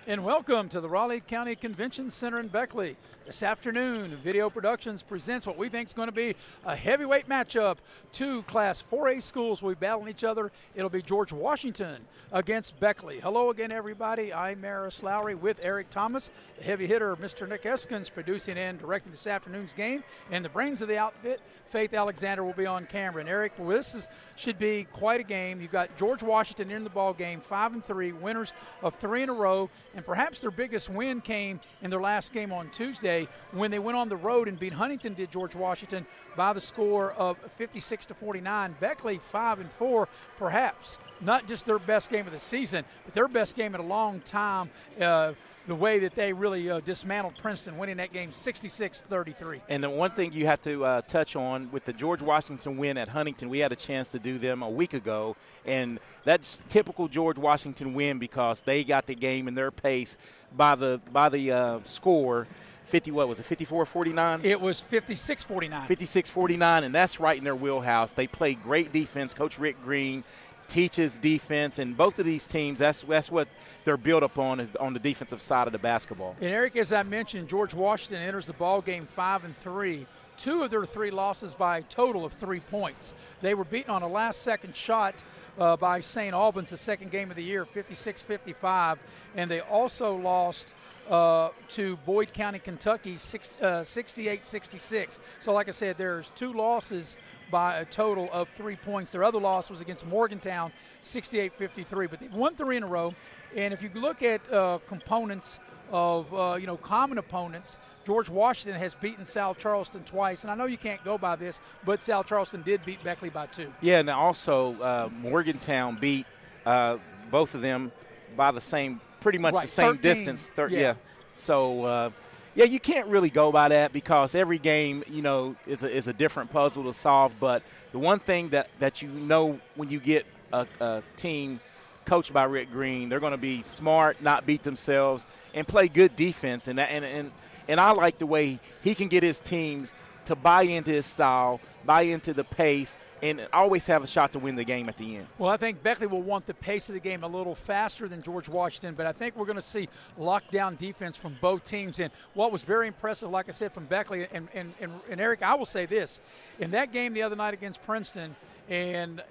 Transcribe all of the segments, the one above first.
And welcome to the Raleigh County Convention Center in Beckley. This afternoon, Video Productions presents what we think is going to be a heavyweight matchup. Two Class 4A schools will be battling each other. It'll be George Washington against Beckley. Hello again, everybody. I'm Maris Lowry with Eric Thomas, the heavy hitter, Mr. Nick Eskins, producing and directing this afternoon's game. And the brains of the outfit, Faith Alexander, will be on camera. And Eric, well, should be quite a game. You've got George Washington in the ball game, 5-3, winners of 3 in a row. And perhaps their biggest win came in their last game on Tuesday when they went on the road and beat Huntington, did George Washington, by the score of 56-49. Beckley 5-4, perhaps not just their best game of the season, but their best game in a long time. The way that they really dismantled Princeton, winning that game 66-33. And the one thing you have to touch on with the George Washington win at Huntington, we had a chance to do them a week ago, and that's typical George Washington win because they got the game in their pace by the score. 54-49? It was 56-49. 56-49, and that's right in their wheelhouse. They play great defense. Coach Rick Green teaches defense, and both of these teams, that's what they're built upon, is on the defensive side of the basketball. And Eric, as I mentioned, George Washington enters the ball game 5-3. 2 of their 3 losses by a total of 3 points. They were beaten on a last-second shot by St. Albans, the second game of the year, 56-55, and they also lost to Boyd County, Kentucky, 68-66. So, like I said, there's 2 losses by a total of 3 points. Their other loss was against Morgantown, 68-53. But they've won 3 in a row. And if you look at components of, common opponents, George Washington has beaten South Charleston twice. And I know you can't go by this, but South Charleston did beat Beckley by 2. Yeah, and also Morgantown beat both of them by the same, pretty much the same 13, distance. yeah. So, you can't really go by that because every game, is a different puzzle to solve. But the one thing that when you get a team coached by Rick Green, they're going to be smart, not beat themselves, and play good defense. And I like the way he can get his teams to buy into his style, buy into the pace, and always have a shot to win the game at the end. Well, I think Beckley will want the pace of the game a little faster than George Washington, but I think we're going to see lockdown defense from both teams. And what was very impressive, like I said, from Beckley, and Eric, I will say this. In that game the other night against Princeton, and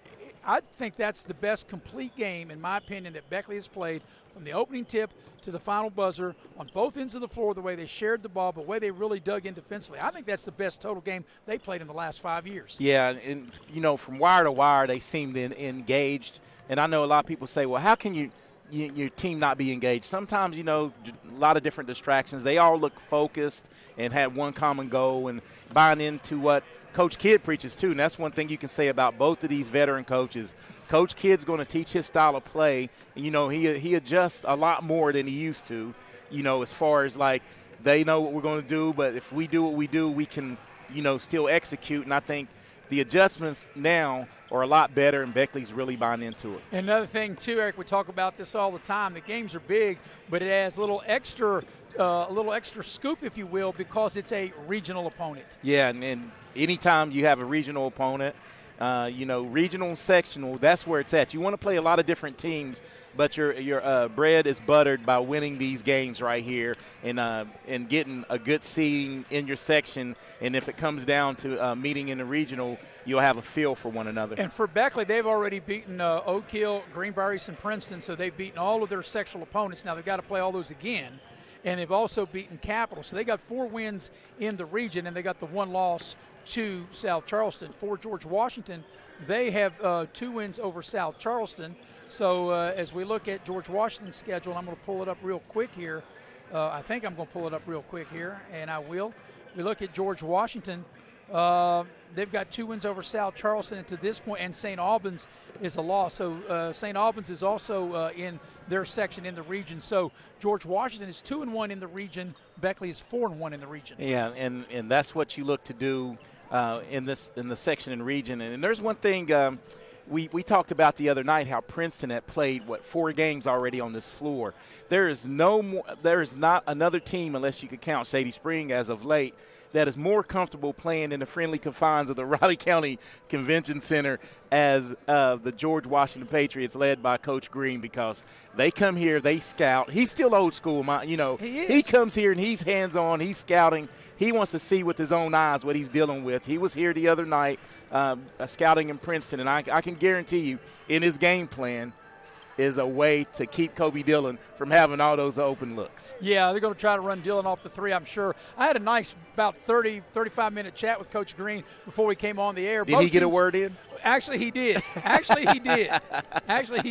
I think that's the best complete game, in my opinion, that Beckley has played from the opening tip to the final buzzer on both ends of the floor, the way they shared the ball, the way they really dug in defensively. I think that's the best total game they played in the last 5 years. Yeah, and from wire to wire, they seemed engaged. And I know a lot of people say, well, how can your team not be engaged? Sometimes, a lot of different distractions. They all look focused and had one common goal and buying into what Coach Kidd preaches too, and that's one thing you can say about both of these veteran coaches. Coach Kidd's going to teach his style of play. And, he adjusts a lot more than he used to, as far as like they know what we're going to do, but if we do what we do, we can, still execute. And I think the adjustments now are a lot better, and Beckley's really buying into it. And another thing, too, Eric, we talk about this all the time. The games are big, but it has a little extra scoop, if you will, because it's a regional opponent. Yeah, and anytime you have a regional opponent, regional and sectional, that's where it's at. You want to play a lot of different teams, but your bread is buttered by winning these games right here and getting a good seeding in your section. And if it comes down to meeting in the regional, you'll have a feel for one another. And for Beckley, they've already beaten Oak Hill, Greenbrier East, and Princeton, so they've beaten all of their sectional opponents. Now they've got to play all those again. And they've also beaten Capital. So they got 4 wins in the region, and they got the 1 loss to South Charleston. For George Washington, they have 2 wins over South Charleston. So as we look at George Washington's schedule, I'm going to pull it up real quick here. I think I'm going to pull it up real quick here, and I will. We look at George Washington. They've got 2 wins over South Charleston, and to this point, and St. Albans is a loss. So St. Albans is also in their section in the region. So George Washington is 2-1 in the region. Beckley is 4-1 in the region. Yeah, and that's what you look to do in the section and region. And there's one thing we talked about the other night, how Princeton had played 4 games already on this floor. There is not another team, unless you could count Shady Spring as of late, that is more comfortable playing in the friendly confines of the Raleigh County Convention Center as the George Washington Patriots led by Coach Green, because they come here, they scout. He's still old school, he comes here and he's hands-on, he's scouting. He wants to see with his own eyes what he's dealing with. He was here the other night scouting in Princeton, and I can guarantee you in his game plan is a way to keep Kobe Dillon from having all those open looks. Yeah, they're going to try to run Dillon off the three, I'm sure. I had a nice about 35-minute chat with Coach Green before we came on the air. Did he get a word in? Actually, he did. Actually, he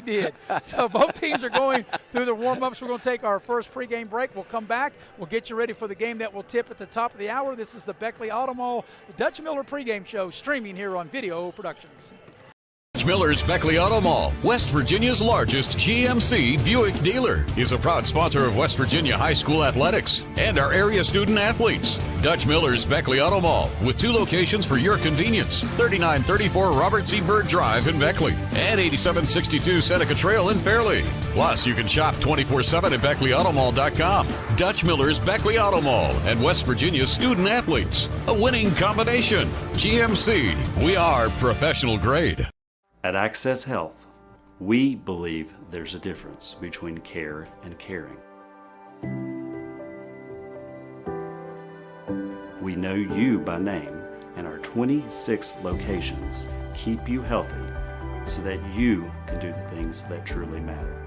did. So both teams are going through the warm-ups. We're going to take our first pregame break. We'll come back. We'll get you ready for the game that will tip at the top of the hour. This is the Beckley Auto Mall Dutch Miller pregame show, streaming here on Video Productions. Miller's Beckley Auto Mall, West Virginia's largest GMC Buick dealer, is a proud sponsor of West Virginia high school athletics and our area student athletes. Dutch Miller's Beckley Auto Mall, with 2 locations for your convenience: 3934 Robert C. Byrd Drive in Beckley and 8762 Seneca Trail in Fairleigh. Plus, you can shop 24/7 at BeckleyAutomall.com. Dutch Miller's Beckley Auto Mall and West Virginia's student athletes. A winning combination. GMC, we are professional grade. At Access Health, we believe there's a difference between care and caring. We know you by name, and our 26 locations keep you healthy so that you can do the things that truly matter.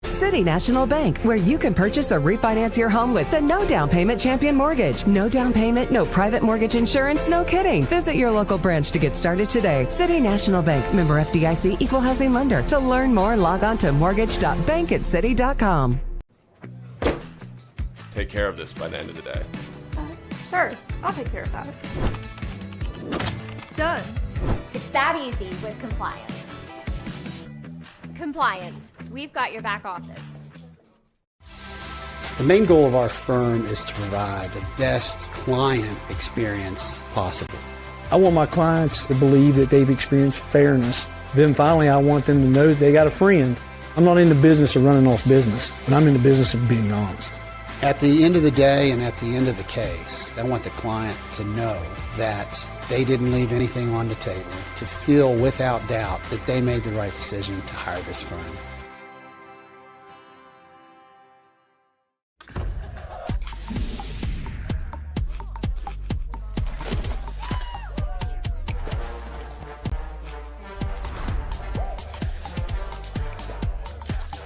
City National Bank, where you can purchase or refinance your home with the no down payment Champion Mortgage. No down payment, no private mortgage insurance, no kidding. Visit your local branch to get started today. City National Bank, member FDIC, equal housing lender. To learn more, log on to mortgage.bankatcity.com. Take care of this by the end of the day. Sure, I'll take care of that. Done. It's that easy with compliance. Compliance. We've got your back office. The main goal of our firm is to provide the best client experience possible. I want my clients to believe that they've experienced fairness. Then finally, I want them to know that they got a friend. I'm not in the business of running off business, but I'm in the business of being honest. At the end of the day and at the end of the case, I want the client to know that they didn't leave anything on the table, to feel without doubt that they made the right decision to hire this firm.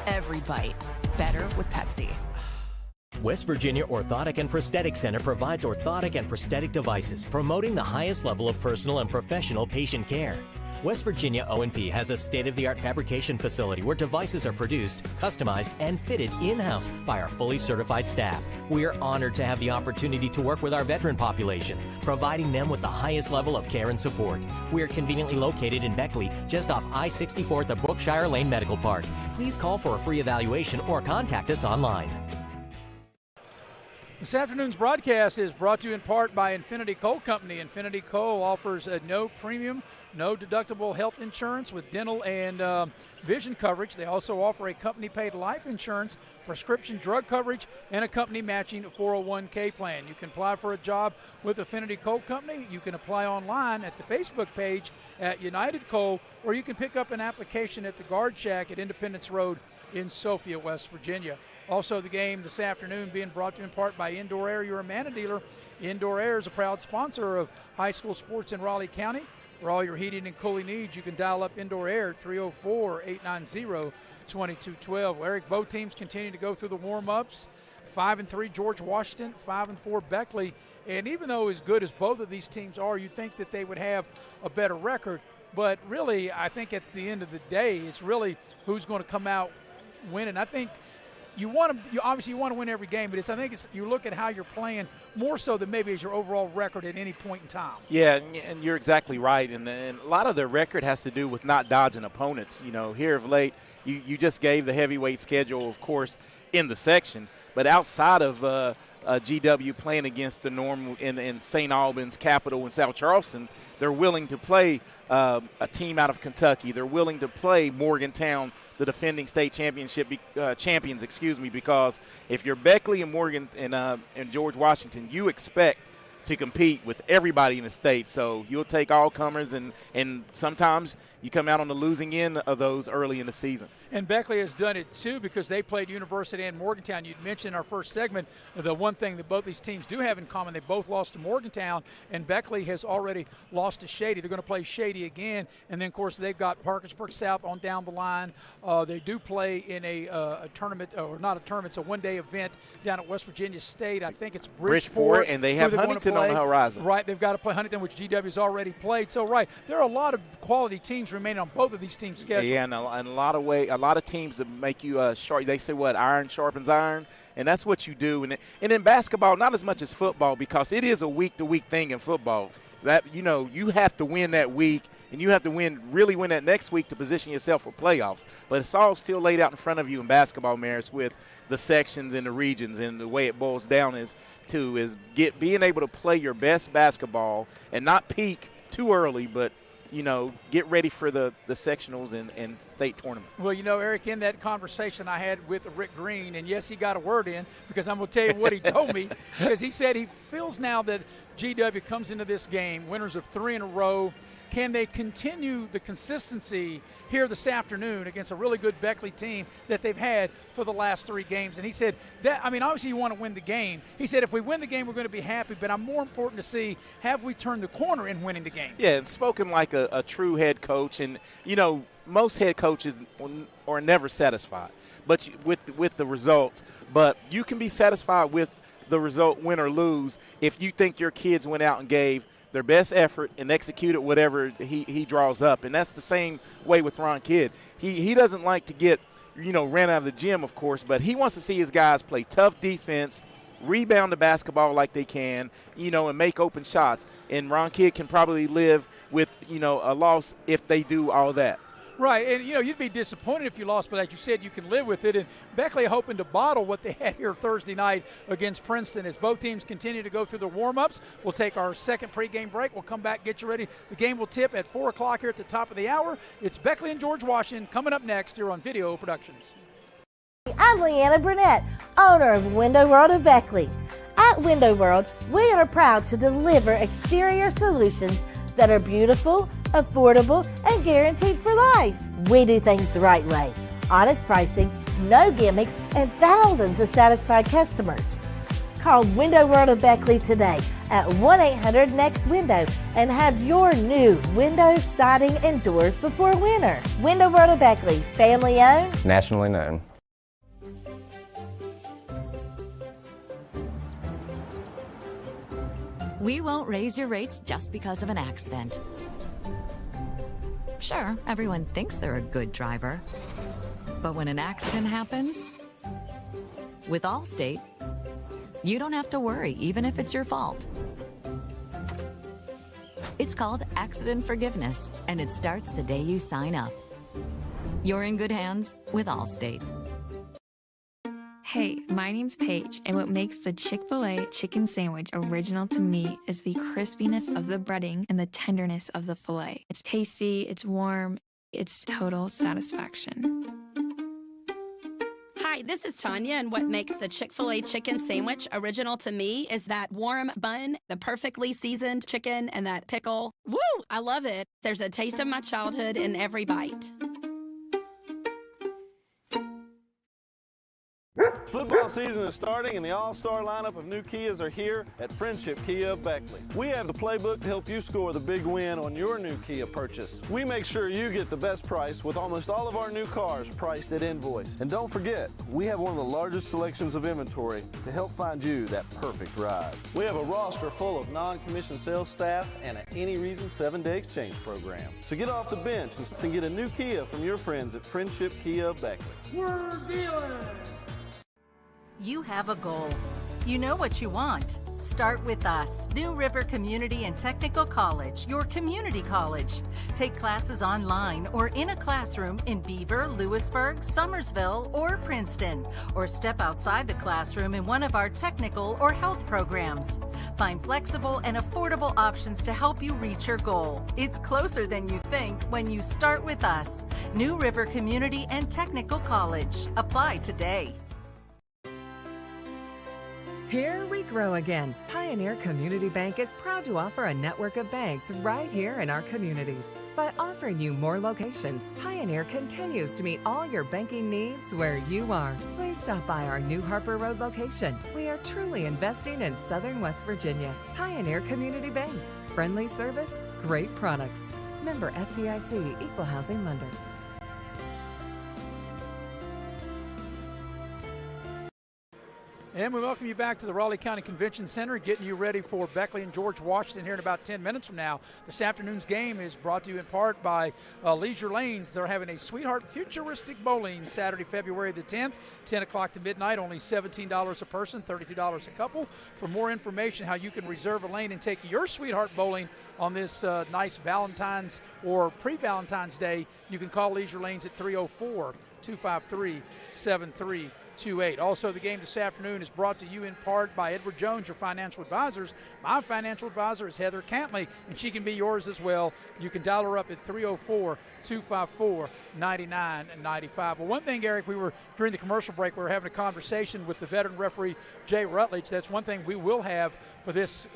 Every bite better with Pepsi. West Virginia Orthotic and Prosthetic Center provides orthotic and prosthetic devices, promoting the highest level of personal and professional patient care. West Virginia O&P has a state-of-the-art fabrication facility where devices are produced, customized, and fitted in-house by our fully certified staff. We are honored to have the opportunity to work with our veteran population, providing them with the highest level of care and support. We are conveniently located in Beckley, just off I-64 at the Brookshire Lane Medical Park. Please call for a free evaluation or contact us online. This afternoon's broadcast is brought to you in part by Infinity Coal Company. Infinity Coal offers a no premium, no deductible health insurance with dental and vision coverage. They also offer a company-paid life insurance, prescription drug coverage, and a company-matching 401k plan. You can apply for a job with Infinity Coal Company. You can apply online at the Facebook page at United Coal, or you can pick up an application at the Guard Shack at Independence Road in Sophia, West Virginia. Also, the game this afternoon being brought to you in part by Indoor Air, your Amana dealer. Indoor Air is a proud sponsor of high school sports in Raleigh County. For all your heating and cooling needs, you can dial up Indoor Air at 304-890-2212. Eric, both teams continue to go through the warm-ups. 5-3 George Washington, 5-4 Beckley. And even though as good as both of these teams are, you'd think that they would have a better record. But really, I think at the end of the day, it's really who's going to come out winning. I think you obviously want to win every game, but I think you look at how you're playing more so than maybe as your overall record at any point in time. Yeah, and you're exactly right. And a lot of the record has to do with not dodging opponents. You know, here of late, you just gave the heavyweight schedule, of course, in the section. But outside of GW playing against the normal in St. Albans, Capital, and South Charleston. They're willing to play a team out of Kentucky. They're willing to play Morgantown, the defending state championship champions, because if you're Beckley and Morgan and George Washington, you expect to compete with everybody in the state. So you'll take all comers, and sometimes you come out on the losing end of those early in the season. And Beckley has done it too, because they played University and Morgantown. You'd mentioned in our first segment the one thing that both these teams do have in common: they both lost to Morgantown, and Beckley has already lost to Shady. They're going to play Shady again, and then of course they've got Parkersburg South on down the line. They do play in a tournament, or not a tournament, it's a one-day event down at West Virginia State. I think it's Bridgeport, and they have Huntington on the horizon. Right, they've got to play Huntington, which GW's already played. So right, there are a lot of quality teams remaining on both of these teams' schedules. Yeah, and a lot of teams that make you sharp. They say what, iron sharpens iron, and that's what you do. And in basketball, not as much as football, because it is a week-to-week thing in football. That you have to win that week, and you have to really win that next week to position yourself for playoffs. But it's all still laid out in front of you in basketball, Maris, with the sections and the regions, and the way it boils down is being able to play your best basketball and not peak too early, but get ready for the sectionals and state tournament. Well, Eric, in that conversation I had with Rick Green, and yes, he got a word in, because I'm going to tell you what he told me, because he said he feels now that GW comes into this game, winners of 3 in a row. Can they continue the consistency here this afternoon against a really good Beckley team that they've had for the last 3 games? And he said obviously you want to win the game. He said if we win the game, we're going to be happy, but I'm more important to see, have we turned the corner in winning the game? Yeah, and spoken like a true head coach. And, most head coaches are never satisfied but with the results. But you can be satisfied with the result, win or lose, if you think your kids went out and gave their best effort and executed whatever he draws up. And that's the same way with Ron Kidd. He doesn't like to get, ran out of the gym, of course, but he wants to see his guys play tough defense, rebound the basketball like they can, and make open shots. And Ron Kidd can probably live with, a loss if they do all that. Right, and you'd be disappointed if you lost, but as you said, you can live with it. And Beckley hoping to bottle what they had here Thursday night against Princeton. As both teams continue to go through their warm-ups, we'll take our second pregame break. We'll come back, get you ready. The game will tip at 4 o'clock here at the top of the hour. It's Beckley and George Washington coming up next here on Video Productions. I'm Leanna Burnett, owner of Window World of Beckley. At Window World, we are proud to deliver exterior solutions that are beautiful, affordable, and guaranteed for life. We do things the right way. Honest pricing, no gimmicks, and thousands of satisfied customers. Call Window World of Beckley today at 1-800-NEXT-WINDOW and have your new windows, siding, and doors before winter. Window World of Beckley, family owned, Nationally known. We won't raise your rates just because of an accident. Sure, everyone thinks they're a good driver. But when an accident happens, with Allstate, you don't have to worry, even if it's your fault. It's called accident forgiveness, and it starts the day you sign up. You're in good hands with Allstate. Hey, my name's Paige, and what makes the Chick-fil-A chicken sandwich original to me is the crispiness of the breading and the tenderness of the filet. It's tasty, it's warm, it's total satisfaction. Hi, this is Tanya, and what makes the Chick-fil-A chicken sandwich original to me is that warm bun, the perfectly seasoned chicken, and that pickle. Woo! I love it. There's a taste of my childhood in every bite. Football season is starting and the all-star lineup of new Kias are here at Friendship Kia of Beckley. We have the playbook to help you score the big win on your new Kia purchase. We make sure you get the best price with almost all of our new cars priced at invoice. And don't forget, we have one of the largest selections of inventory to help find you that perfect ride. We have a roster full of non-commissioned sales staff and an any reason 7-day exchange program. So get off the bench and get a new Kia from your friends at Friendship Kia of Beckley. We're dealing! You have a goal. You know what you want. Start with us, New River Community and Technical College, your community college. Take classes online or in a classroom in Beaver, Lewisburg, Summersville, or Princeton, or step outside the classroom in one of our technical or health programs. Find flexible and affordable options to help you reach your goal. It's closer than you think when you start with us, New River Community and Technical College. Apply today. Here we grow again. Pioneer Community Bank is proud to offer a network of banks right here in our communities. By offering you more locations, Pioneer continues to meet all your banking needs where you are. Please stop by our New Harper Road location. We are truly investing in Southern West Virginia. Pioneer Community Bank. Friendly service, great products. Member FDIC, Equal Housing Lender. And we welcome you back to the Raleigh County Convention Center, getting you ready for Beckley and George Washington here in about 10 minutes from now. This afternoon's game is brought to you in part by Leisure Lanes. They're having a Sweetheart Futuristic Bowling Saturday, February the 10th, 10 o'clock to midnight, only $17 a person, $32 a couple. For more information how you can reserve a lane and take your Sweetheart Bowling on this nice Valentine's or pre-Valentine's Day, you can call Leisure Lanes at 304-253-7328. Also, the game this afternoon is brought to you in part by Edward Jones, your financial advisors. My financial advisor is Heather Cantley, and she can be yours as well. You can dial her up at 304-254-9995. Well, one thing, Eric, during the commercial break, we were having a conversation with the veteran referee, Jay Rutledge. That's one thing we will have for this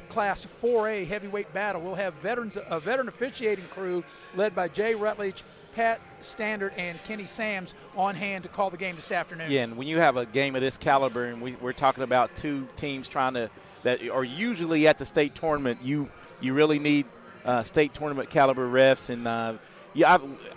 Class 4A heavyweight battle. We'll have a veteran officiating crew led by Jay Rutledge, Pat Standard, and Kenny Sams on hand to call the game this afternoon. Yeah, and when you have a game of this caliber, and we're talking about two teams that are usually at the state tournament, you really need state tournament caliber refs. And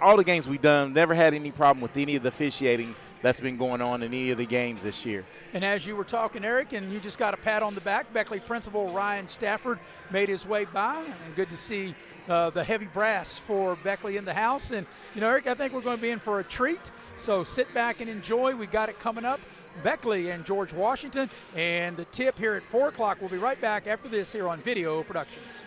all the games we've done, never had any problem with any of the officiating that's been going on in any of the games this year. And as you were talking, Eric, and you just got a pat on the back, Beckley principal Ryan Stafford made his way by, and good to see the heavy brass for Beckley in the house. And, Eric, I think we're going to be in for a treat, so sit back and enjoy. We got it coming up, Beckley and George Washington, and the tip here at 4 o'clock. We'll be right back after this here on Video Productions.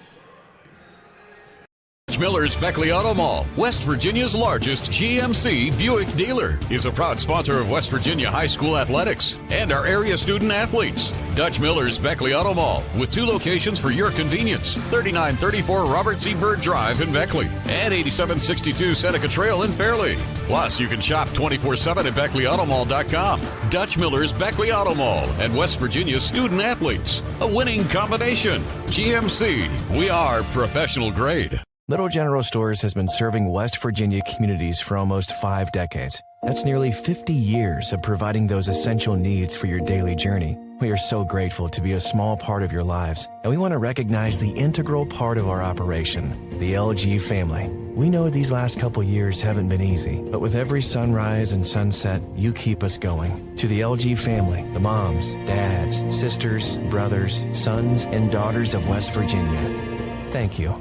Miller's Beckley Auto Mall, West Virginia's largest GMC Buick dealer, is a proud sponsor of West Virginia High School athletics and our area student athletes. Dutch Miller's Beckley Auto Mall, with 2 locations for your convenience, 3934 Robert C. Byrd Drive in Beckley and 8762 Seneca Trail in Fairleigh. Plus, you can shop 24/7 at BeckleyAutomall.com. Dutch Miller's Beckley Auto Mall and West Virginia's student athletes. A winning combination. GMC, we are professional grade. Little General Stores has been serving West Virginia communities for almost 5 decades. That's nearly 50 years of providing those essential needs for your daily journey. We are so grateful to be a small part of your lives, and we want to recognize the integral part of our operation, the LG family. We know these last couple years haven't been easy, but with every sunrise and sunset, you keep us going. To the LG family, the moms, dads, sisters, brothers, sons, and daughters of West Virginia, thank you.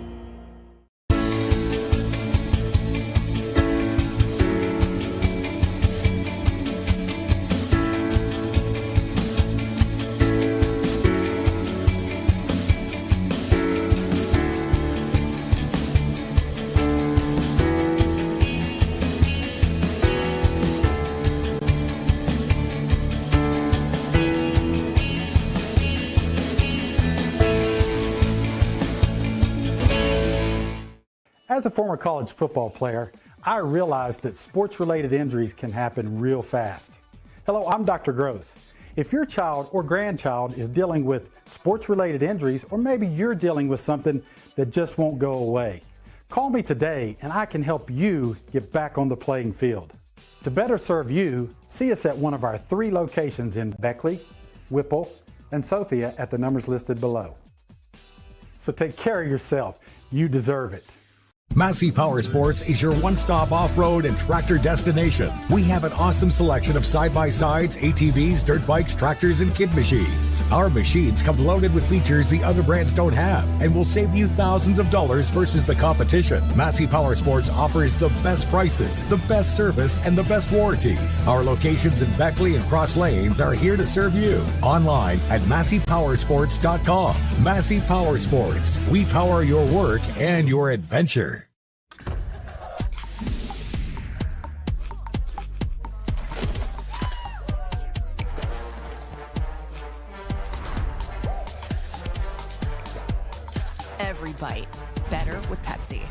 As a former college football player, I realized that sports-related injuries can happen real fast. Hello, I'm Dr. Gross. If your child or grandchild is dealing with sports-related injuries, or maybe you're dealing with something that just won't go away, call me today and I can help you get back on the playing field. To better serve you, see us at one of our 3 locations in Beckley, Whipple, and Sophia at the numbers listed below. So take care of yourself. You deserve it. Massey Power Sports is your one-stop off-road and tractor destination. We have an awesome selection of side-by-sides, ATVs, dirt bikes, tractors, and kid machines. Our machines come loaded with features the other brands don't have and will save you thousands of dollars versus the competition. Massey Power Sports offers the best prices, the best service, and the best warranties. Our locations in Beckley and Cross Lanes are here to serve you. Online at MasseyPowersports.com. Massey Power Sports. We power your work and your adventure. Every bite better with Pepsi.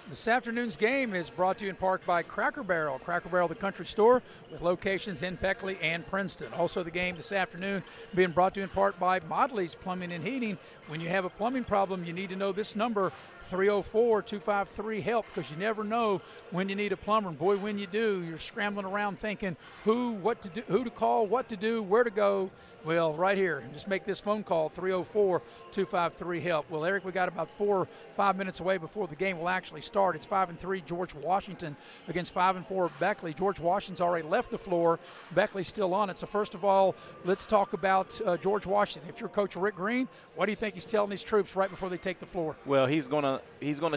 This afternoon's game is brought to you in part by Cracker Barrel. Cracker Barrel, the country store with locations in Beckley and Princeton. Also the game this afternoon being brought to you in part by Modley's Plumbing and Heating. When you have a plumbing problem, you need to know this number, 304-253-HELP, because you never know when you need a plumber. And boy, when you do, you're scrambling around thinking who to call, what to do, where to go. Well, right here, just make this phone call, 304-253-HELP. Well, Eric, we got about 4 or 5 minutes away before the game will actually start. It's 5-3 George Washington against 5-4 Beckley. George Washington's already left the floor. Beckley's still on it. So first of all, let's talk about George Washington. If you're Coach Rick Green, what do you think he's telling these troops right before they take the floor? Well, he's gonna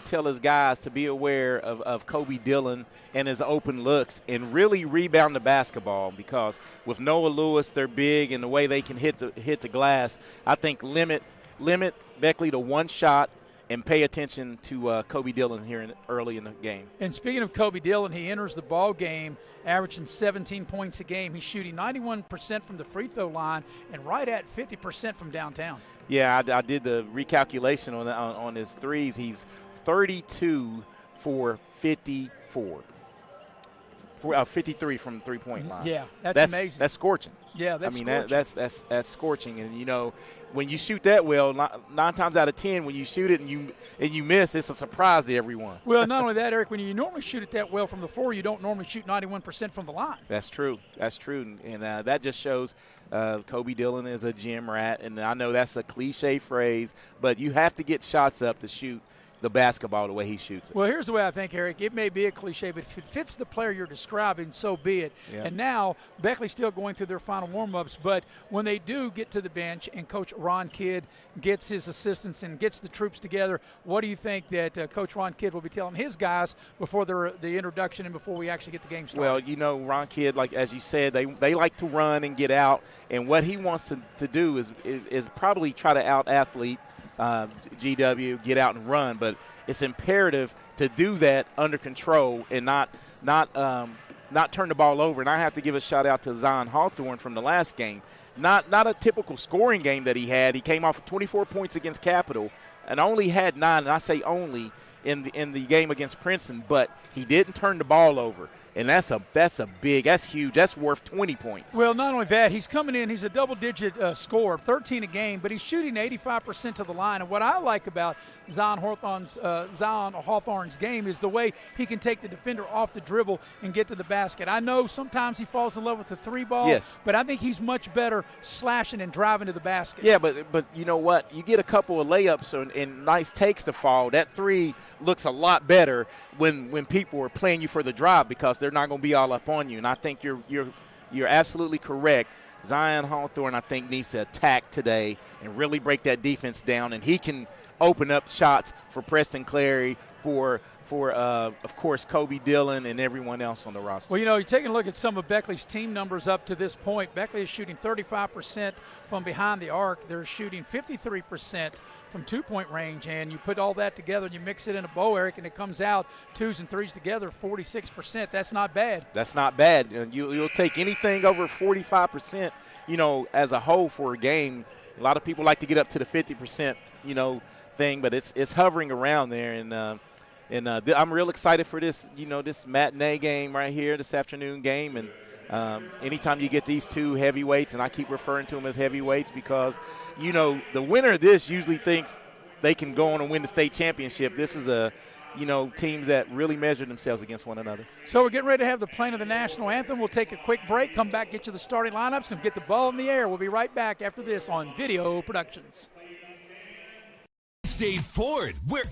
tell his guys to be aware of Kobe Dillon and his open looks and really rebound the basketball, because with Noah Lewis, they're big, and the way they can hit the glass, I think limit Beckley to one shot and pay attention to Kobe Dillon here early in the game. And speaking of Kobe Dillon, he enters the ball game averaging 17 points a game. He's shooting 91% from the free throw line and right at 50% from downtown. Yeah, I did the recalculation on his threes. He's 32 for 54. 53 from the three-point line. Yeah, that's amazing. That's scorching. Yeah, that's scorching. That's scorching. And, when you shoot that well, 9 times out of 10, when you shoot it and you miss, it's a surprise to everyone. Well, not only that, Eric, when you normally shoot it that well from the floor, you don't normally shoot 91% from the line. That's true. And that just shows Kobe Dillon is a gym rat. And I know that's a cliche phrase, but you have to get shots up to shoot the basketball the way he shoots it. Well, here's the way I think, Eric. It may be a cliche, but if it fits the player you're describing, so be it. Yeah. And now Beckley's still going through their final warm-ups, but when they do get to the bench and Coach Ron Kidd gets his assistants and gets the troops together, what do you think that Coach Ron Kidd will be telling his guys before the introduction and before we actually get the game started? Well, Ron Kidd, like as you said, they like to run and get out, and what he wants to do is probably try to out-athlete GW, get out and run, but it's imperative to do that under control and not turn the ball over. And I have to give a shout out to Zion Hawthorne from the last game. Not a typical scoring game that he had. He came off of 24 points against Capital and only had 9, and I say only in the game against Princeton, but he didn't turn the ball over. And that's huge. That's worth 20 points. Well, not only that, he's coming in. He's a double-digit scorer, 13 a game, but he's shooting 85% to the line. And what I like about Zion Hawthorne's game is the way he can take the defender off the dribble and get to the basket. I know sometimes he falls in love with the three ball, yes, but I think he's much better slashing and driving to the basket. Yeah, but you know what? You get a couple of layups and nice takes to fall. That three looks a lot better when people are playing you for the drive, because they're not going to be all up on you. And I think you're absolutely correct. Zion Hawthorne, I think, needs to attack today and really break that defense down, and he can open up shots for Preston Clary, for of course, Kobe Dillon and everyone else on the roster. Well, you're taking a look at some of Beckley's team numbers up to this point. Beckley is shooting 35% from behind the arc. They're shooting 53% from two-point range, and you put all that together and you mix it in a bowl, Eric, and it comes out 2s and 3s together, 46%. That's not bad. That's not bad. You'll take anything over 45%, as a whole for a game. A lot of people like to get up to the 50%, thing, but it's hovering around there, and I'm real excited for this, this matinee game right here, this afternoon game. And anytime you get these two heavyweights, and I keep referring to them as heavyweights because, the winner of this usually thinks they can go on and win the state championship. This is teams that really measure themselves against one another. So we're getting ready to have the playing of the national anthem. We'll take a quick break, come back, get you the starting lineups, and get the ball in the air. We'll be right back after this on Video Productions. Mid-State Ford, where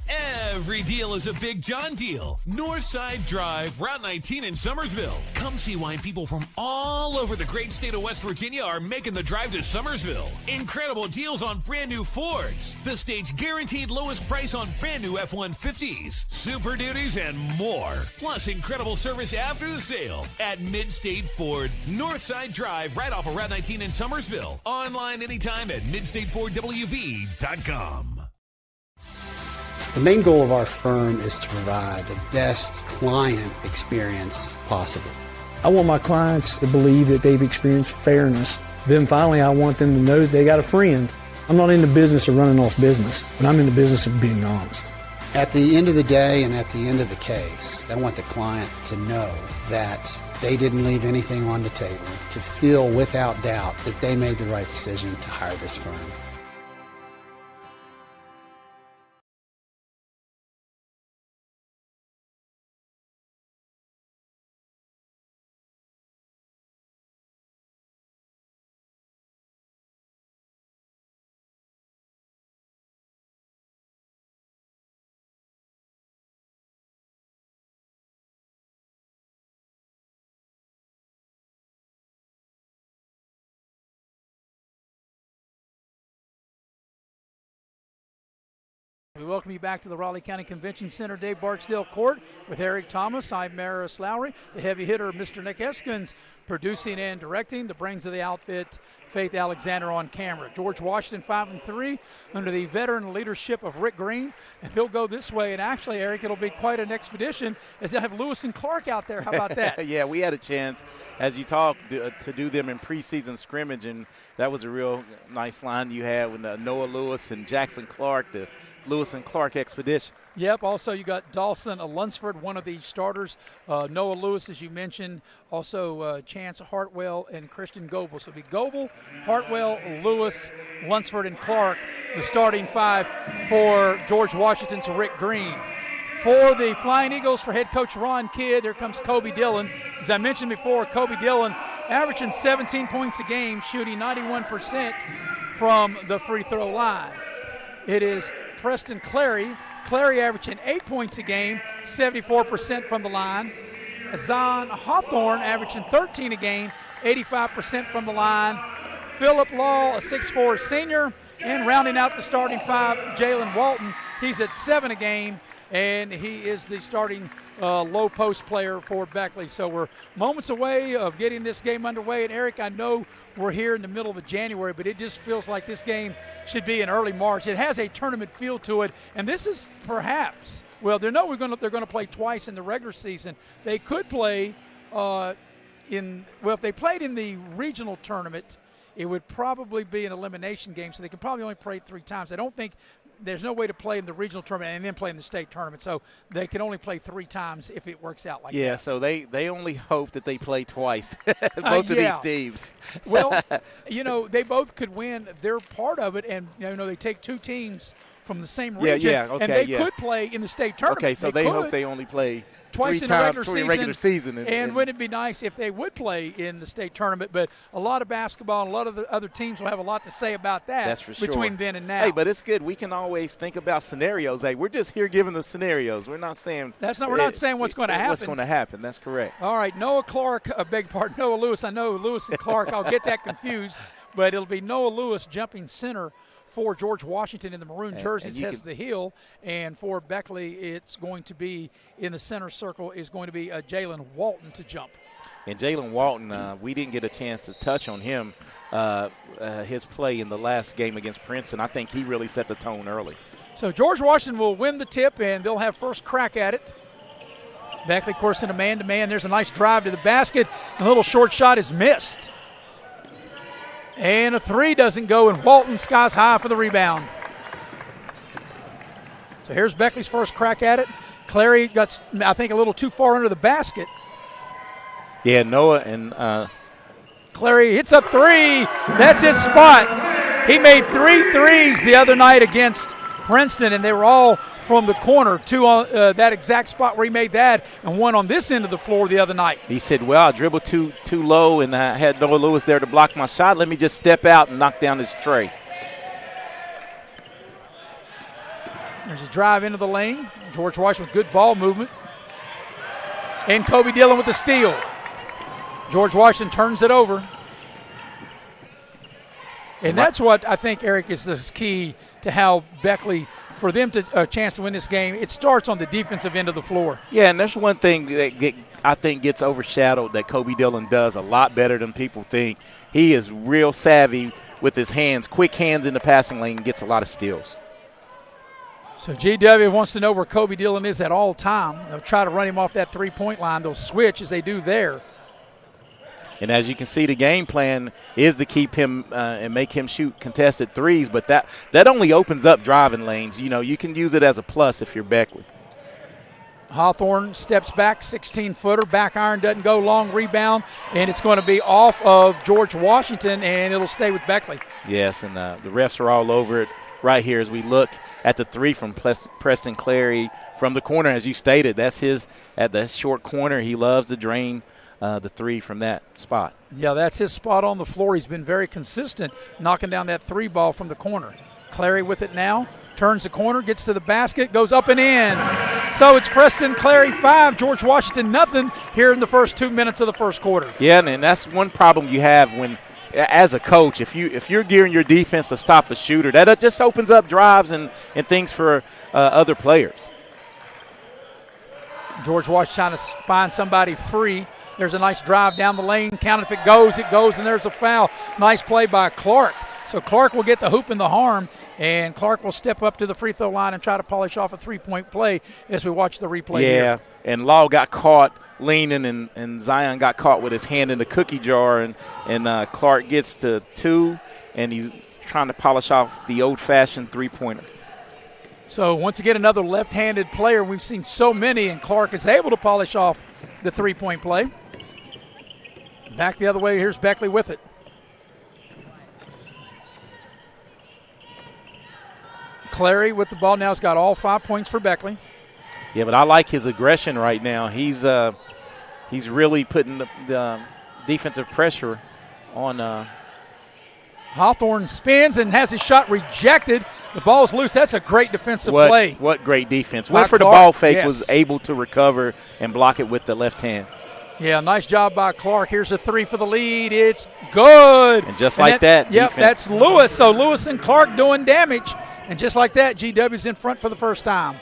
every deal is a Big John deal. Northside Drive, Route 19 in Summersville. Come see why people from all over the great state of West Virginia are making the drive to Summersville. Incredible deals on brand new Fords. The state's guaranteed lowest price on brand new F-150s, Super Duties, and more. Plus incredible service after the sale at Mid-State Ford, Northside Drive, right off of Route 19 in Summersville. Online anytime at midstatefordwv.com. The main goal of our firm is to provide the best client experience possible. I want my clients to believe that they've experienced fairness. Then finally, I want them to know that they got a friend. I'm not in the business of running off business, but I'm in the business of being honest. At the end of the day and at the end of the case, I want the client to know that they didn't leave anything on the table, to feel without doubt that they made the right decision to hire this firm. We welcome you back to the Raleigh County Convention Center, Dave Barksdale Court with Eric Thomas. I'm Maris Lowry, the heavy hitter, Mr. Nick Eskins, producing and directing. The brains of the outfit, Faith Alexander on camera. George Washington 5-3 under the veteran leadership of Rick Green, and he'll go this way. And actually, Eric, it'll be quite an expedition as they'll have Lewis and Clark out there. How about that? Yeah, we had a chance, as you talked, to do them in preseason scrimmage, and that was a real nice line you had with Noah Lewis and Jackson Clark, the Lewis and Clark expedition. Yep. Also, you got Dawson Lunsford, one of the starters. Noah Lewis, as you mentioned. Also, Chance Hartwell and Christian Goebel. So it'll be Goebel, Hartwell, Lewis, Lunsford, and Clark, the starting five for George Washington's Rick Green. For the Flying Eagles, for head coach Ron Kidd, here comes Kobe Dillon. As I mentioned before, Kobe Dillon averaging 17 points a game, shooting 91% from the free throw line. It is Preston Clary averaging 8 points a game, 74% from the line. Azan Hawthorne averaging 13 a game, 85% from the line. Phillip Law, a 6'4 senior, and rounding out the starting five, Jalen Walton. He's at 7 a game, and he is the starting low post player for Beckley. So we're moments away of getting this game underway. And Eric, I know we're here in the middle of January, but it just feels like this game should be in early March. It has a tournament feel to it, and this is perhaps, well, they're going to play twice in the regular season. They could play if they played in the regional tournament, it would probably be an elimination game, so they could probably only play 3 times. I don't think there's no way to play in the regional tournament and then play in the state tournament, so they can only play 3 times if it works out like that. Yeah, so they only hope that they play twice, both of these teams. Well, they both could win their part of it, and they take 2 teams from the same region, okay, and they could play in the state tournament. Okay, so they hope they only play twice 3 in the times regular season. And wouldn't it be nice if they would play in the state tournament? But a lot of basketball and a lot of the other teams will have a lot to say about that. That's for sure. Between then and now. Hey, but it's good. We can always think about scenarios. Hey, we're just here giving the scenarios. We're not saying we're not saying what's going to happen. What's going to happen? That's correct. All right, Noah Lewis. I know Lewis and Clark. I'll get that confused, but it'll be Noah Lewis jumping center for George Washington in the maroon jerseys, heads the heel, and for Beckley, it's going to be in the center circle is going to be Jalen Walton to jump. And Jalen Walton, we didn't get a chance to touch on him, his play in the last game against Princeton. I think he really set the tone early. So George Washington will win the tip, and they'll have first crack at it. Beckley, of course, in a man-to-man. There's a nice drive to the basket. A little short shot is missed. And a 3 doesn't go, and Walton skies high for the rebound. So here's Beckley's first crack at it. Clary got, I think, a little too far under the basket. Yeah, Noah and Clary hits a 3. That's his spot. He made 3 threes the other night against Princeton, and they were all from the corner, 2 on that exact spot where he made that, and 1 on this end of the floor the other night. He said, well, I dribbled too low, and I had Noah Lewis there to block my shot. Let me just step out and knock down this tray. There's a drive into the lane. George Washington with good ball movement. And Kobe Dillon with the steal. George Washington turns it over. And that's what I think, Eric, is the key to how Beckley, for them to a chance to win this game, it starts on the defensive end of the floor. Yeah, and that's one thing that I think gets overshadowed that Kobe Dillon does a lot better than people think. He is real savvy with his hands, quick hands in the passing lane, and gets a lot of steals. So GW wants to know where Kobe Dillon is at all time. They'll try to run him off that three-point line. They'll switch as they do there. And as you can see, the game plan is to keep him and make him shoot contested threes, but that only opens up driving lanes. You know, you can use it as a plus if you're Beckley. Hawthorne steps back, 16-footer, back iron doesn't go, long rebound, and it's going to be off of George Washington, and it'll stay with Beckley. Yes, and the refs are all over it right here as we look at the three from Preston Clary from the corner. As you stated, that's his at the short corner. He loves to drain the three from that spot. Yeah, that's his spot on the floor. He's been very consistent knocking down that three ball from the corner. Clary with it now, turns the corner, gets to the basket, goes up and in. So it's Preston Clary 5, George Washington nothing here in the first 2 minutes of the first quarter. Yeah, and that's one problem you have when, as a coach, if you're gearing your defense to stop a shooter, that just opens up drives and things for other players. George Washington trying to find somebody free. There's a nice drive down the lane. Count if it goes, and there's a foul. Nice play by Clark. So Clark will get the hoop and the harm, and Clark will step up to the free throw line and try to polish off a three-point play as we watch the replay here. Yeah, and Law got caught leaning, and Zion got caught with his hand in the cookie jar, and Clark gets to two, and he's trying to polish off the old-fashioned three-pointer. So once again, another left-handed player. We've seen so many, and Clark is able to polish off the three-point play. Back the other way, here's Beckley with it. Clary with the ball now has got all 5 points for Beckley. Yeah, but I like his aggression right now. He's really putting the defensive pressure on. Hawthorne spins and has his shot rejected. The ball's loose. That's a great defensive play. What great defense. Went for the ball fake, was able to recover and block it with the left hand. Yeah, nice job by Clark. Here's a three for the lead. It's good. And just like that, yep, that's Lewis. So Lewis and Clark doing damage. And just like that, GW's in front for the first time.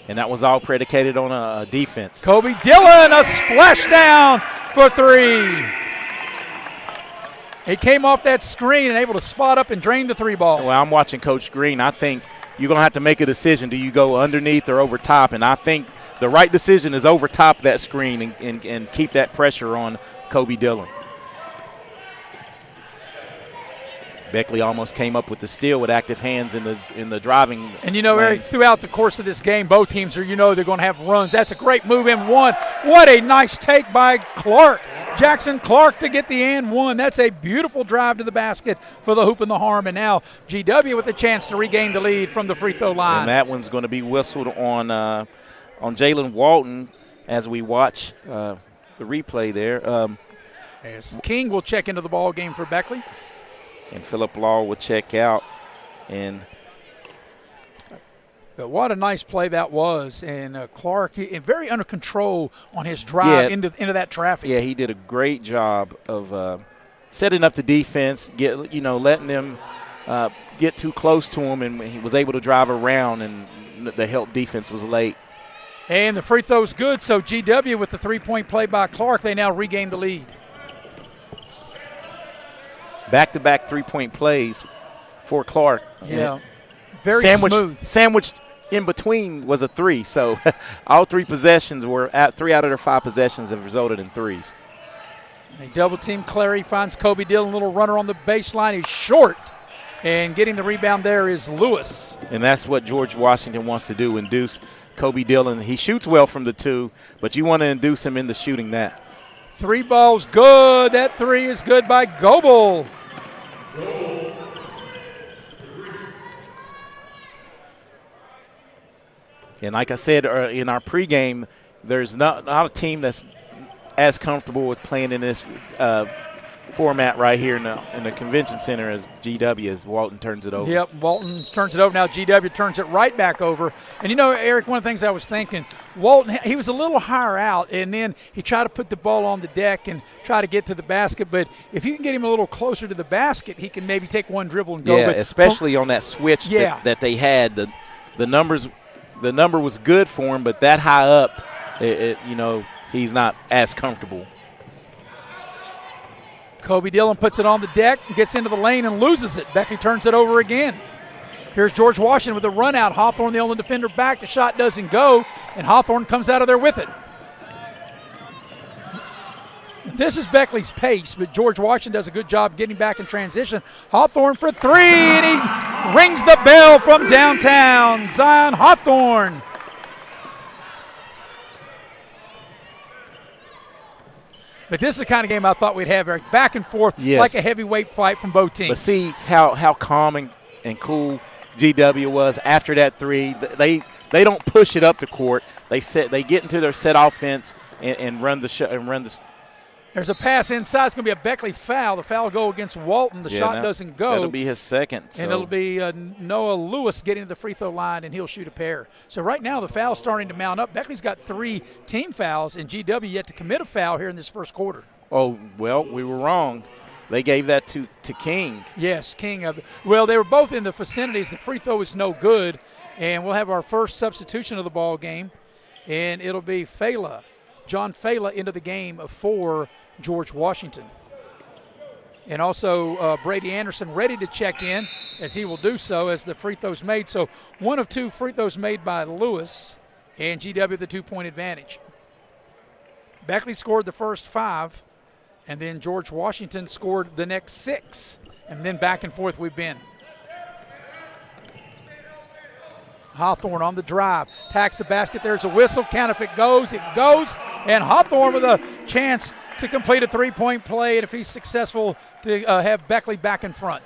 And that was all predicated on a defense. Kobe Dillon, a splashdown for three. He came off that screen and able to spot up and drain the three ball. Well, I'm watching Coach Green. I think you're going to have to make a decision. Do you go underneath or over top? And I think the right decision is over top that screen and keep that pressure on Kobe Dillon. Beckley almost came up with the steal with active hands in the driving. And you know, lanes. Eric, throughout the course of this game, both teams are, they're going to have runs. That's a great move in one. What a nice take by Clark. Jackson Clark to get the and one. That's a beautiful drive to the basket for the hoop and the harm. And now GW with a chance to regain the lead from the free throw line. And that one's going to be whistled on Jalen Walton as we watch the replay there. Yes. King will check into the ball game for Beckley. And Phillip Law will check out. But what a nice play that was. And Clark, very under control on his drive into that traffic. Yeah, he did a great job of setting up the defense, letting them get too close to him, and he was able to drive around, and the help defense was late. And the free throw's good, so GW with the three-point play by Clark, they now regain the lead. Back-to-back three-point plays for Clark. Yeah, very smooth. Sandwiched in between was a three, so all three possessions were – 3 out of their 5 possessions have resulted in threes. They double-team Clary, finds Kobe Dillon, little runner on the baseline. He's short, and getting the rebound there is Lewis. And that's what George Washington wants to do, induce Kobe Dillon. He shoots well from the two, but you want to induce him into shooting that. Three balls good. That three is good by Goebel. And like I said in our pregame, there's not a team that's as comfortable with playing in this format right here in the convention center as GW as Walton turns it over. Yep, Walton turns it over. Now GW turns it right back over. And, you know, Eric, one of the things I was thinking, Walton, he was a little higher out, and then he tried to put the ball on the deck and try to get to the basket. But if you can get him a little closer to the basket, he can maybe take one dribble and go. Yeah, but especially on that switch that they had. The number was good for him, but that high up, you know, he's not as comfortable. Kobe Dillon puts it on the deck, gets into the lane and loses it. Beckley turns it over again. Here's George Washington with a run out. Hawthorne, the only defender back. The shot doesn't go, and Hawthorne comes out of there with it. This is Beckley's pace, but George Washington does a good job getting back in transition. Hawthorne for three, and he rings the bell from downtown. Zion Hawthorne. But this is the kind of game I thought we'd have, Eric. Back and forth, like a heavyweight fight from both teams. But see how calm and cool GW was after that three. They don't push it up the court. They get into their set offense and run the shot and run the. There's a pass inside. It's going to be a Beckley foul. The foul will go against Walton. The shot doesn't go. That'll be his second. So. And it'll be Noah Lewis getting to the free throw line, and he'll shoot a pair. So right now the foul's starting to mount up. Beckley's got 3 team fouls, and GW yet to commit a foul here in this first quarter. Oh, well, we were wrong. They gave that to King. Yes, King. Well, they were both in the vicinities. The free throw is no good, and we'll have our first substitution of the ball game, and it'll be John Fela into the game for George Washington. And also Brady Anderson ready to check in, as he will do so as the free throws made. So 1 of 2 free throws made by Lewis, and GW the 2-point advantage. Beckley scored the first 5, and then George Washington scored the next 6. And then back and forth we've been. Hawthorne on the drive, tacks the basket. There's a whistle. Count if it goes, and Hawthorne with a chance to complete a 3-point play, and if he's successful, to have Beckley back in front.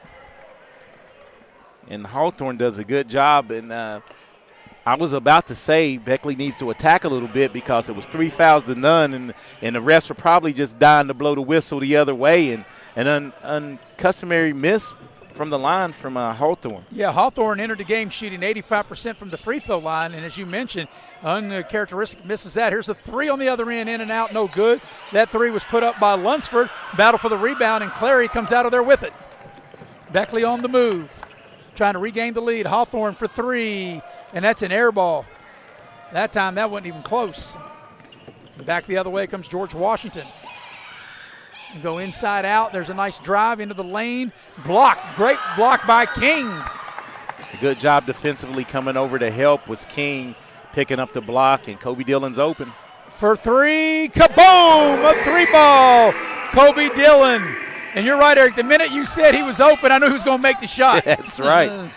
And Hawthorne does a good job, and I was about to say Beckley needs to attack a little bit because it was 3 fouls to none, and the refs were probably just dying to blow the whistle the other way, and an uncustomary miss from the line from Hawthorne. Yeah, Hawthorne entered the game shooting 85% from the free throw line, and as you mentioned, uncharacteristic misses that. Here's a 3 on the other end, in and out, no good. That 3 was put up by Lunsford. Battle for the rebound, and Clary comes out of there with it. Beckley on the move, trying to regain the lead. Hawthorne for 3, and that's an air ball. That time that wasn't even close. Back the other way comes George Washington. And go inside out. There's a nice drive into the lane. Blocked. Great block by King. A good job defensively coming over to help was King picking up the block, and Kobe Dillon's open. For 3, kaboom! A 3-ball. Kobe Dillon. And you're right, Eric. The minute you said he was open, I knew he was going to make the shot. That's right.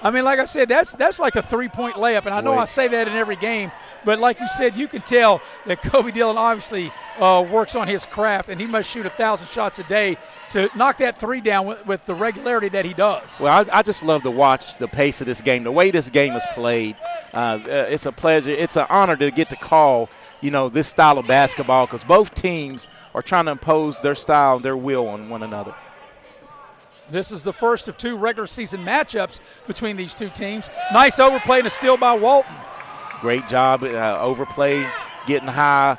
I mean, like I said, that's like a 3-point layup, and I know I say that in every game, but like you said, you can tell that Kobe Dillon obviously works on his craft, and he must shoot 1,000 shots a day to knock that 3 down with the regularity that he does. Well, I just love to watch the pace of this game, the way this game is played. It's a pleasure. It's an honor to get to call, this style of basketball, because both teams are trying to impose their style, their will on one another. This is the first of 2 regular season matchups between these 2 teams. Nice overplay and a steal by Walton. Great job, overplay, getting high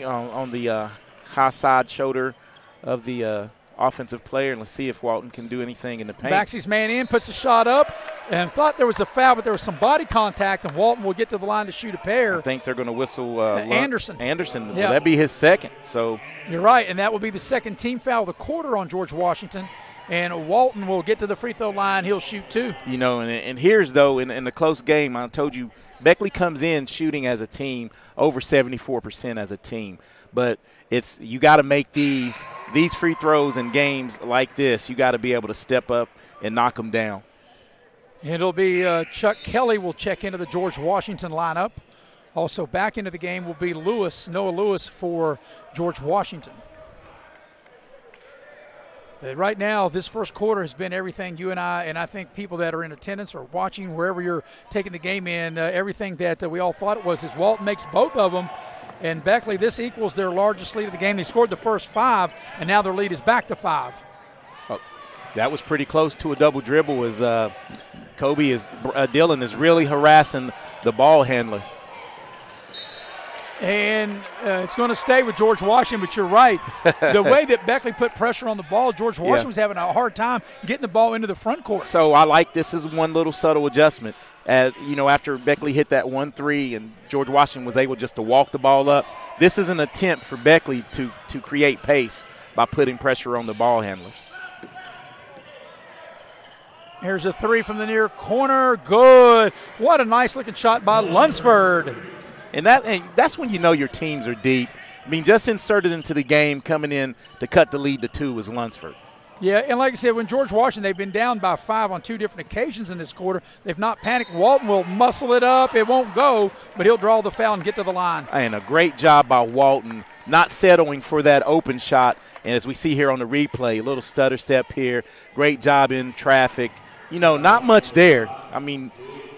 on the high side shoulder of the offensive player. And let's see if Walton can do anything in the paint. Backs his man in, puts the shot up, and thought there was a foul, but there was some body contact, and Walton will get to the line to shoot a pair. I think they're going to whistle Anderson. Anderson. Yeah. Well, that'd be his second. So you're right, and that will be the second team foul of the quarter on George Washington. And Walton will get to the free throw line. He'll shoot 2. And here's, though, in the close game, I told you, Beckley comes in shooting as a team over 74% as a team. But you got to make these free throws in games like this. You got to be able to step up and knock them down. It'll be Chuck Kelly will check into the George Washington lineup. Also back into the game will be Noah Lewis for George Washington. But right now, this first quarter has been everything you and I think people that are in attendance or watching wherever you're taking the game in, everything that we all thought it was. As Walton makes both of them, And Beckley, this equals their largest lead of the game. They scored the first 5, and now their lead is back to 5. Oh, that was pretty close to a double dribble as Dillon is really harassing the ball handler. And it's going to stay with George Washington, but you're right. The way that Beckley put pressure on the ball, George Washington was having a hard time getting the ball into the front court. So I like this is one little subtle adjustment. After Beckley hit that 1-3 and George Washington was able just to walk the ball up, this is an attempt for Beckley to create pace by putting pressure on the ball handlers. Here's a 3 from the near corner. Good. What a nice-looking shot by Lunsford. And that's when you know your teams are deep. I mean, just inserted into the game, coming in to cut the lead to 2 was Lunsford. Yeah, and like I said, when George Washington, they've been down by 5 on 2 different occasions in this quarter. They've not panicked. Walton will muscle it up. It won't go, but he'll draw the foul and get to the line. And a great job by Walton, not settling for that open shot. And as we see here on the replay, a little stutter step here. Great job in traffic. Not much there. I mean,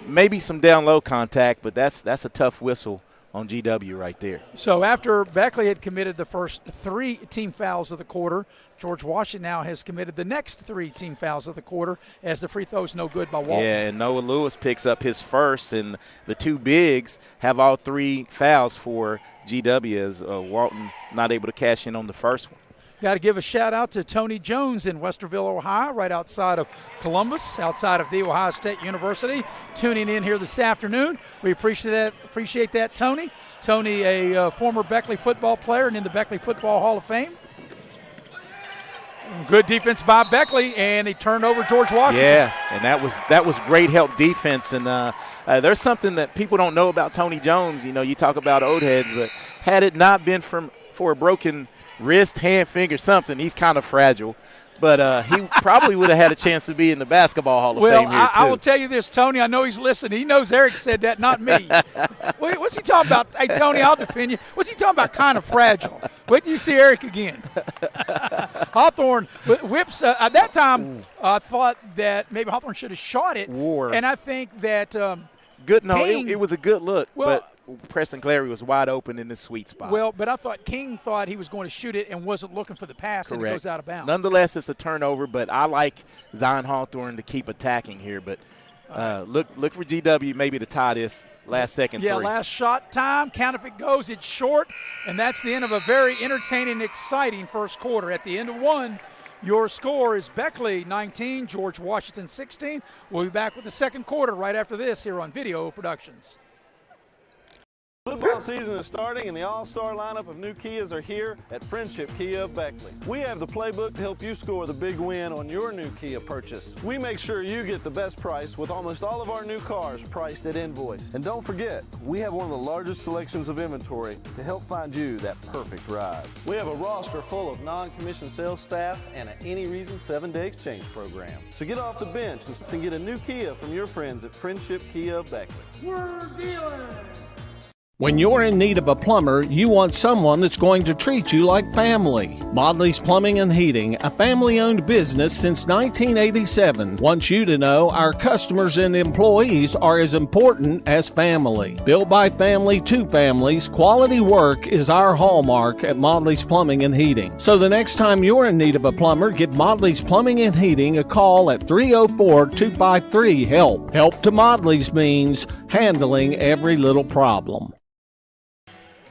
maybe some down low contact, but that's a tough whistle on GW right there. So after Beckley had committed the first 3 team fouls of the quarter, George Washington now has committed the next 3 team fouls of the quarter as the free throw is no good by Walton. Yeah, and Noah Lewis picks up his first, and the 2 bigs have all 3 fouls for GW as Walton not able to cash in on the first one. Got to give a shout-out to Tony Jones in Westerville, Ohio, right outside of Columbus, outside of The Ohio State University, tuning in here this afternoon. We appreciate that, Tony. Tony, a former Beckley football player and in the Beckley Football Hall of Fame. Good defense by Beckley, and he turned over George Washington. Yeah, and that was great help defense. And there's something that people don't know about Tony Jones. You talk about old heads, but had it not been for a broken wrist, hand, finger, something, he's kind of fragile. But he probably would have had a chance to be in the Basketball Hall of Fame here, too. I will tell you this, Tony. I know he's listening. He knows Eric said that, not me. What's he talking about? Hey, Tony, I'll defend you. What's he talking about kind of fragile? Wait till you see Eric again. Hawthorne whips. At that time, I thought that maybe Hawthorne should have shot it. And I think that it was a good look. But Preston Clary was wide open in this sweet spot. Well, but I thought King thought he was going to shoot it and wasn't looking for the pass. Correct. And it goes out of bounds. Nonetheless, it's a turnover, but I like Zion Hawthorne to keep attacking here. But look for GW maybe to tie this last-second 3. Yeah, last shot time. Count if it goes. It's short, and that's the end of a very entertaining, exciting first quarter. At the end of 1, your score is Beckley 19, George Washington 16. We'll be back with the second quarter right after this here on Video Productions. Football season is starting and the all-star lineup of new Kias are here at Friendship Kia of Beckley. We have the playbook to help you score the big win on your new Kia purchase. We make sure you get the best price with almost all of our new cars priced at invoice. And don't forget, we have one of the largest selections of inventory to help find you that perfect ride. We have a roster full of non-commissioned sales staff and an any reason 7-day exchange program. So get off the bench and get a new Kia from your friends at Friendship Kia of Beckley. We're dealing! When you're in need of a plumber, you want someone that's going to treat you like family. Modley's Plumbing and Heating, a family-owned business since 1987, wants you to know our customers and employees are as important as family. Built by family to families, quality work is our hallmark at Modley's Plumbing and Heating. So the next time you're in need of a plumber, give Modley's Plumbing and Heating a call at 304-253-HELP. Help to Modley's means handling every little problem.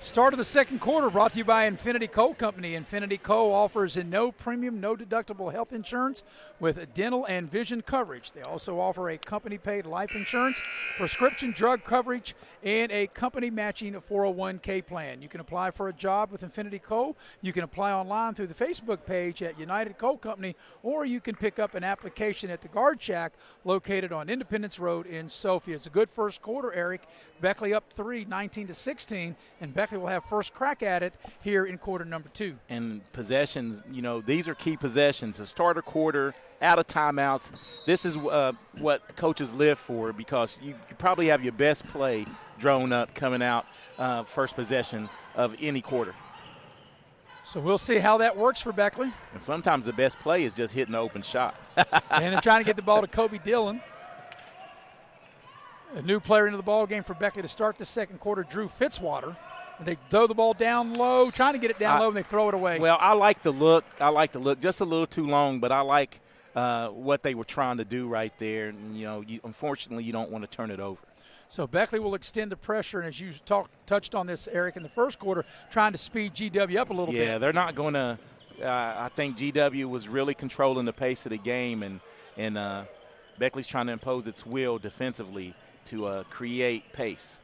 Start of the second quarter brought to you by Infinity Coal Company. Infinity Coal offers a no premium, no deductible health insurance with dental and vision coverage. They also offer a company-paid life insurance, prescription drug coverage, and a company-matching 401k plan. You can apply for a job with Infinity Coal. You can apply online through the Facebook page at United Coal Company, or you can pick up an application at the Guard Shack located on Independence Road in Sophia. It's a good first quarter, Eric. Beckley up 3, 19-16, and Beckley will have first crack at it here in quarter number 2. And possessions, these are key possessions. A starter quarter, out of timeouts. This is what coaches live for, because you probably have your best play drawn up coming out first possession of any quarter. So we'll see how that works for Beckley. And sometimes the best play is just hitting the open shot. And they're trying to get the ball to Kobe Dillon. A new player into the ball game for Beckley to start the second quarter, Drew Fitzwater. They throw the ball down low, trying to get it down low, and they throw it away. Well, I like the look. Just a little too long, but I like what they were trying to do right there. And, unfortunately, you don't want to turn it over. So Beckley will extend the pressure, and as you touched on this, Eric, in the first quarter, trying to speed GW up a little bit. Yeah, they're not going to I think GW was really controlling the pace of the game, and Beckley's trying to impose its will defensively to create pace.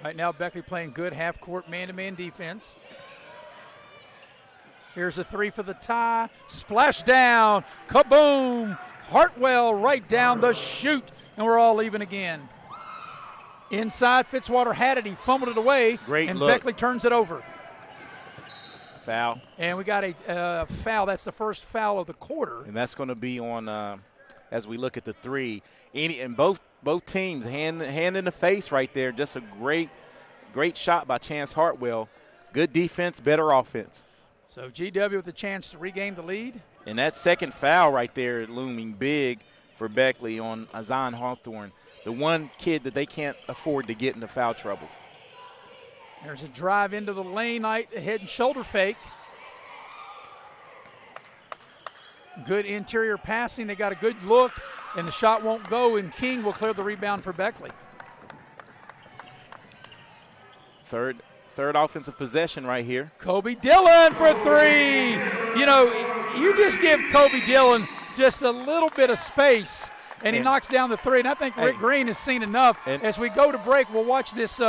Right now, Beckley playing good half-court man-to-man defense. Here's a three for the tie. Splash down. Kaboom. Hartwell right down the chute, and we're all even again. Inside, Fitzwater had it. He fumbled it away. Great and look. Beckley turns it over. Foul. And we got a foul. That's the first foul of the quarter. And that's going to be on as we look at the three. And both teams hand in the face right there. Just a great shot by Chance Hartwell. Good defense, better offense. So GW with a chance to regain the lead. And that second foul right there looming big for Beckley on Azan Hawthorne, the one kid that they can't afford to get into foul trouble. There's a drive into the lane, a head and shoulder fake. Good interior passing. They got a good look, and the shot won't go, and King will clear the rebound for Beckley. Third offensive possession right here. Kobe Dillon for three. You just give Kobe Dillon just a little bit of space, and he knocks down the three. And I think Rick Green has seen enough. As we go to break, we'll watch this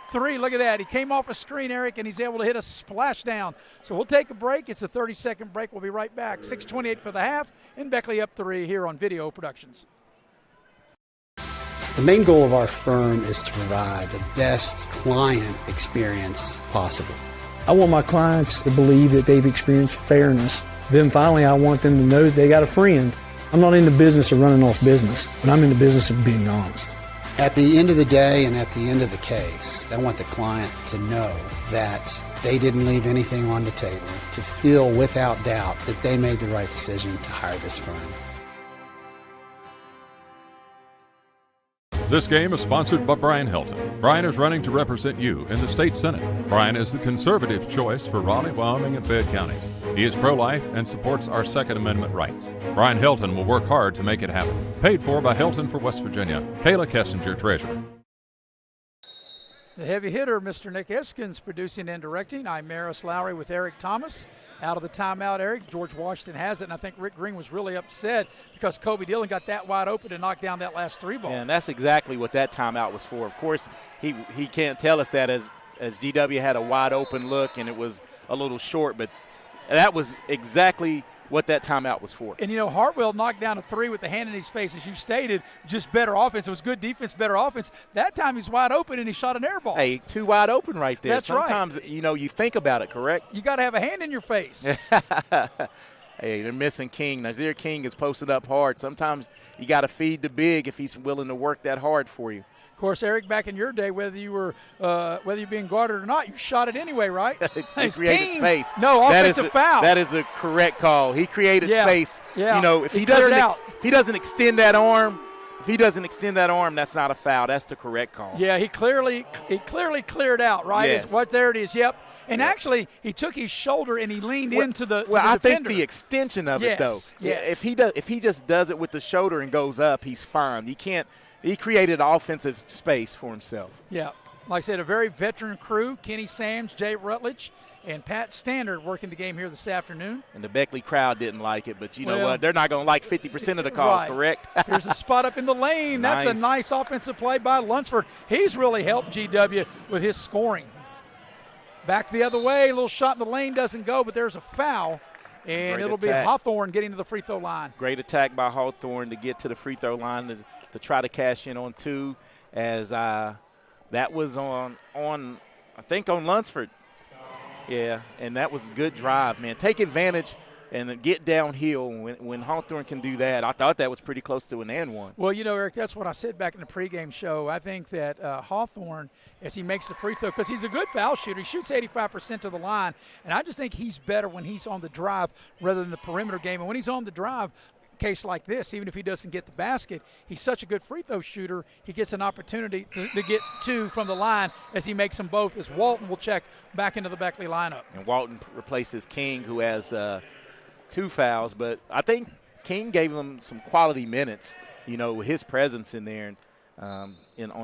three. Look at that. He came off a screen, Eric, and he's able to hit a splash down. So we'll take a break. It's a 30-second break. We'll be right back. 6:28 for the half, and Beckley up three here on Video Productions. The main goal of our firm is to provide the best client experience possible. I want my clients to believe that they've experienced fairness. Then finally, I want them to know that they got a friend. I'm not in the business of running off business, but I'm in the business of being honest. At the end of the day and at the end of the case, I want the client to know that they didn't leave anything on the table, to feel without doubt that they made the right decision to hire this firm. This game is sponsored by Brian Helton. Brian is running to represent you in the state Senate. Brian is the conservative choice for Raleigh, Wyoming, and Fayette counties. He is pro-life and supports our Second Amendment rights. Brian Helton will work hard to make it happen. Paid for by Helton for West Virginia. Kayla Kessinger, Treasurer. The heavy hitter, Mr. Nick Eskins, producing and directing. I'm Maris Lowry with Eric Thomas. Out of the timeout, Eric. George Washington has it, and I think Rick Green was really upset because Kobe Dillon got that wide open to knock down that last three ball. Yeah, and that's exactly what that timeout was for. Of course, he can't tell us that as GW had a wide open look and it was a little short, but that was exactly what that timeout was for. And, Hartwell knocked down a three with the hand in his face, as you stated, just better offense. It was good defense, better offense. That time he's wide open, and he shot an air ball. Hey, too wide open right there. That's Sometimes, right. You think about it, correct? You got to have a hand in your face. Hey, they're missing King. Nazir King is posted up hard. Sometimes you got to feed the big if he's willing to work that hard for you. Of course, Eric, back in your day, whether you're being guarded or not, you shot it anyway, right? He created space. No, offensive foul. That is a correct call. He created space. Yeah. If he doesn't extend that arm, that's not a foul. That's the correct call. Yeah, he clearly cleared out, right? Yes. There it is. Yep. And actually, he took his shoulder and he leaned into the. Well, I think the extension of it, though. Yes. If he just does it with the shoulder and goes up, he's fine. He created offensive space for himself. Yeah. Like I said, a very veteran crew. Kenny Sams, Jay Rutledge, and Pat Standard working the game here this afternoon. And the Beckley crowd didn't like it, but you know what? They're not going to like 50% of the calls, right. Correct? Here's a spot up in the lane. That's a nice offensive play by Lunsford. He's really helped GW with his scoring. Back the other way, a little shot in the lane doesn't go, but there's a foul. And it'll be Hawthorne getting to the free throw line. Great attack by Hawthorne to get to the free throw line to try to cash in on two, as that was on I think on Lunsford. Yeah, and that was a good drive, man. Take advantage and then get downhill when Hawthorne can do that. I thought that was pretty close to an and one. Well, Eric, that's what I said back in the pregame show. I think that Hawthorne, as he makes the free throw, because he's a good foul shooter, he shoots 85% to the line, and I just think he's better when he's on the drive rather than the perimeter game. And when he's on the drive, case like this, even if he doesn't get the basket, he's such a good free throw shooter, he gets an opportunity to get 2 from the line as he makes them both, as Walton will check back into the Beckley lineup. And Walton replaces King, who has 2 fouls, but I think King gave him some quality minutes, with his presence in there on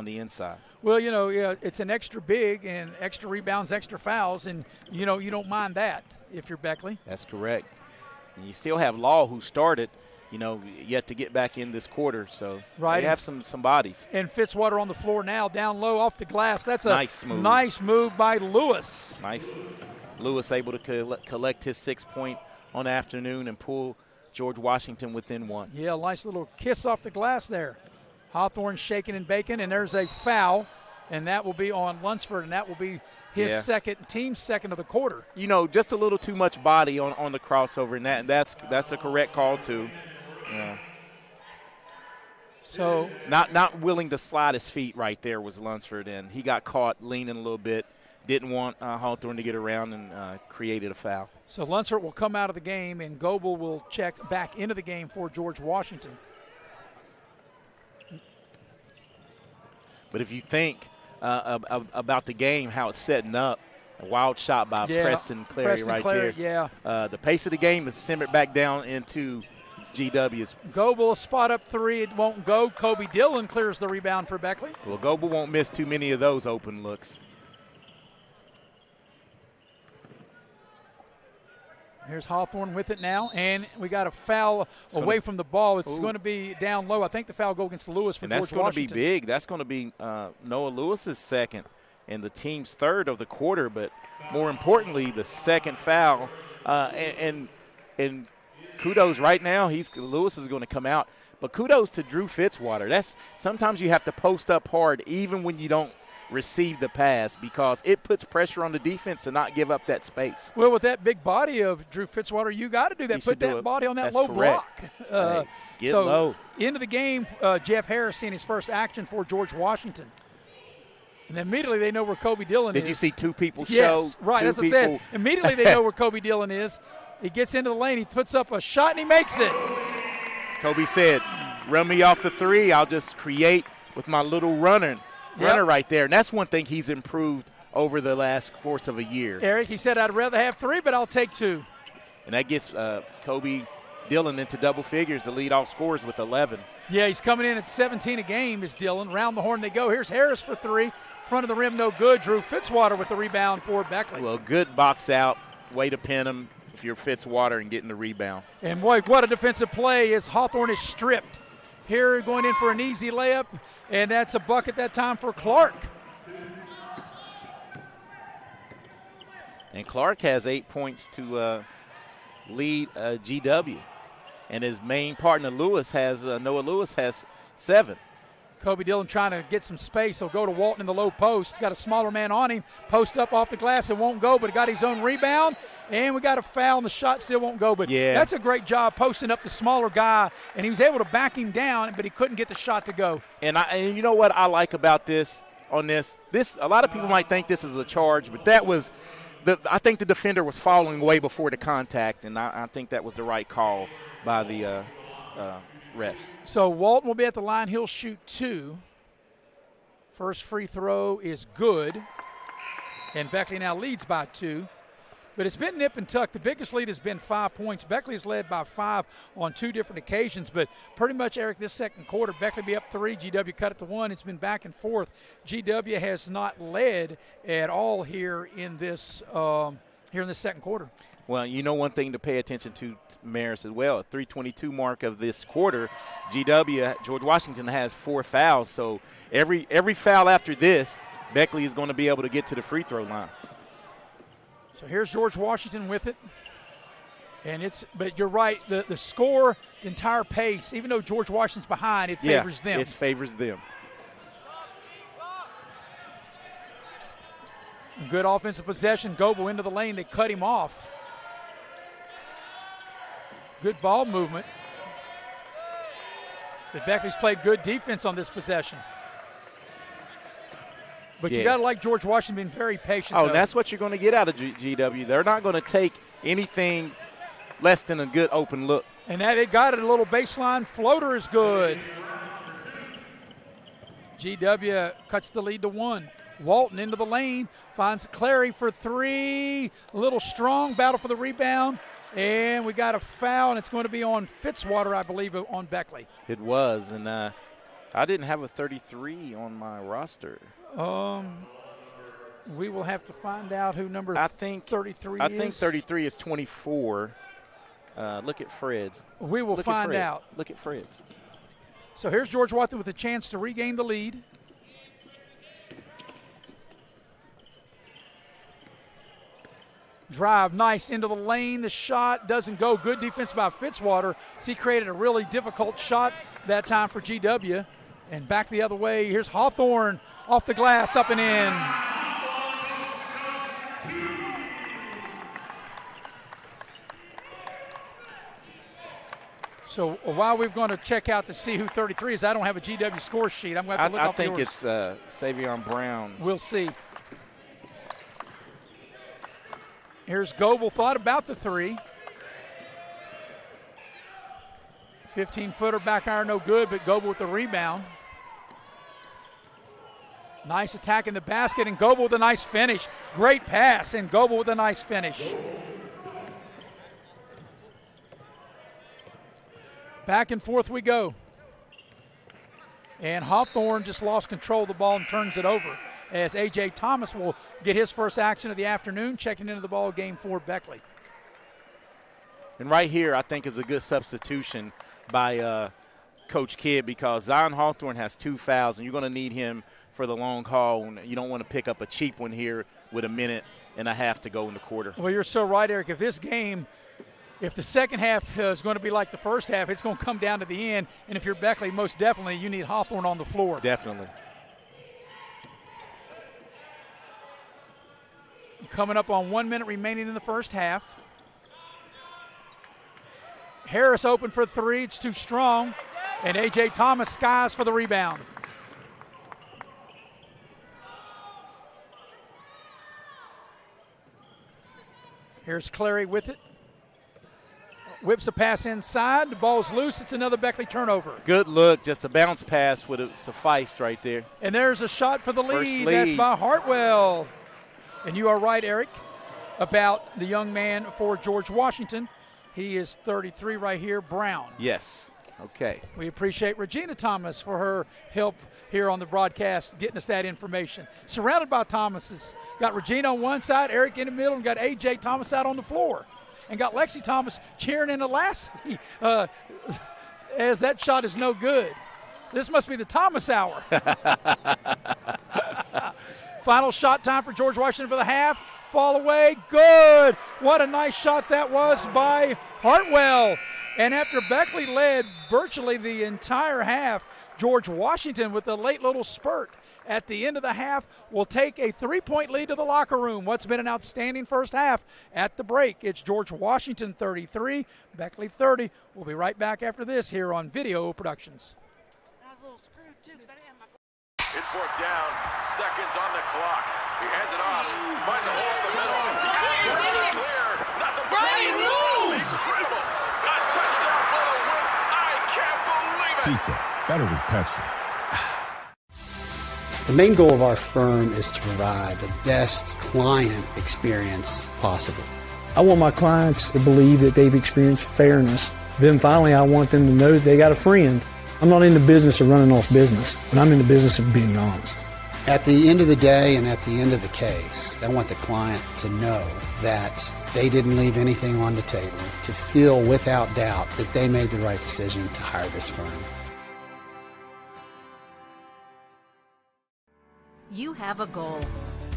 the inside. Well, it's an extra big and extra rebounds, extra fouls, and, you don't mind that if you're Beckley. That's correct. And you still have Law, who started, yet to get back in this quarter. So right. They have some bodies. And Fitzwater on the floor now, down low off the glass. That's a nice move by Lewis. Nice. Lewis able to collect his 6 point on the afternoon and pull George Washington within 1. Yeah, nice little kiss off the glass there. Hawthorne shaking and baking, and there's a foul, and that will be on Lunsford, and that will be his team's second of the quarter. Just a little too much body on the crossover, and that's the correct call too. Yeah. So not willing to slide his feet right there was Lunsford, and he got caught leaning a little bit. Didn't want Hawthorne to get around and created a foul. So Lunsford will come out of the game, and Goebel will check back into the game for George Washington. But if you think about the game, how it's setting up, a wild shot by Preston Clary there. Yeah. The pace of the game is simmered back down into GW's. Goebel spot up 3. It won't go. Kobe Dillon clears the rebound for Beckley. Well, Goebel won't miss too many of those open looks. Here's Hawthorne with it now, and we got a foul away from the ball. It's going to be down low. I think the foul go against Lewis for George Washington. That's going to be big. That's going to be Noah Lewis's second and the team's third of the quarter, but more importantly, the second foul. And kudos right now. Lewis is going to come out, but kudos to Drew Fitzwater. Sometimes you have to post up hard even when you don't receive the pass, because it puts pressure on the defense to not give up that space. Well, with that big body of Drew Fitzwater, you got to do that. Put that body on that low block. Get low. Into the game, Jeff Harris seeing his first action for George Washington. And immediately they know where Kobe Dillon is. Did you see 2 people show? Yes, right. As I said, immediately they know where Kobe Dillon is. He gets into the lane. He puts up a shot, and he makes it. Kobe said, run me off the 3. I'll just create with my little runner right there. And that's one thing he's improved over the last course of a year. Eric, he said, I'd rather have 3, but I'll take 2. And that gets Kobe Dillon into double figures, the leadoff scores with 11. Yeah, he's coming in at 17 a game is Dillon. Round the horn they go. Here's Harris for 3. Front of the rim, no good. Drew Fitzwater with the rebound for Beckley. Well, good box out. Way to pin him if you're Fitzwater and getting the rebound. And, boy, what a defensive play as Hawthorne is stripped. Here going in for an easy layup, and that's a bucket that time for Clark. And Clark has 8 points to lead GW. And his main partner, Noah Lewis, has 7. Kobe Dillon trying to get some space. He'll go to Walton in the low post. He's got a smaller man on him. Post up off the glass. It won't go, but he got his own rebound. And we got a foul, and the shot still won't go. But that's a great job posting up the smaller guy, and he was able to back him down, but he couldn't get the shot to go. And you know what I like about this, a lot of people might think this is a charge, but that was I think the defender was falling way before the contact, and I think that was the right call by the refs. So Walton will be at the line. He'll shoot 2. First free throw is good. And Beckley now leads by 2. But it's been nip and tuck. The biggest lead has been 5 points. Beckley has led by 5 on 2 different occasions. But pretty much, Eric, this second quarter, Beckley be up 3. GW cut it to 1. It's been back and forth. GW has not led at all here in this second quarter. Well, one thing to pay attention to, Maris, as well, a 3:22 mark of this quarter, George Washington has 4 fouls. So every foul after this, Beckley is going to be able to get to the free throw line. So here's George Washington with it. But you're right, the score, the entire pace, even though George Washington's behind, it favors them. It favors them. Good offensive possession. Goebel into the lane. They cut him off. Good ball movement. But Beckley's played good defense on this possession. But you got to like George Washington being very patient. Oh, and that's what you're going to get out of GW. They're not going to take anything less than a good open look. And that it got it. A little baseline floater is good. GW cuts the lead to 1. Walton into the lane, finds Clary for 3. A little strong battle for the rebound. And we got a foul, and it's going to be on Fitzwater, I believe, on Beckley. It was, and I didn't have a 33 on my roster. We will have to find out who number 33 is. I think 33 is 24. Look at Fred's. We will find out. Look at Fred's. So here's George Watson with a chance to regain the lead. Drive nice into the lane. The shot doesn't go. Good defense by Fitzwater. So he created a really difficult shot that time for GW. And back the other way. Here's Hawthorne off the glass, up and in. So while we're going to check out to see who 33 is, I don't have a GW score sheet. I'm going to have to look up I think yours. it's Savion Brown. We'll see. Here's Goebel, thought about the 3. 15-footer back iron, no good, but Goebel with the rebound. Nice attack in the basket, and Goebel with a nice finish. Great pass, and Goebel with a nice finish. Back and forth we go. And Hawthorne just lost control of the ball and turns it over, as A.J. Thomas will get his first action of the afternoon, checking into the ball game for Beckley. And right here, I think, is a good substitution by Coach Kidd, because Zion Hawthorne has 2 fouls, and you're going to need him for the long haul. And you don't want to pick up a cheap one here with a minute and a half to go in the quarter. Well, you're so right, Eric. If the second half is going to be like the first half, it's going to come down to the end. And if you're Beckley, most definitely you need Hawthorne on the floor. Definitely. Coming up on 1 minute remaining in the first half. Harris open for 3. It's too strong. And A.J. Thomas skies for the rebound. Here's Clary with it. Whips a pass inside. The ball's loose. It's another Beckley turnover. Good look. Just a bounce pass would have sufficed right there. And there's a shot for the lead. That's by Hartwell. And you are right, Eric, about the young man for George Washington. He is 33 right here, Brown. Yes. Okay. We appreciate Regina Thomas for her help here on the broadcast, getting us that information. Surrounded by Thomases. Got Regina on one side, Eric in the middle, and got A.J. Thomas out on the floor. And got Lexi Thomas cheering in the last as that shot is no good. So this must be the Thomas hour. Final shot time for George Washington for the half. Fall away, good. What a nice shot that was by Hartwell. And after Beckley led virtually the entire half, George Washington with a late little spurt at the end of the half will take a 3-point lead to the locker room. What's been an outstanding first half at the break. It's George Washington 33, Beckley 30. We'll be right back after this here on Video Productions. It's 4th down, seconds on the clock. He hands it off, finds a hole in the middle. Clear, nothing but moves! Incredible! A touchdown for the win! I can't believe it! Pizza, better with Pepsi. The main goal of our firm is to provide the best client experience possible. I want my clients to believe that they've experienced fairness. Then finally, I want them to know that they got a friend. I'm not in the business of running off business, but I'm in the business of being honest. At the end of the day and at the end of the case, I want the client to know that they didn't leave anything on the table, to feel without doubt that they made the right decision to hire this firm. You have a goal.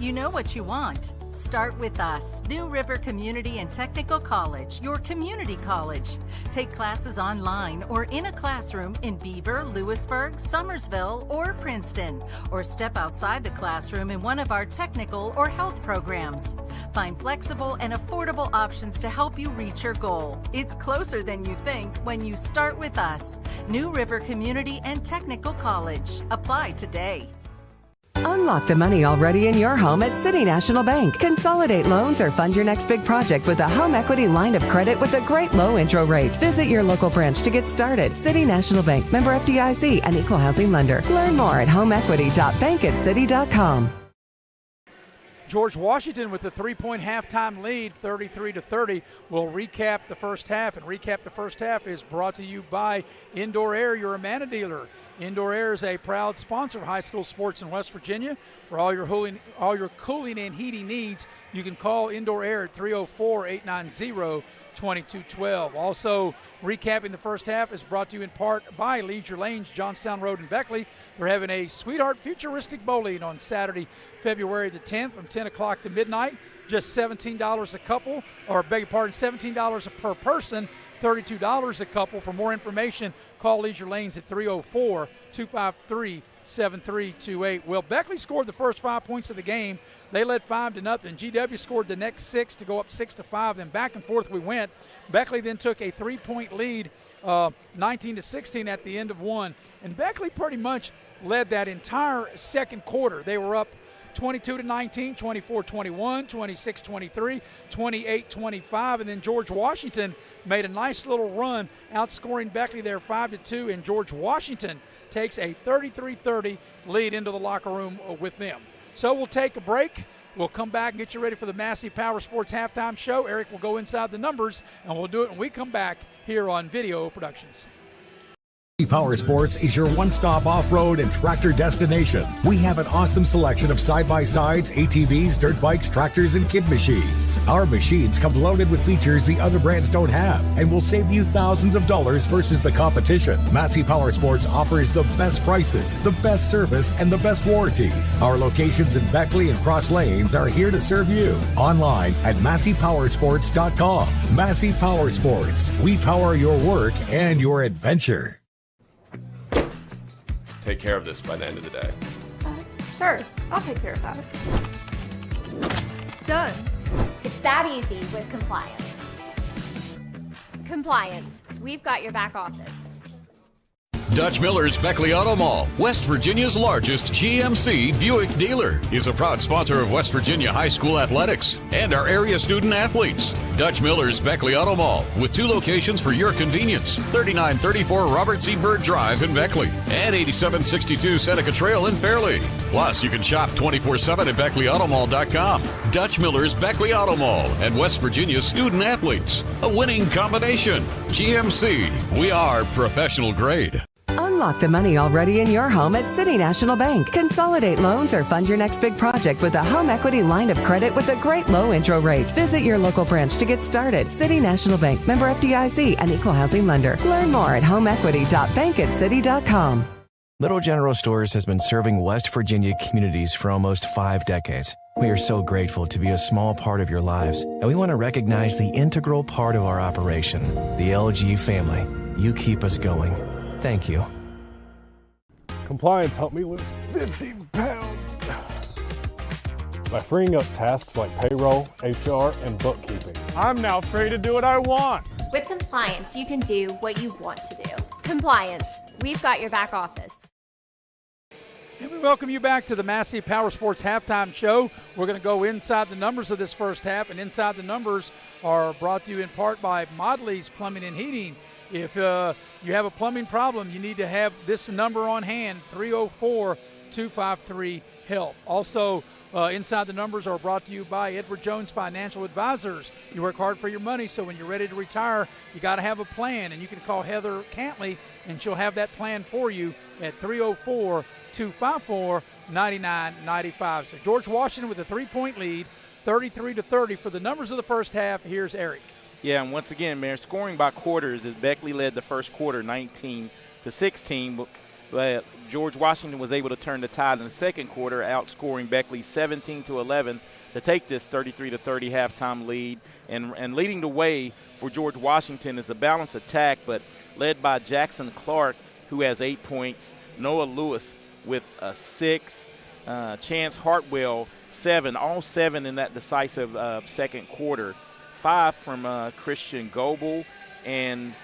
You know what you want. Start with us, New River Community and Technical College, your community college. Take classes online or in a classroom in Beaver, Lewisburg, Summersville, or Princeton, or step outside the classroom in one of our technical or health programs. Find flexible and affordable options to help you reach your goal. It's closer than you think when you start with us, New River Community and Technical College. Apply today. Unlock the money already in your home at City National Bank. Consolidate loans or fund your next big project with a home equity line of credit with a great low intro rate. Visit your local branch to get started. City National Bank, member FDIC, and equal housing lender. Learn more at homeequity.bankatcity.com. George Washington with the 3-point halftime lead, 33-30. We'll recap the first half, and recap the first half is brought to you by Indoor Air, your Amana dealer. Indoor Air is a proud sponsor of high school sports in West Virginia. For all your cooling and heating needs, you can call Indoor Air at 304-890-2212. Also, recapping the first half is brought to you in part by Leisure Lanes, Johnstown Road in Beckley. They're having a Sweetheart Futuristic Bowling on Saturday, February the 10th from 10 o'clock to midnight. Just $17 a couple, or beg your pardon, $17 per person, $32 a couple. For more information, call Leisure Lanes at 304-253-7328. Well, Beckley scored the first 5 points of the game. They led 5-0. GW scored the next 6 to go up 6-5. Then back and forth we went. Beckley then took a 3-point lead, 19-16 at the end of one. And Beckley pretty much led that entire second quarter. They were up 22-19, 24-21, 26-23, 28-25, and then George Washington made a nice little run, outscoring Beckley there 5-2, and George Washington takes a 33-30 lead into the locker room with them. So we'll take a break. We'll come back and get you ready for the Massey Power Sports halftime show. Eric will go inside the numbers, and we'll do it when we come back here on Video Productions. Power Sports is your one-stop off-road and tractor destination. We have an awesome selection of side-by-sides, ATVs, dirt bikes, tractors, and kid machines. Our machines come loaded with features the other brands don't have and will save you thousands of dollars versus the competition. Massey Power Sports offers the best prices, the best service, and the best warranties. Our locations in Beckley and Cross Lanes are here to serve you. Online at MasseyPowersports.com. Massey Power Sports. We power your work and your adventure. Take care of this by the end of the day. Sure, I'll take care of that. Done. It's that easy with compliance. Compliance. We've got your back office. Dutch Miller's Beckley Auto Mall, West Virginia's largest GMC Buick dealer, is a proud sponsor of West Virginia high school athletics and our area student athletes. Dutch Miller's Beckley Auto Mall, with 2 locations for your convenience, 3934 Robert C. Byrd Drive in Beckley and 8762 Seneca Trail in Fairleigh. Plus, you can shop 24/7 at BeckleyAutomall.com. Dutch Miller's Beckley Auto Mall and West Virginia's student athletes. A winning combination. GMC, we are professional grade. Unlock the money already in your home at City National Bank. Consolidate loans or fund your next big project with a home equity line of credit with a great low intro rate. Visit your local branch to get started. City National Bank, member FDIC, and equal housing lender. Learn more at homeequity.bankatcity.com. Little General Stores has been serving West Virginia communities for almost 5 decades. We are so grateful to be a small part of your lives, and we want to recognize the integral part of our operation, the LG family. You keep us going. Thank you. Compliance helped me lose 50 pounds by freeing up tasks like payroll, HR, and bookkeeping. I'm now free to do what I want. With compliance, you can do what you want to do. Compliance. We've got your back office. And we welcome you back to the Massey Power Sports halftime show. We're going to go inside the numbers of this first half, and inside the numbers are brought to you in part by Modley's Plumbing and Heating. If you have a plumbing problem, you need to have this number on hand, 304-253-HELP. Also, inside the numbers are brought to you by Edward Jones Financial Advisors. You work hard for your money, so when you're ready to retire, you got to have a plan, and you can call Heather Cantley, and she'll have that plan for you at 304-254-9995. So George Washington with a 3-point lead, 33-30. For the numbers of the first half, here's Eric. Yeah, and once again, Mayor, scoring by quarters as Beckley led the first quarter 19-16, but George Washington was able to turn the tide in the second quarter, outscoring Beckley 17-11 to take this 33-30 halftime lead. And leading the way for George Washington is a balanced attack, but led by Jackson Clark, who has 8 points, Noah Lewis with a 6, Chance Hartwell 7, all 7 in that decisive second quarter. 5 from Christian Goebel, and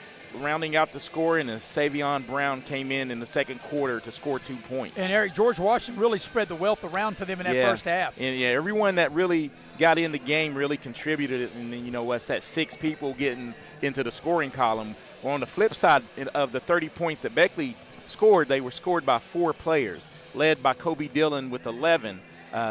rounding out the scoring, and Savion Brown came in the second quarter to score 2 points. And, Eric, George Washington really spread the wealth around for them in that first half. And, everyone that really got in the game really contributed. And then, what's that, 6 people getting into the scoring column. Well, on the flip side of the 30 points that Beckley scored, they were scored by 4 players, led by Kobe Dillon with 11.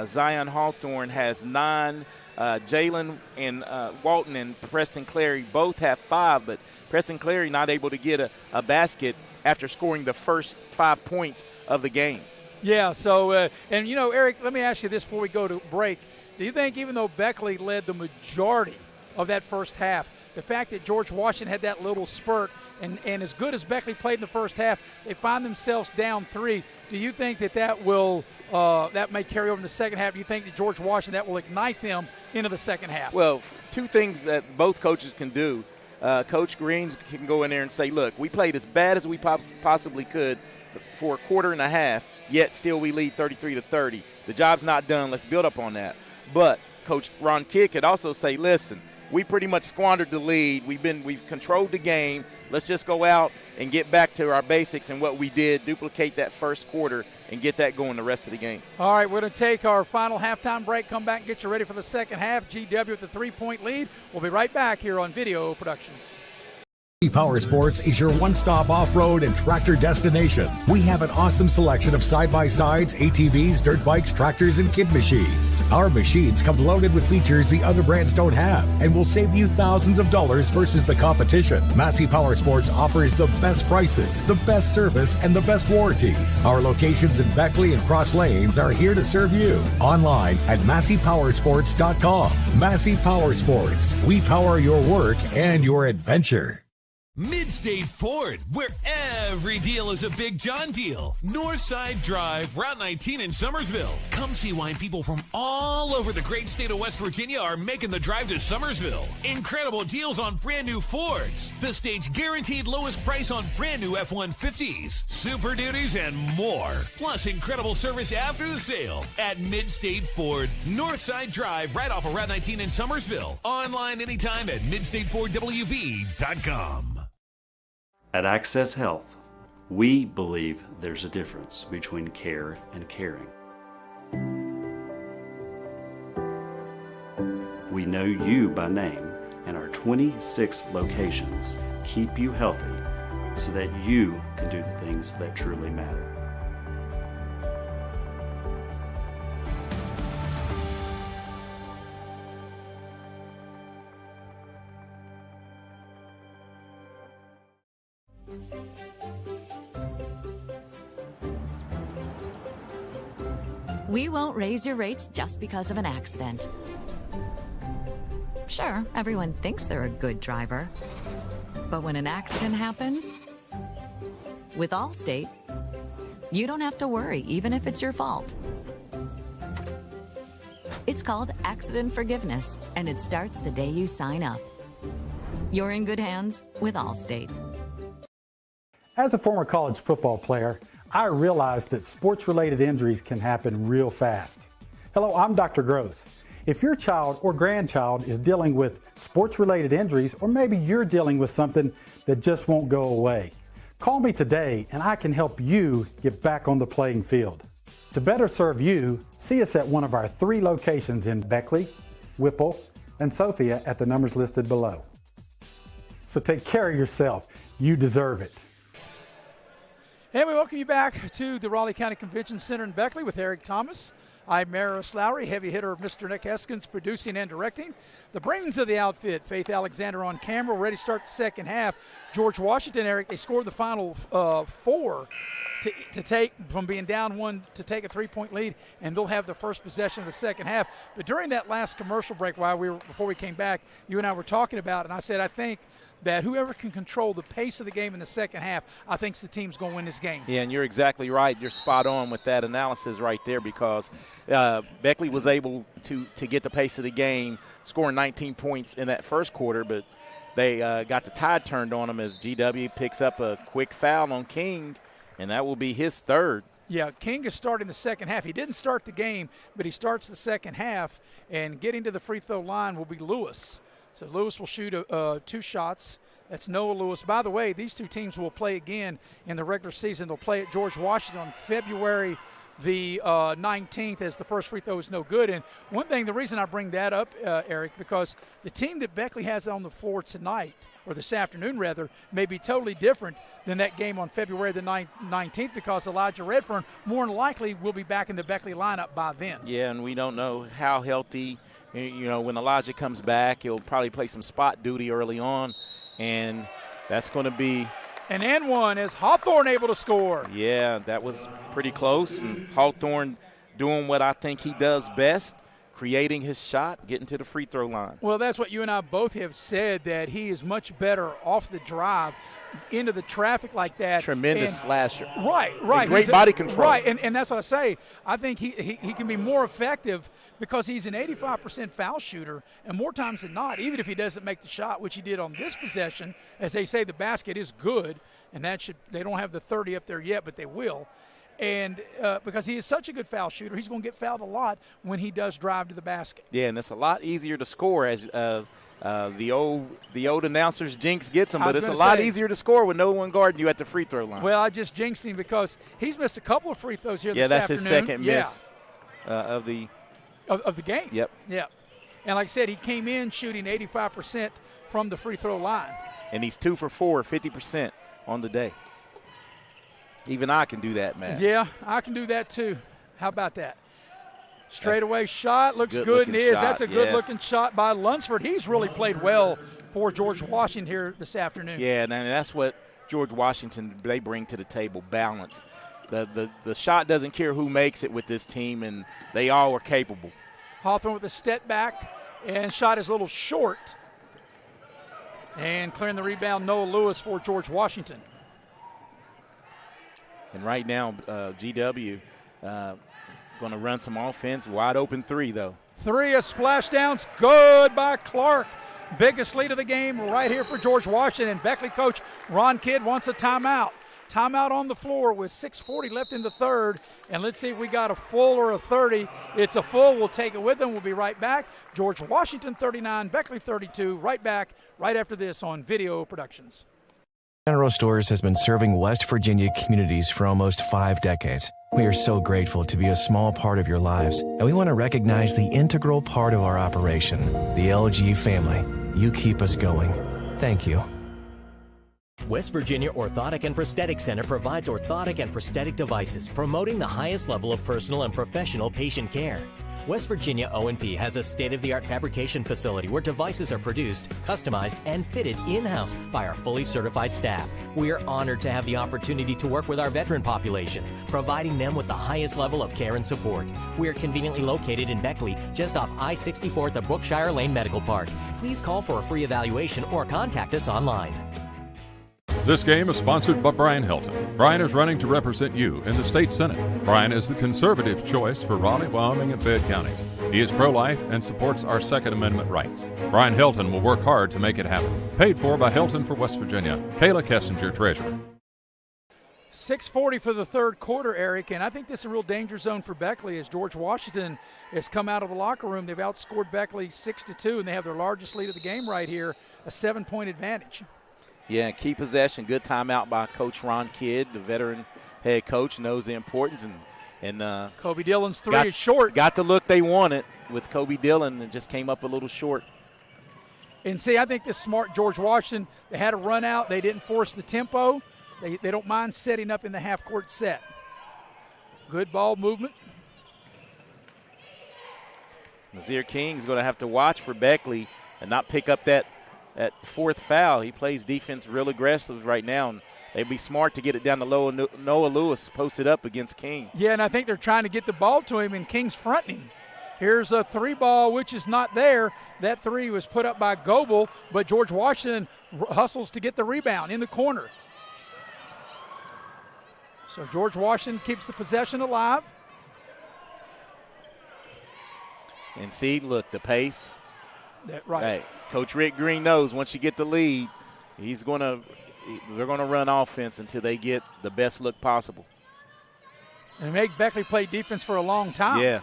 Zion Hawthorne has 9. Jalen and Walton and Preston Clary both have 5, but Preston Clary not able to get a basket after scoring the first 5 points of the game. Yeah, so, Eric, let me ask you this before we go to break. Do you think even though Beckley led the majority of that first half, the fact that George Washington had that little spurt, and as good as Beckley played in the first half, they find themselves down 3. Do you think that will that may carry over in the second half? Do you think that George Washington, that will ignite them into the second half? Well, 2 things that both coaches can do. Coach Greens can go in there and say, look, we played as bad as we possibly could for a quarter and a half, yet still we lead 33-30. The job's not done. Let's build up on that. But Coach Ron Kidd could also say, listen, we pretty much squandered the lead. We've controlled the game. Let's just go out and get back to our basics and what we did, duplicate that first quarter, and get that going the rest of the game. All right, we're going to take our final halftime break, come back and get you ready for the second half. GW with a 3-point lead. We'll be right back here on Video Productions. Power Sports is your one-stop off-road and tractor destination. We have an awesome selection of side-by-sides, ATVs, dirt bikes, tractors, and kid machines. Our machines come loaded with features the other brands don't have and will save you thousands of dollars versus the competition. Massey Power Sports offers the best prices, the best service, and the best warranties. Our locations in Beckley and Cross Lanes are here to serve you. Online at MasseyPowersports.com. Massey Power Sports. We power your work and your adventure. Midstate Ford, where every deal is a Big John deal. Northside Drive, Route 19 in Summersville. Come see why people from all over the great state of West Virginia are making the drive to Summersville. Incredible deals on brand new Fords. The state's guaranteed lowest price on brand new F-150s, Super Duties, and more. Plus incredible service after the sale at Midstate Ford. Northside Drive, right off of Route 19 in Summersville. Online anytime at MidstateFordWV.com. At Access Health, we believe there's a difference between care and caring. We know you by name, and our 26 locations keep you healthy so that you can do the things that truly matter. We won't raise your rates just because of an accident. Sure, everyone thinks they're a good driver. But when an accident happens, with Allstate, you don't have to worry, even if it's your fault. It's called accident forgiveness, and it starts the day you sign up. You're in good hands with Allstate. As a former college football player, I realized that sports-related injuries can happen real fast. Hello, I'm Dr. Gross. If your child or grandchild is dealing with sports-related injuries, or maybe you're dealing with something that just won't go away, call me today and I can help you get back on the playing field. To better serve you, see us at one of our 3 locations in Beckley, Whipple, and Sophia at the numbers listed below. So take care of yourself. You deserve it. And we welcome you back to the Raleigh County Convention Center in Beckley with Eric Thomas. I'm Maris Lowry, heavy hitter Mr. Nick Eskins, producing and directing. The brains of the outfit, Faith Alexander on camera, ready to start the second half. George Washington, Eric, they scored the final 4 to take from being down 1 to take a 3-point lead, and they'll have the first possession of the second half. But during that last commercial break, before we came back, you and I were talking about it, and I said I think that whoever can control the pace of the game in the second half, I think the team's going to win this game. Yeah, and you're exactly right. You're spot on with that analysis right there, because Beckley was able to get the pace of the game, scoring 19 points in that first quarter, but they got the tide turned on them as GW picks up a quick foul on King, and that will be his 3rd. Yeah, King is starting the second half. He didn't start the game, but he starts the second half, and getting to the free throw line will be Lewis. So Lewis will shoot 2 shots. That's Noah Lewis. By the way, these two teams will play again in the regular season. They'll play at George Washington on February the 19th, as the first free throw is no good. And one thing, the reason I bring that up, Eric, because the team that Beckley has on the floor tonight, or this afternoon rather, may be totally different than that game on February the 19th, because Elijah Redfern more than likely will be back in the Beckley lineup by then. Yeah, and we don't know how healthy. You know, when Elijah comes back, he'll probably play some spot duty early on, and that's going to be – an and one as Hawthorne able to score. Yeah, that was pretty close. And Hawthorne doing what I think he does best, creating his shot, getting to the free throw line. Well, that's what you and I both have said, that he is much better off the drive into the traffic like that. Tremendous slasher. Right. And great body control. Right, and that's what I say. I think he can be more effective because he's an 85% foul shooter, and more times than not, even if he doesn't make the shot, which he did on this possession, as they say the basket is good, and they don't have the 30 up there yet, but they will. And because he is such a good foul shooter, he's going to get fouled a lot when he does drive to the basket. Yeah, and it's a lot easier to score as the old announcers jinx gets him, but it's a lot easier to score with no one guarding you at the free throw line. Well, I just jinxed him because he's missed a couple of free throws here this afternoon. Yeah, that's his second miss of the game. Yep. Yeah. And like I said, he came in shooting 85% from the free throw line. And he's 2 for 4, 50% on the day. Even I can do that, man. Yeah, I can do that too. How about that? Straightaway shot looks good and is. That's a good-looking shot by Lunsford. He's really played well for George Washington here this afternoon. Yeah, and that's what George Washington, they bring to the table, balance. The shot doesn't care who makes it with this team, and they all are capable. Hawthorne with a step back, and shot is a little short. And clearing the rebound, Noah Lewis for George Washington. And right now, GW going to run some offense. Wide open three, though. Three, a splashdown's good by Clark. Biggest lead of the game right here for George Washington. Beckley coach Ron Kidd wants a timeout. Timeout on the floor with 6:40 left in the third. And let's see if we got a full or a 30. It's a full. We'll take it with them. We'll be right back. George Washington 39, Beckley 32. Right back right after this on Video Productions. General Stores has been serving West Virginia communities for almost 5 decades. We are so grateful to be a small part of your lives, and we want to recognize the integral part of our operation, the LG family. You keep us going. Thank you. West Virginia Orthotic and Prosthetic Center provides orthotic and prosthetic devices, promoting the highest level of personal and professional patient care. West Virginia O&P has a state-of-the-art fabrication facility where devices are produced, customized, and fitted in-house by our fully certified staff. We are honored to have the opportunity to work with our veteran population, providing them with the highest level of care and support. We are conveniently located in Beckley, just off I-64 at the Brookshire Lane Medical Park. Please call for a free evaluation or contact us online. This game is sponsored by Brian Helton. Brian is running to represent you in the state senate. Brian is the conservative choice for Raleigh, Wyoming, and Fayette counties. He is pro-life and supports our Second Amendment rights. Brian Helton will work hard to make it happen. Paid for by Helton for West Virginia. Kayla Kessinger, treasurer. 6:40 for the third quarter, Eric, and I think this is a real danger zone for Beckley as George Washington has come out of the locker room. They've outscored Beckley 6-2, and they have their largest lead of the game right here, a 7-point advantage. Yeah, key possession, good timeout by Coach Ron Kidd, the veteran head coach, knows the importance. And Kobe Dillon's three is short. Got the look they wanted with Kobe Dillon and just came up a little short. And see, I think this smart George Washington, they had a run out. They didn't force the tempo. They don't mind setting up in the half-court set. Good ball movement. Nazir King's going to have to watch for Beckley and not pick up that fourth foul. He plays defense real aggressive right now, and they'd be smart to get it down to low. Noah Lewis posted up against King. Yeah, and I think they're trying to get the ball to him, and King's fronting him. Here's a three ball, which is not there. That three was put up by Goebel, but George Washington hustles to get the rebound in the corner. So George Washington keeps the possession alive. And see, look, the pace. Right. Hey, Coach Rick Green knows once you get the lead, they're going to run offense until they get the best look possible. And they make Beckley play defense for a long time. Yeah.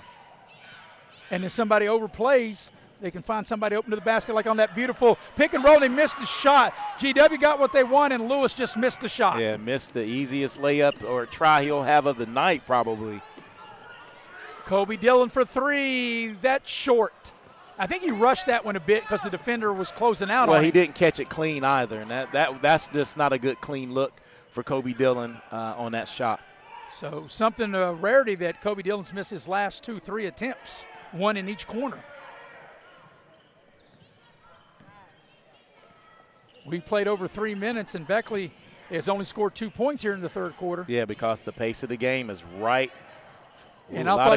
And if somebody overplays, they can find somebody open to the basket, like on that beautiful pick and roll. They missed the shot. GW got what they want, and Lewis just missed the shot. Yeah, missed the easiest layup or try he'll have of the night probably. Kobe Dillon for three. That's short. I think he rushed that one a bit because the defender was closing out on him. Well, he didn't catch it clean either, and that's just not a good clean look for Kobe Dillon on that shot. So something a rarity that Kobe Dillon's missed his last 2-3 attempts, one in each corner. We played over 3 minutes, and Beckley has only scored 2 points here in the third quarter. Yeah, because the pace of the game is right. And I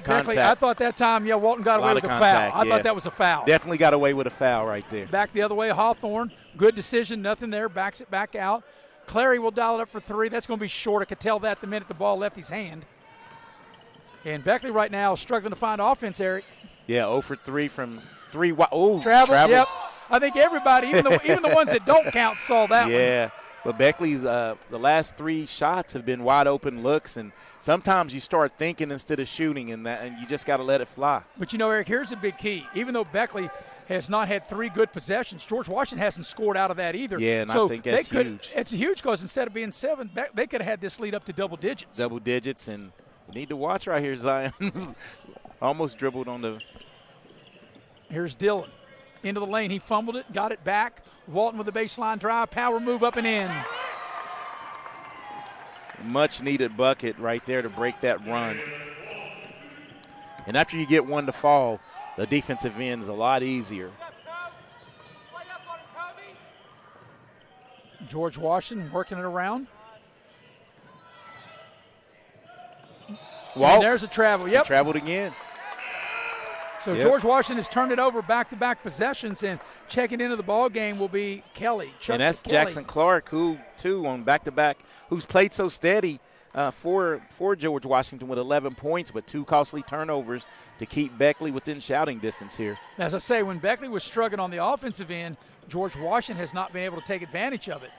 thought that time, Walton got away with a foul. I thought that was a foul. Definitely got away with a foul right there. Back the other way, Hawthorne. Good decision, nothing there, backs it back out. Clary will dial it up for three. That's going to be short. I could tell that the minute the ball left his hand. And Beckley right now is struggling to find offense, Eric. Yeah, 0 for 3 from 3. Oh, travel. Yep. I think everybody, even the ones that don't count, saw that one. Yeah. But Beckley's the last 3 shots have been wide open looks, and sometimes you start thinking instead of shooting, and you just got to let it fly. But Eric, here's a big key. Even though Beckley has not had 3 good possessions, George Washington hasn't scored out of that either. Yeah, and I think that's huge. It's huge because instead of being 7, they could have had this lead up to double digits. Double digits, and we need to watch right here, Zion. Almost dribbled on the. Here's Dillon. Into the lane, he fumbled it, got it back. Walton with a baseline drive, power move up and in. Much needed bucket right there to break that run. And after you get one to fall, the defensive end's a lot easier. George Washington working it around. And there's a travel. Yep. He traveled again. So George Washington has turned it over back-to-back possessions, and checking into the ball game will be Kelly. And that's Jackson Clark, who, too, on back-to-back, who's played so steady for George Washington with 11 points, but 2 costly turnovers to keep Beckley within shouting distance here. As I say, when Beckley was struggling on the offensive end, George Washington has not been able to take advantage of it.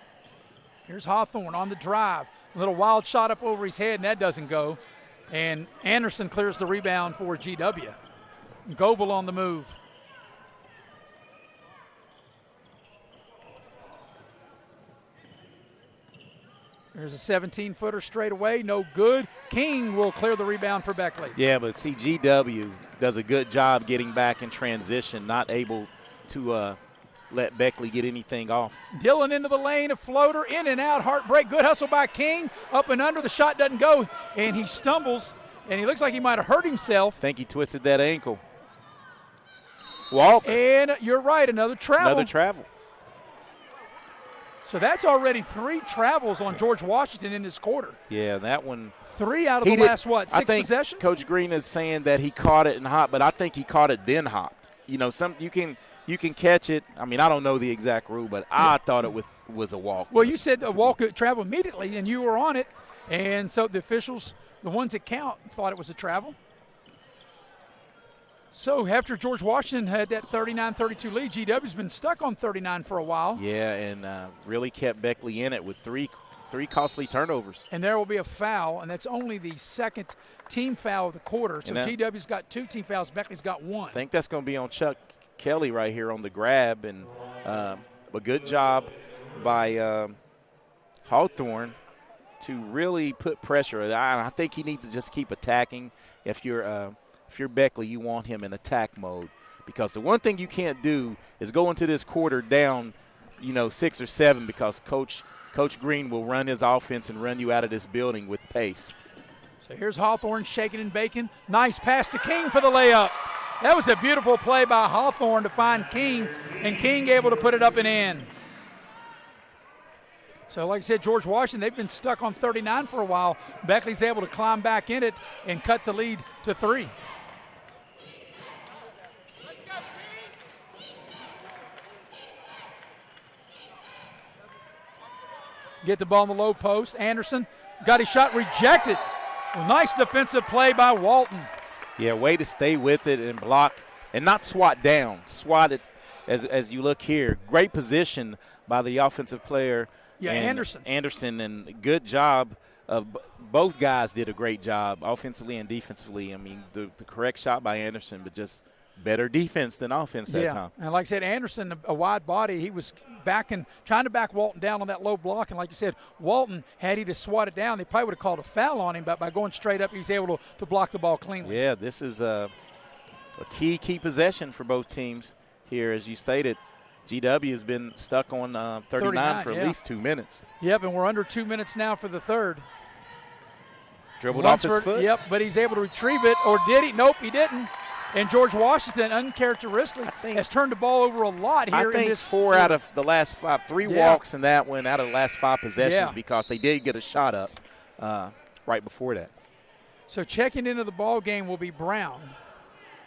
Here's Hawthorne on the drive. A little wild shot up over his head, and that doesn't go. And Anderson clears the rebound for GW. Goebel on the move. There's a 17-footer straight away, no good. King will clear the rebound for Beckley. Yeah, but GW does a good job getting back in transition, not able to let Beckley get anything off. Dillon into the lane, a floater, in and out, heartbreak. Good hustle by King, up and under. The shot doesn't go, and he stumbles, and he looks like he might have hurt himself. I think he twisted that ankle. Walk. And you're right, another travel. Another travel. So that's already 3 travels on George Washington in this quarter. Yeah, that one. 3 out of the last, 6 possessions? Coach Green is saying that he caught it and hopped, but I think he caught it then hopped. You can catch it. I mean, I don't know the exact rule, but I thought it was a walk. Well, you said a walk could travel immediately, and you were on it. And so the officials, the ones that count, thought it was a travel. So after George Washington had that 39-32 lead, GW's been stuck on 39 for a while. Yeah, and really kept Beckley in it with three costly turnovers. And there will be a foul, and that's only the second team foul of the quarter. So GW's got 2 team fouls. Beckley's got 1. I think that's going to be on Chuck Kelly right here on the grab, and a good job by Hawthorne to really put pressure. I think he needs to just keep attacking. If you're Beckley, you want him in attack mode, because the one thing you can't do is go into this quarter down, 6 or 7, because Coach Green will run his offense and run you out of this building with pace. So here's Hawthorne shaking and baking. Nice pass to King for the layup. That was a beautiful play by Hawthorne to find King, and King able to put it up and in. So like I said, George Washington, they've been stuck on 39 for a while. Beckley's able to climb back in it and cut the lead to 3. Get the ball in the low post. Anderson got his shot rejected. Well, nice defensive play by Walton. Yeah, way to stay with it and block and not swat down. Swat it as you look here. Great position by the offensive player. Yeah, Anderson. And good job. Both guys did a great job offensively and defensively. I mean, the correct shot by Anderson, but just Better defense than offense that time. And like I said, Anderson, a wide body, he was trying to back Walton down on that low block. And like you said, Walton, had he just swatted down, they probably would have called a foul on him. But by going straight up, he's able to block the ball cleanly. Yeah, this is a key possession for both teams here. As you stated, GW has been stuck on 39 for at least 2 minutes. Yep, and we're under 2 minutes now for the third. Dribbled off his foot. Yep, but he's able to retrieve it. Or did he? Nope, he didn't. And George Washington, uncharacteristically, has turned the ball over a lot here. I think in this 4 out of the last 5, 3 walks in that one out of the last 5 possessions because they did get a shot up right before that. So checking into the ball game will be Brown,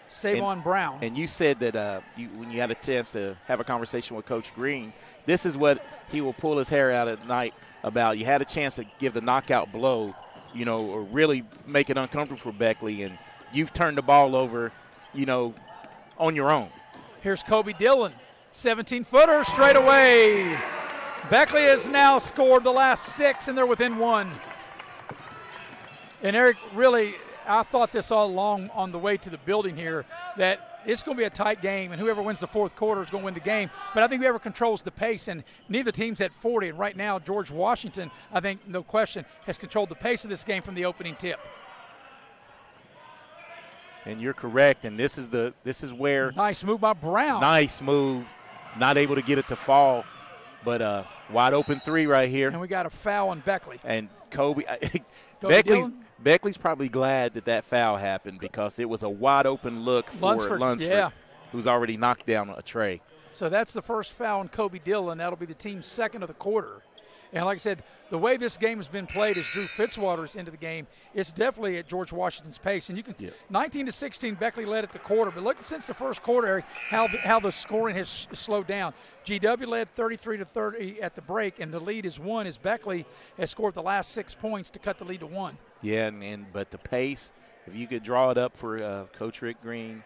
Savon Brown. And you said that when you had a chance to have a conversation with Coach Green, this is what he will pull his hair out at night about. You had a chance to give the knockout blow, or really make it uncomfortable for Beckley, and you've turned the ball over, on your own. Here's Kobe Dillon, 17-footer straight away. Beckley has now scored the last 6, and they're within 1. And Eric, really, I thought this all along on the way to the building here, that it's going to be a tight game, and whoever wins the fourth quarter is going to win the game. But I think whoever controls the pace, and neither team's at 40. And right now, George Washington, I think, no question, has controlled the pace of this game from the opening tip. And you're correct, and this is where nice move by Brown. Nice move, not able to get it to fall, but wide open 3 right here. And we got a foul on Beckley. And Kobe Beckley's probably glad that foul happened because it was a wide open look for Lunsford, who's already knocked down a tray. So that's the first foul on Kobe Dillon. That'll be the team's second of the quarter. And like I said, the way this game has been played as Drew Fitzwater's into the game, it's definitely at George Washington's pace. And you can 19-16, Beckley led at the quarter. But look, since the first quarter, Eric, how the scoring has slowed down. GW led 33-30 at the break, and the lead is 1 as Beckley has scored the last 6 points to cut the lead to 1. Yeah, but the pace, if you could draw it up for Coach Rick Green.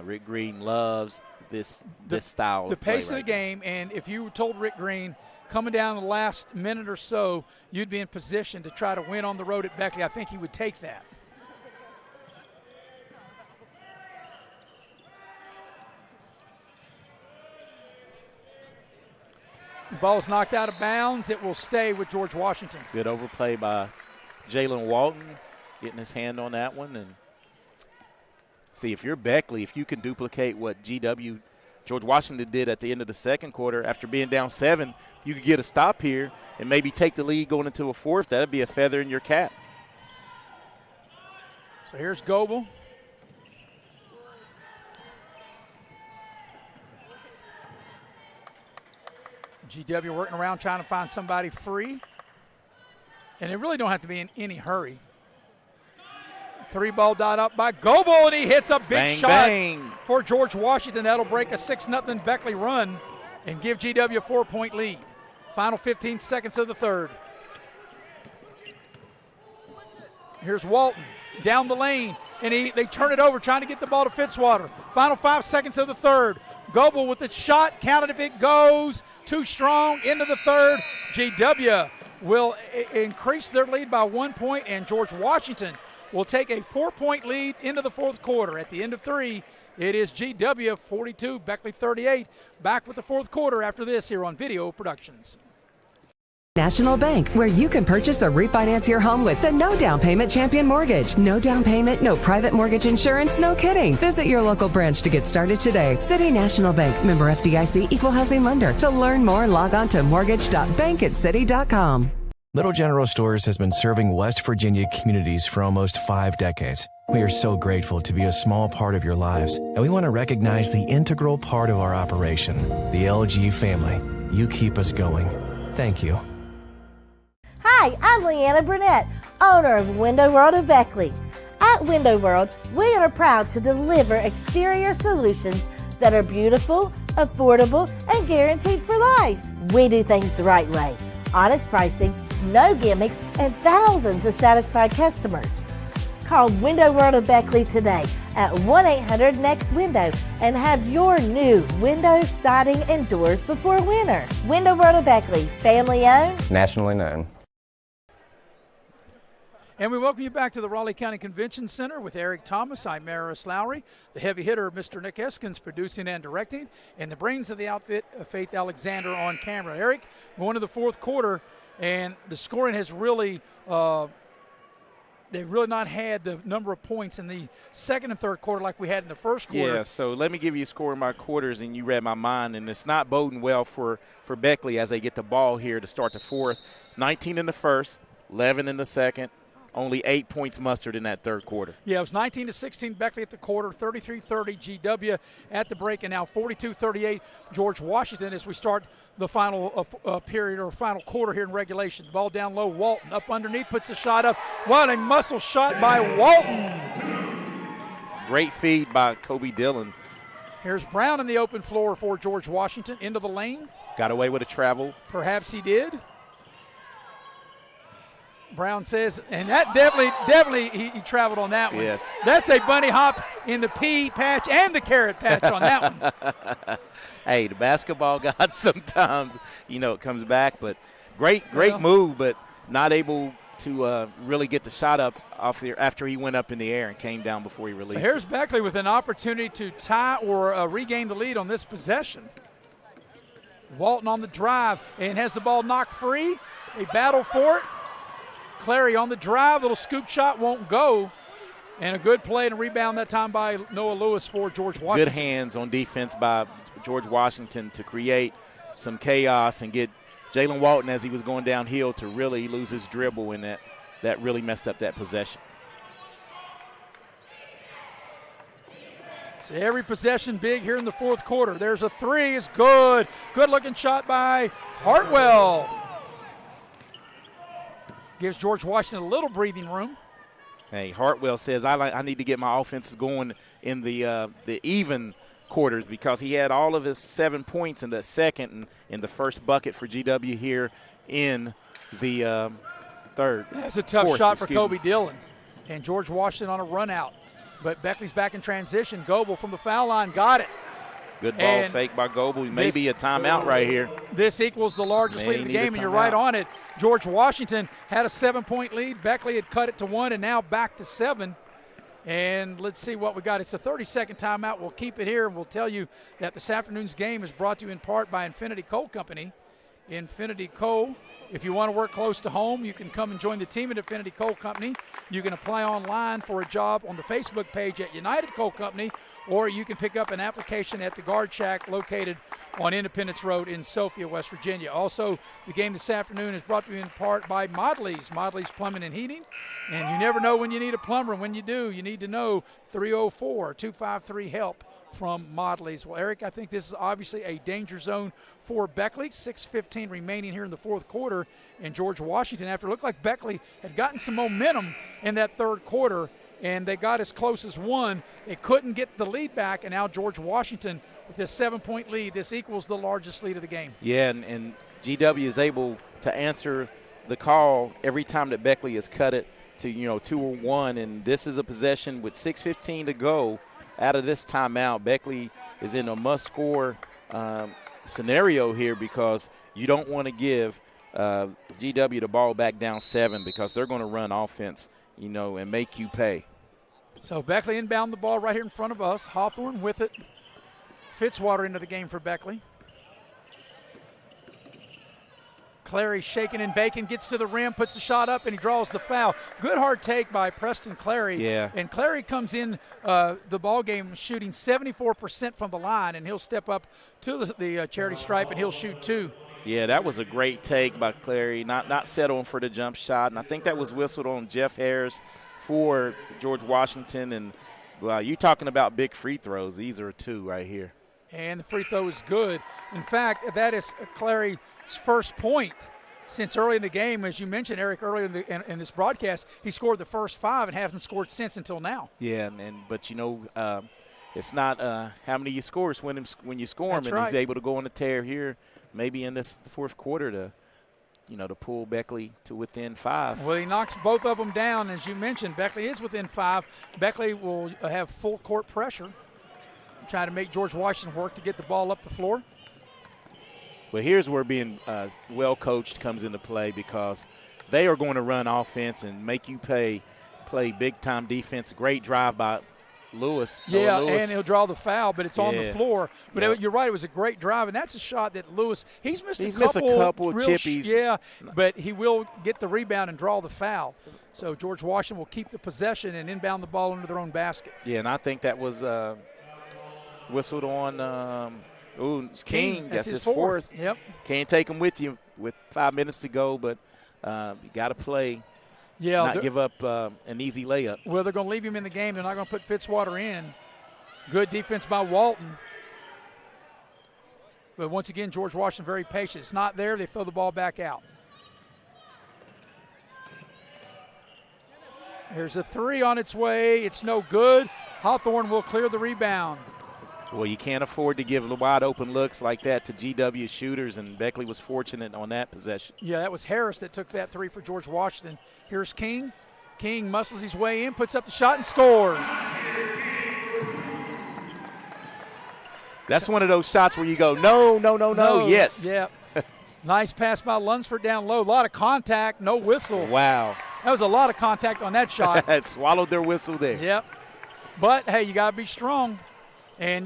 Rick Green loves this style the of play pace of the game, and if you told Rick Green coming down the last minute or so, you'd be in position to try to win on the road at Beckley, I think he would take that. The ball's knocked out of bounds. It will stay with George Washington. Good overplay by Jalen Walton, getting his hand on that one. And see, if you're Beckley, if you can duplicate what George Washington did at the end of the second quarter after being down 7, you could get a stop here and maybe take the lead going into a fourth. That would be a feather in your cap. So here's Goebel. GW working around trying to find somebody free. And they really don't have to be in any hurry. 3-ball dot up by Goebel, and he hits a big shot for George Washington. That'll break a 6-0 Beckley run and give GW a 4-point lead. Final 15 seconds of the third. Here's Walton down the lane, and they turn it over trying to get the ball to Fitzwater. Final 5 seconds of the third. Goebel with the shot, counted if it goes. Too strong into the third. GW will increase their lead by 1 point, and George Washington will take a 4-point lead into the fourth quarter. At the end of 3, it is GW 42, Beckley 38. Back with the fourth quarter after this here on Video Productions. National Bank, where you can purchase or refinance your home with the no down payment champion mortgage. No down payment, no private mortgage insurance, no kidding. Visit your local branch to get started today. City National Bank, member FDIC, equal housing lender. To learn more, log on to mortgage.bankatcity.com. Little General Stores has been serving West Virginia communities for almost 5 decades. We are so grateful to be a small part of your lives, and we want to recognize the integral part of our operation, the LG family. You keep us going. Thank you. Hi, I'm Leanna Burnett, owner of Window World of Beckley. At Window World, we are proud to deliver exterior solutions that are beautiful, affordable, and guaranteed for life. We do things the right way. Honest pricing, no gimmicks, and thousands of satisfied customers. Call Window World of Beckley today at 1-800-NEXT-WINDOW and have your new windows, siding, and doors before winter. Window World of Beckley, family owned, nationally known. And we welcome you back to the Raleigh County Convention Center with Eric Thomas. I'm Maris Lowry, the heavy hitter, Mr. Nick Eskins, producing and directing, and the brains of the outfit, Faith Alexander, on camera. Eric, going to the fourth quarter, and the scoring has really they've really not had the number of points in the second and third quarter like we had in the first quarter. Yeah, so let me give you a score in my quarters, and you read my mind, and it's not boding well for Beckley as they get the ball here to start the fourth. 19 in the first, 11 in the second. Only 8 points mustered in that third quarter. Yeah, it was 19-16 Beckley at the quarter, 33-30 GW at the break, and now 42-38 George Washington as we start the final period or final quarter here in regulation. Ball down low, Walton up underneath, puts the shot up. What a muscle shot by Walton. Great feed by Kobe Dillon. Here's Brown in the open floor for George Washington, into the lane. Got away with a travel. Perhaps he did. Brown says, and that definitely he traveled on that one. Yes. That's a bunny hop in the pea patch and the carrot patch on that one. Hey, the basketball god sometimes, it comes back. But great move, but not able to really get the shot up off there after he went up in the air and came down before he released So here's it. Beckley with an opportunity to tie or regain the lead on this possession. Walton on the drive and has the ball knocked free. They battle for it. Clary on the drive, little scoop shot won't go. And a good play and a rebound that time by Noah Lewis for George Washington. Good hands on defense by George Washington to create some chaos and get Jalen Walton, as he was going downhill, to really lose his dribble, and that really messed up that possession. So every possession big here in the fourth quarter. There's a three. It's good. Good-looking shot by Hartwell. Gives George Washington a little breathing room. Hey, Hartwell says, I need to get my offenses going in the even quarters, because he had all of his 7 points in the second and in the first bucket for GW here in the third. That's a tough shot for Kobe Dillon. And George Washington on a run out. But Beckley's back in transition. Goebel from the foul line got it. Good ball fake by Goebel. Maybe a timeout right here. This equals the largest lead of the game, and you're right on it. George Washington had a 7-point lead. Beckley had cut it to 1 and now back to 7. And let's see what we got. It's a 30-second timeout. We'll keep it here, and we'll tell you that this afternoon's game is brought to you in part by Infinity Coal Company. Infinity Coal. If you want to work close to home, you can come and join the team at Infinity Coal Company. You can apply online for a job on the Facebook page at United Coal Company, or you can pick up an application at the Guard Shack located on Independence Road in Sophia, West Virginia. Also, the game this afternoon is brought to you in part by Modley's Plumbing and Heating. And you never know when you need a plumber. When you do, you need to know 304-253-HELP from Modley's. Well, Eric, I think this is obviously a danger zone for Beckley. 6:15 remaining here in the fourth quarter. And George Washington, after it looked like Beckley had gotten some momentum in that third quarter, and they got as close as 1. They couldn't get the lead back, and now George Washington with this 7-point lead. This equals the largest lead of the game. Yeah, and GW is able to answer the call every time that Beckley has cut it to 2 or 1, and this is a possession with 6:15 to go. Out of this timeout, Beckley is in a must-score scenario here, because you don't want to give GW the ball back down 7, because they're going to run offense, and make you pay. So Beckley inbound the ball right here in front of us. Hawthorne with it. Fitzwater into the game for Beckley. Clary shaking and baking, gets to the rim, puts the shot up, and he draws the foul. Good hard take by Preston Clary. Yeah. And Clary comes in the ball game shooting 74% from the line, and he'll step up to the charity stripe, and he'll shoot 2. Yeah, that was a great take by Clary, not settling for the jump shot. And I think that was whistled on Jeff Harris for George Washington. And you talking about big free throws. These are 2 right here. And the free throw is good. In fact, that is Clary's first point since early in the game. As you mentioned, Eric, earlier in this broadcast, he scored the first 5 and hasn't scored since until now. Yeah, but it's not how many you score, it's when you score him. That's and right. He's able to go on the tear here, maybe in this fourth quarter to pull Beckley to within 5. Well, he knocks both of them down. As you mentioned, Beckley is within 5. Beckley will have full court pressure, trying to make George Washington work to get the ball up the floor. Well, here's where being well coached comes into play, because they are going to run offense and make you play big-time defense. Great drive by Lewis. Yeah, Lewis. and he'll draw the foul, but it's on the floor. But Yep. you're right, it was a great drive, and that's a shot that Lewis, he's missed a couple of real chippies. Yeah, but he will get the rebound and draw the foul. So George Washington will keep the possession and inbound the ball into their own basket. Yeah, and I think that was whistled on King. That's his fourth. Yep. Can't take him with you with 5 minutes to go, but you got to play. Yeah, not give up an easy layup. Well, they're going to leave him in the game. They're not going to put Fitzwater in. Good defense by Walton. But once again, George Washington very patient. It's not there. They throw the ball back out. Here's a three on its way. It's no good. Hawthorne will clear the rebound. Well, you can't afford to give wide open looks like that to GW shooters, and Beckley was fortunate on that possession. Yeah, that was Harris that took that three for George Washington. Here's King. King muscles his way in, puts up the shot, and scores. That's one of those shots where you go, no, yes. Yeah. Nice pass by Lunsford down low. A lot of contact, no whistle. Wow. That was a lot of contact on that shot. Swallowed their whistle there. Yep. But, hey, you got to be strong. And,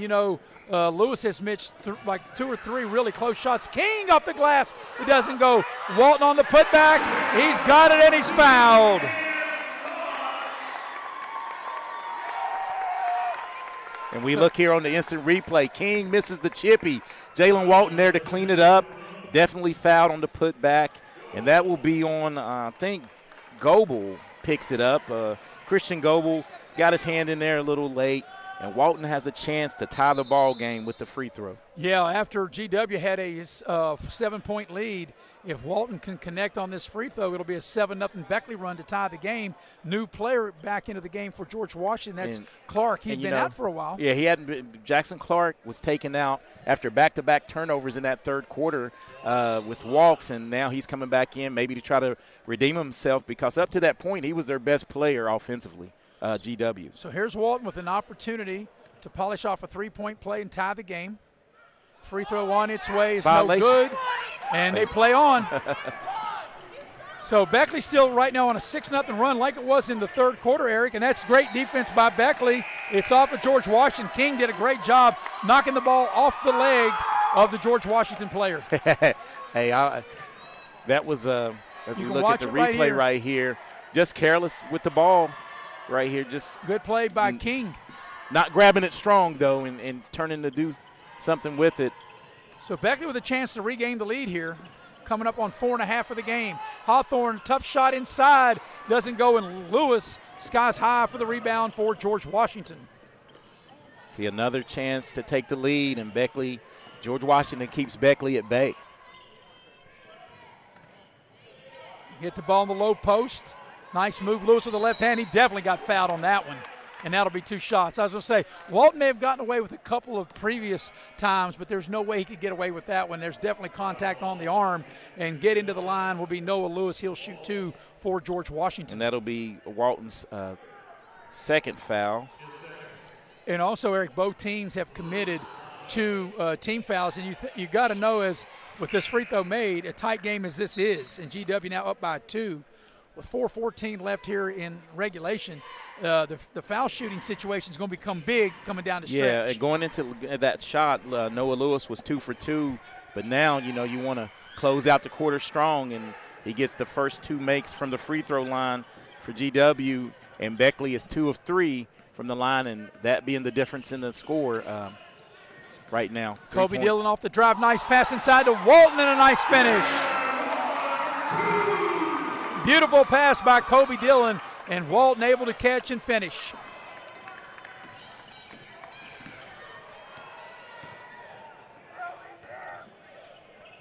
Lewis has missed like 2 or 3 really close shots. King off the glass. It doesn't go. Walton on the putback. He's got it, and he's fouled. And we look here on the instant replay. King misses the chippy. Jalen Walton there to clean it up. Definitely fouled on the putback. And that will be on, I think, Goebel picks it up. Christian Goebel got his hand in there a little late. And Walton has a chance to tie the ball game with the free throw. Yeah, after GW had a 7-point lead, if Walton can connect on this free throw, it'll be a 7-0 Beckley run to tie the game. New player back into the game for George Washington. That's Clark. He'd been out for a while. Yeah, he hadn't been. Jackson Clark was taken out after back-to-back turnovers in that third quarter with walks, and now he's coming back in maybe to try to redeem himself because up to that point he was their best player offensively. GW. So here's Walton with an opportunity to polish off a 3-point play and tie the game. Free throw on its way is Violation. No good, and they play on. So Beckley still right now on a 6-0 run like it was in the third quarter, Eric, and that's great defense by Beckley. It's off of George Washington. King did a great job knocking the ball off the leg of the George Washington player. Hey, that was, as we look at the replay right here, just careless with the ball. Right here, just good play by King. Not grabbing it strong, though, and turning to do something with it. So Beckley with a chance to regain the lead here, coming up on 4.5 of the game. Hawthorne, tough shot inside, doesn't go, and Lewis skies high for the rebound for George Washington. See another chance to take the lead, and George Washington keeps Beckley at bay. Get the ball in the low post. Nice move, Lewis with the left hand. He definitely got fouled on that one, and that'll be 2 shots. I was going to say, Walton may have gotten away with a couple of previous times, but there's no way he could get away with that one. There's definitely contact on the arm, and get into the line will be Noah Lewis. He'll shoot 2 for George Washington. And that'll be Walton's second foul. And also, Eric, both teams have committed 2 team fouls, and you got to know, as with this free throw made, a tight game as this is, and GW now up by 2. With 4:14 left here in regulation, the foul shooting situation is going to become big coming down the stretch. Yeah, going into that shot, Noah Lewis was 2 for 2, but now, you want to close out the quarter strong, and he gets the first 2 makes from the free throw line for GW, and Beckley is 2 of 3 from the line, and that being the difference in the score right now. Kobe Dillon off the drive, nice pass inside to Walton, and a nice finish. Beautiful pass by Kobe Dillon, and Walton able to catch and finish.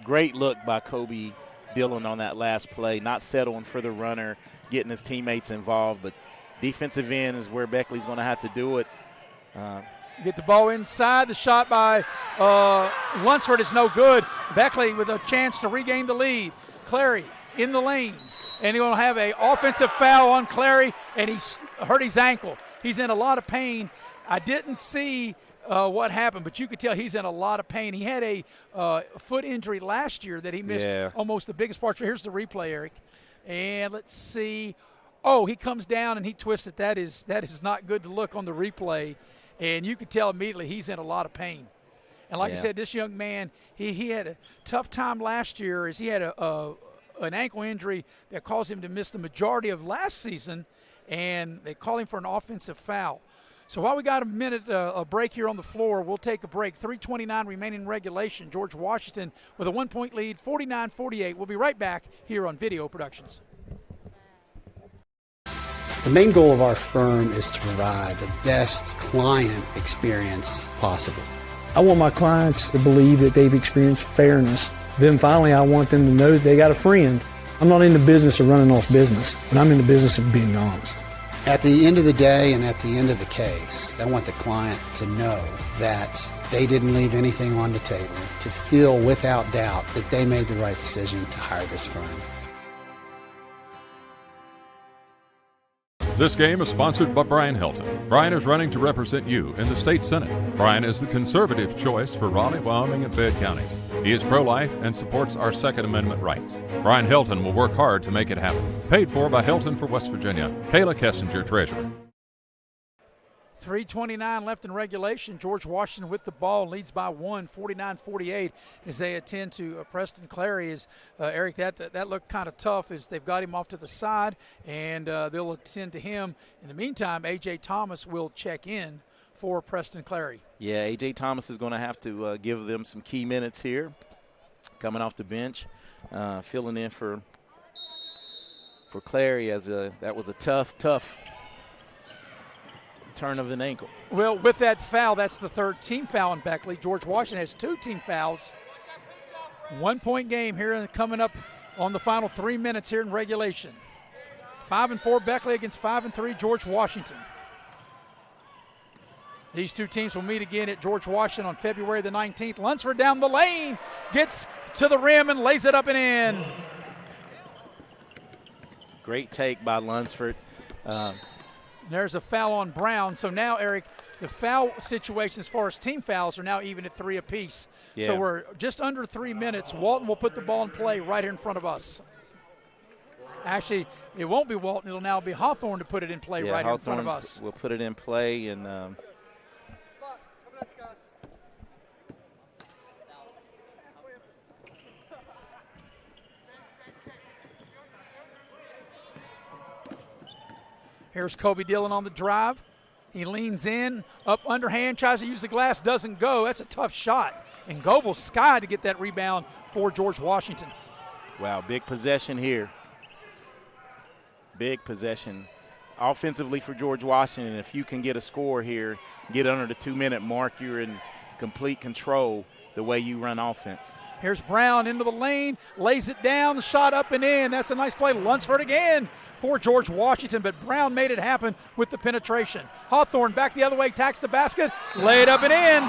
Great look by Kobe Dillon on that last play, not settling for the runner, getting his teammates involved, but defensive end is where Beckley's going to have to do it. Get the ball inside. The shot by Lunsford is no good. Beckley with a chance to regain the lead. Clary in the lane. And he's going to have an offensive foul on Clary, and he's hurt his ankle. He's in a lot of pain. I didn't see what happened, but you could tell he's in a lot of pain. He had a foot injury last year that he missed almost the biggest part. Here's the replay, Eric. And let's see. Oh, he comes down and he twists it. That is not good to look on the replay. And you could tell immediately he's in a lot of pain. And like I said, this young man, he had a tough time last year as he had an ankle injury that caused him to miss the majority of last season, and they called him for an offensive foul. So while we got a minute, a break here on the floor, we'll take a break. 3:29 remaining in regulation. George Washington with a 1-point lead, 49-48. We'll be right back here on Video Productions. The main goal of our firm is to provide the best client experience possible. I want my clients to believe that they've experienced fairness. Then finally, I want them to know that they got a friend. I'm not in the business of running off business, but I'm in the business of being honest. At the end of the day and at the end of the case, I want the client to know that they didn't leave anything on the table, to feel without doubt that they made the right decision to hire this firm. This game is sponsored by Brian Helton. Brian is running to represent you in the state senate. Brian is the conservative choice for Raleigh, Wyoming, and Fayette counties. He is pro-life and supports our Second Amendment rights. Brian Helton will work hard to make it happen. Paid for by Helton for West Virginia. Kayla Kessinger, Treasurer. 3:29 left in regulation. George Washington with the ball, leads by 1, 49-48, as they attend to Preston Clary. As Eric, that looked kind of tough as they've got him off to the side, and they'll attend to him. In the meantime, A.J. Thomas will check in for Preston Clary. Yeah, A.J. Thomas is going to have to give them some key minutes here, coming off the bench, filling in for Clary, as that was a tough turn of an ankle. Well, with that foul, that's the third team foul in Beckley. George Washington has 2 team fouls. 1-point game here coming up on the final 3 minutes here in regulation. 5-4 Beckley against 5-3 George Washington. These two teams will meet again at George Washington on February the 19th. Lunsford down the lane, gets to the rim and lays it up and in. Great take by Lunsford. There's a foul on Brown. So now, Eric, the foul situation as far as team fouls are now even at 3 apiece. Yeah. So we're just under 3 minutes. Walton will put the ball in play right here in front of us. Actually, it won't be Walton. It'll now be Hawthorne to put it in play right here in front of us. We'll put it in play. And here's Kobe Dillon on the drive. He leans in, up underhand, tries to use the glass, doesn't go. That's a tough shot. And Goebel skied to get that rebound for George Washington. Wow, big possession here. Big possession offensively for George Washington. If you can get a score here, get under the 2-minute mark, you're in complete control the way you run offense. Here's Brown into the lane, lays it down, shot up and in. That's a nice play. Lunsford again for George Washington, but Brown made it happen with the penetration. Hawthorne back the other way, attacks the basket, laid up and in,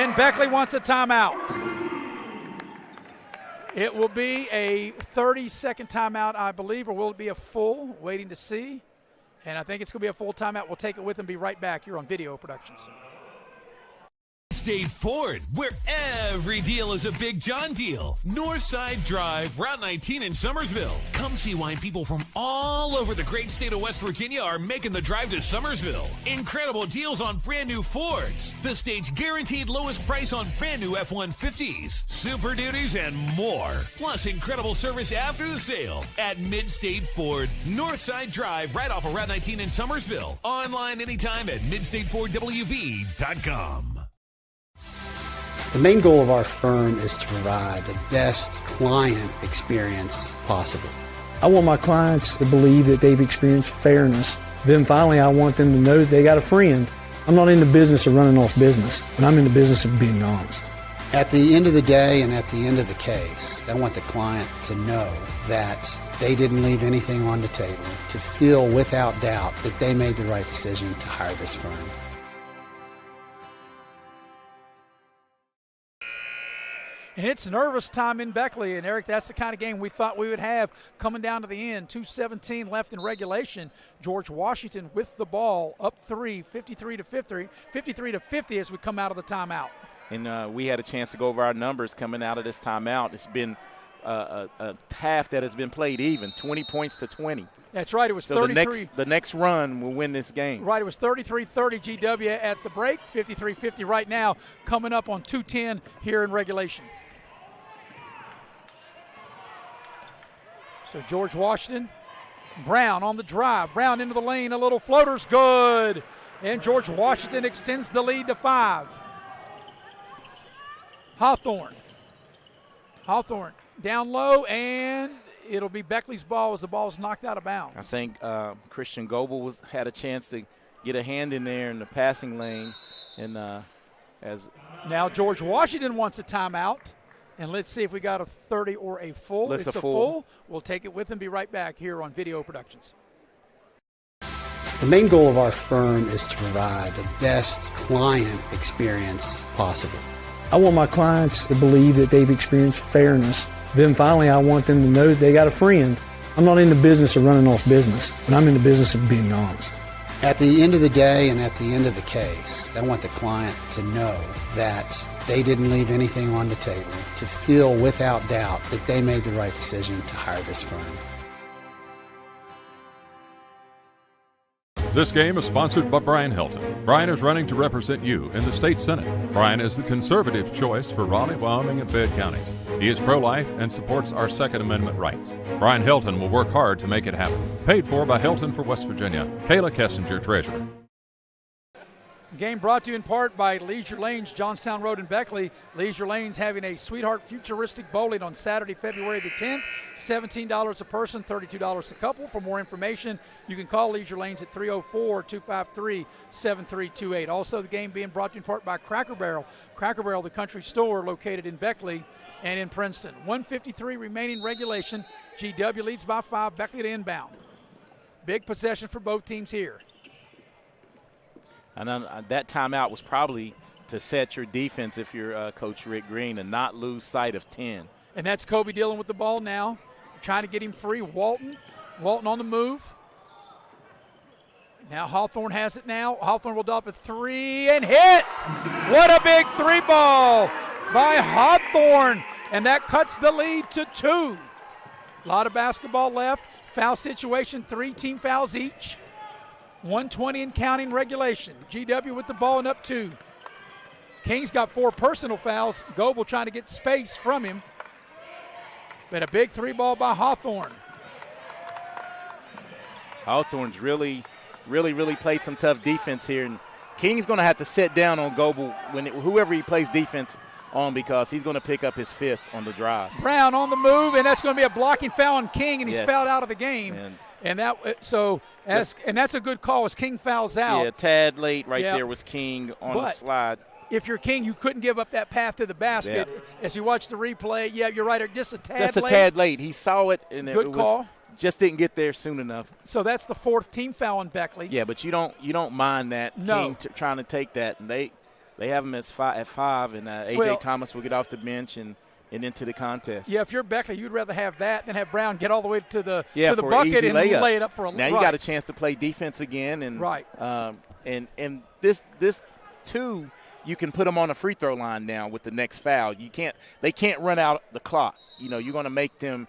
and Beckley wants a timeout. It will be a 30-second timeout, I believe, or will it be a full? Waiting to see. And I think it's going to be a full timeout. We'll take it with and be right back here on Video Productions. State Ford, where every deal is a Big John deal. Northside Drive, Route 19 in Summersville. Come see why people from all over the great state of West Virginia are making the drive to Summersville. Incredible deals on brand new Fords. The state's guaranteed lowest price on brand new F-150s, Super Duties, and more. Plus incredible service after the sale at Midstate Ford. Northside Drive, right off of Route 19 in Summersville. Online anytime at midstatefordwv.com. The main goal of our firm is to provide the best client experience possible. I want my clients to believe that they've experienced fairness. Then finally, I want them to know that they got a friend. I'm not in the business of running off business, but I'm in the business of being honest. At the end of the day and at the end of the case, I want the client to know that they didn't leave anything on the table, to feel without doubt that they made the right decision to hire this firm. And it's nervous time in Beckley. And, Eric, that's the kind of game we thought we would have coming down to the end. 2:17 left in regulation. George Washington with the ball, up 3, 53-50 as we come out of the timeout. And we had a chance to go over our numbers coming out of this timeout. It's been a half that has been played even, 20 points to 20. That's right. It was So 33. the next run will win this game. Right. It was 33-30 GW at the break, 53-50 right now, coming up on 2:10 here in regulation. So George Washington, Brown on the drive. Brown into the lane, a little floater's good. And George Washington extends the lead to 5. Hawthorne down low, and it'll be Beckley's ball as the ball is knocked out of bounds. I think Christian Goebel had a chance to get a hand in there in the passing lane. And as now George Washington wants a timeout. And let's see if we got a 30 or a full. It's a full. We'll take it with and be right back here on Video Productions. The main goal of our firm is to provide the best client experience possible. I want my clients to believe that they've experienced fairness. Then finally, I want them to know that they got a friend. I'm not in the business of running off business, but I'm in the business of being honest. At the end of the day and at the end of the case, I want the client to know that they didn't leave anything on the table, to feel without doubt that they made the right decision to hire this firm. This game is sponsored by Brian Helton. Brian is running to represent you in the state senate. Brian is the conservative choice for Raleigh, Wyoming, and Fayette counties. He is pro-life and supports our Second Amendment rights. Brian Helton will work hard to make it happen. Paid for by Helton for West Virginia. Kayla Kessinger, Treasurer. Game brought to you in part by Leisure Lanes, Johnstown Road in Beckley. Leisure Lanes having a Sweetheart Futuristic Bowling on Saturday, February the 10th. $17 a person, $32 a couple. For more information, you can call Leisure Lanes at 304-253-7328. Also, the game being brought to you in part by Cracker Barrel. Cracker Barrel, the country store located in Beckley and in Princeton. 1:53 remaining regulation. GW leads by 5, Beckley to inbound. Big possession for both teams here. And that timeout was probably to set your defense if you're Coach Rick Green and not lose sight of 10. And that's Kobe Dillon with the ball now, trying to get him free. Walton on the move. Now Hawthorne has it now. Hawthorne will drop a 3 and hit. What a big 3 ball by Hawthorne. And that cuts the lead to 2. A lot of basketball left. Foul situation, 3 team fouls each. 120 and counting regulation. GW with the ball and up 2. King's got 4 personal fouls. Goebel trying to get space from him. But a big 3 ball by Hawthorne. Hawthorne's really played some tough defense here. And King's going to have to sit down on Goebel whoever he plays defense on, because he's going to pick up his 5th on the drive. Brown on the move, and that's going to be a blocking foul on King, and he's fouled out of the game. And that's a good call as King fouls out. Yeah, tad late there was King on the slide. If you're King, you couldn't give up that path to the basket. Yeah. As you watch the replay, you're right, just a tad late. He saw it, and good call. Just didn't get there soon enough. So that's the 4th team foul on Beckley. Yeah, but you don't mind that. No. King trying to take that, and they have him at 5, and A.J. Thomas will get off the bench and into the contest. Yeah, if you're Beckley, you'd rather have that than have Brown get all the way to the bucket and lay it up for a Now you got a chance to play defense again, and and this 2, you can put them on a free throw line now with the next foul. They can't run out the clock. You're going to make them,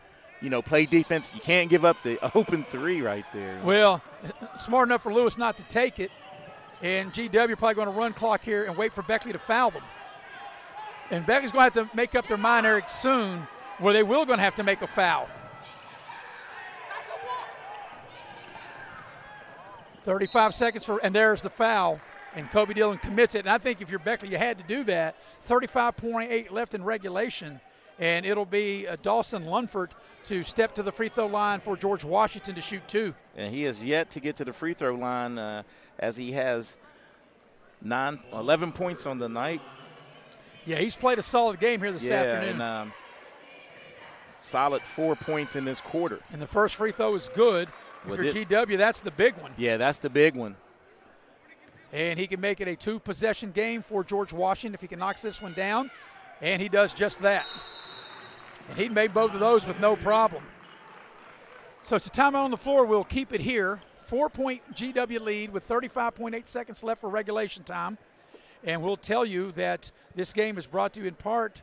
play defense. You can't give up the open 3 right there. Well, smart enough for Lewis not to take it, and GW probably going to run clock here and wait for Beckley to foul them. And Beckley's going to have to make up their mind, Eric, soon, where they will going to have to make a foul. 35 seconds and there's the foul, and Kobe Dillon commits it. And I think if you're Beckley, you had to do that. 35.8 left in regulation, and it'll be Dawson Lunford to step to the free throw line for George Washington to shoot 2. And he has yet to get to the free throw line as he has 11 points on the night. Yeah, he's played a solid game here this afternoon. And solid 4 points in this quarter. And the first free throw is good. If you're GW, that's the big one. Yeah, that's the big one. And he can make it a 2-possession game for George Washington if he can knock this one down. And he does just that. And he made both of those with no problem. So it's a timeout on the floor. We'll keep it here. 4-point GW lead with 35.8 seconds left for regulation time. And we'll tell you that this game is brought to you in part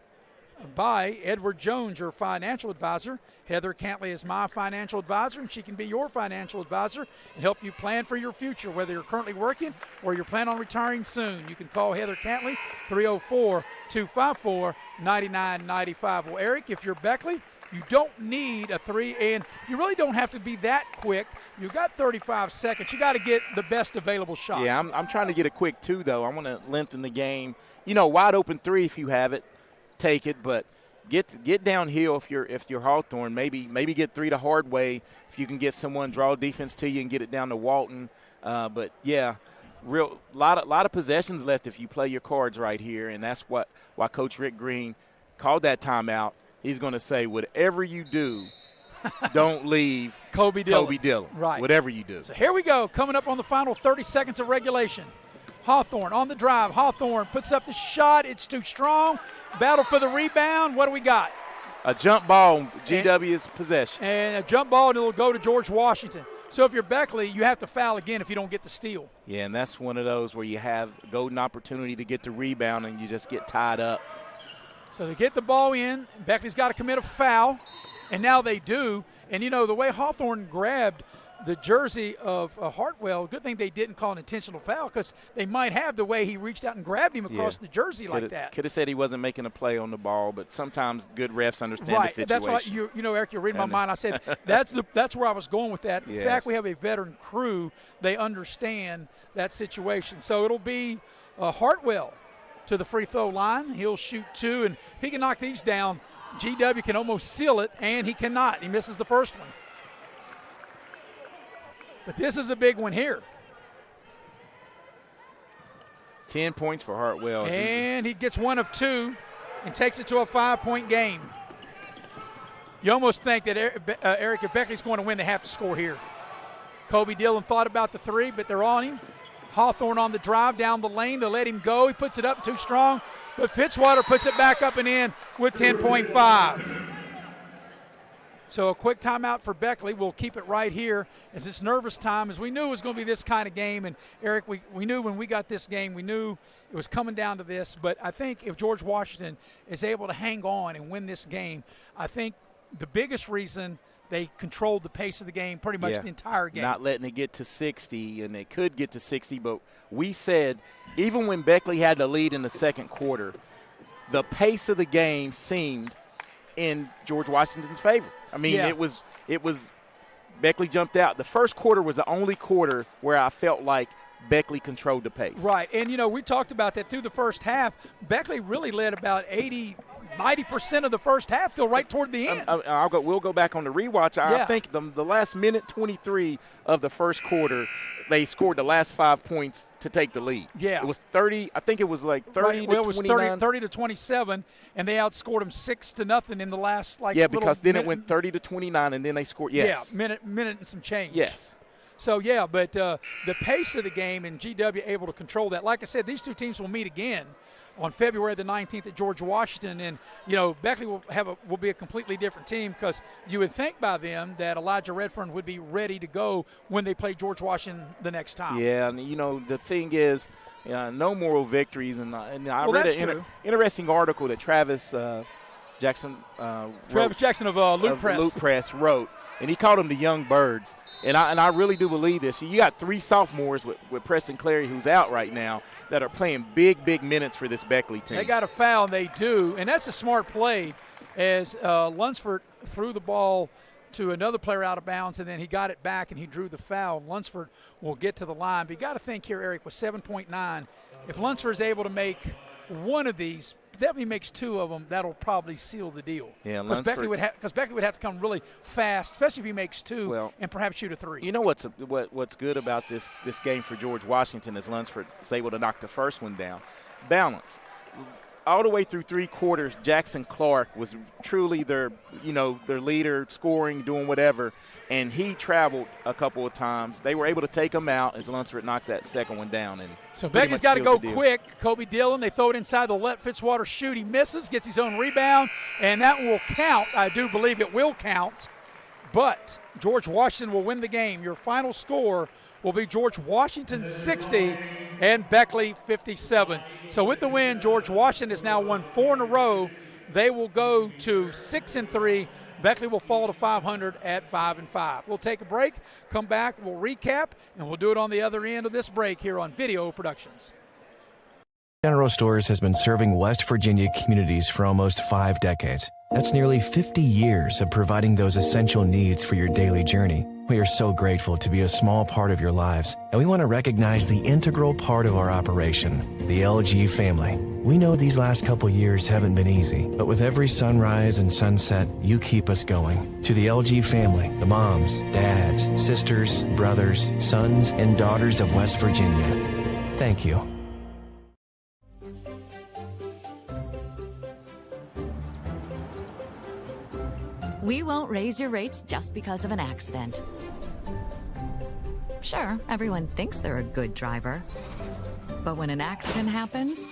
by Edward Jones, your financial advisor. Heather Cantley is my financial advisor, and she can be your financial advisor and help you plan for your future, whether you're currently working or you're planning on retiring soon. You can call Heather Cantley, 304-254-9995. Well, Eric, if you're Beckley, you don't need a 3, and you really don't have to be that quick. You've got 35 seconds. You got to get the best available shot. Yeah, I'm trying to get a quick 2, though. I want to lengthen the game. Wide open 3 if you have it. Take it, but get downhill if you're Hawthorne. Maybe get 3 the hard way if you can get someone draw defense to you and get it down to Walton. But yeah, lot of possessions left if you play your cards right here, and that's why Coach Rick Green called that timeout. He's going to say, whatever you do, don't leave Kobe Dillon. Right. Whatever you do. So here we go, coming up on the final 30 seconds of regulation. Hawthorne on the drive. Hawthorne puts up the shot. It's too strong. Battle for the rebound. What do we got? A jump ball, GW's possession. And a jump ball, and it'll go to George Washington. So if you're Beckley, you have to foul again if you don't get the steal. Yeah, and that's one of those where you have a golden opportunity to get the rebound and you just get tied up. So they get the ball in. Beckley's got to commit a foul, and now they do. And, the way Hawthorne grabbed the jersey of Hartwell, good thing they didn't call an intentional foul, because they might have the way he reached out and grabbed him across the jersey like that. Could have said he wasn't making a play on the ball, but sometimes good refs understand the situation. That's why Eric, you're reading my mind. I said that's where I was going with that. In fact, we have a veteran crew. They understand that situation. So it'll be Hartwell to the free throw line. He'll shoot 2, and if he can knock these down, GW can almost seal it, and he cannot. He misses the first one. But this is a big one here. 10 points for Hartwell. And he gets 1 of 2 and takes it to a 5-point game. You almost think that Eric, if Beckley's going to win, they have to score here. Kobe Dillon thought about the 3, but they're on him. Hawthorne on the drive down the lane. They let him go. He puts it up too strong, but Fitzwater puts it back up and in with 10.5. So a quick timeout for Beckley. We'll keep it right here as it's nervous time, as we knew it was going to be this kind of game. And, Eric, we knew when we got this game, we knew it was coming down to this. But I think if George Washington is able to hang on and win this game, I think the biggest reason they controlled the pace of the game pretty much the entire game. Not letting it get to 60, and they could get to 60. But we said even when Beckley had the lead in the second quarter, the pace of the game seemed in George Washington's favor. I mean, it was Beckley jumped out. The first quarter was the only quarter where I felt like Beckley controlled the pace. Right, and, we talked about that through the first half. Beckley really led about 90% of the first half till right toward the end. We'll go back on the rewatch. I think the last minute 23 of the first quarter, they scored the last 5 points to take the lead. Yeah. It was 30. I think it was like 30 to 29. It was 30 to 27, and they outscored them 6-0 in the last because then it went 30 to 29, and then they scored. Yes. Yeah, minute and some change. Yes. So, but the pace of the game and GW able to control that. Like I said, these two teams will meet again on February the 19th at George Washington, and Beckley will be a completely different team, because you would think by them that Elijah Redfern would be ready to go when they play George Washington the next time. Yeah, and the thing is, no moral victories, and I read an interesting article that Travis Jackson of Loot Press wrote, and he called them the young birds. And I really do believe this. You got 3 sophomores with Preston Clary, who's out right now, that are playing big minutes for this Beckley team. They got a foul, and they do. And that's a smart play, as Lunsford threw the ball to another player out of bounds, and then he got it back and he drew the foul. Lunsford will get to the line. But you got to think here, Eric, with 7.9, if Lunsford is able to make one of these, definitely makes 2 of them, that'll probably seal the deal. Yeah, because Beckley would have to come really fast, especially if he makes 2 and perhaps shoot a 3. You know what's good about this game for George Washington is Lunsford is able to knock the first one down. Balance. All the way through 3 quarters, Jackson Clark was truly their leader, scoring, doing whatever, and he traveled a couple of times. They were able to take him out as Lunsford knocks that second one down. And so Becky's got to go quick. Kobe Dillon, they throw it inside. They'll let Fitzwater shoot. He misses, gets his own rebound, and that will count. I do believe it will count. But George Washington will win the game. Your final score will be George Washington 60 and Beckley 57. So with the win, George Washington has now won 4 in a row They will go to 6-3. Beckley will fall to 500 at 5-5. We'll take a break, come back, we'll recap, and we'll do it on the other end of this break here on Video Productions. General Stores has been serving West Virginia communities for almost 5 decades. That's nearly 50 years of providing those essential needs for your daily journey. We are so grateful to be a small part of your lives, and we want to recognize the integral part of our operation, the LG family. We know these last couple years haven't been easy, but with every sunrise and sunset, you keep us going. To the LG family, the moms, dads, sisters, brothers, sons, and daughters of West Virginia, thank you. We won't raise your rates just because of an accident. Sure, everyone thinks they're a good driver. But when an accident happens,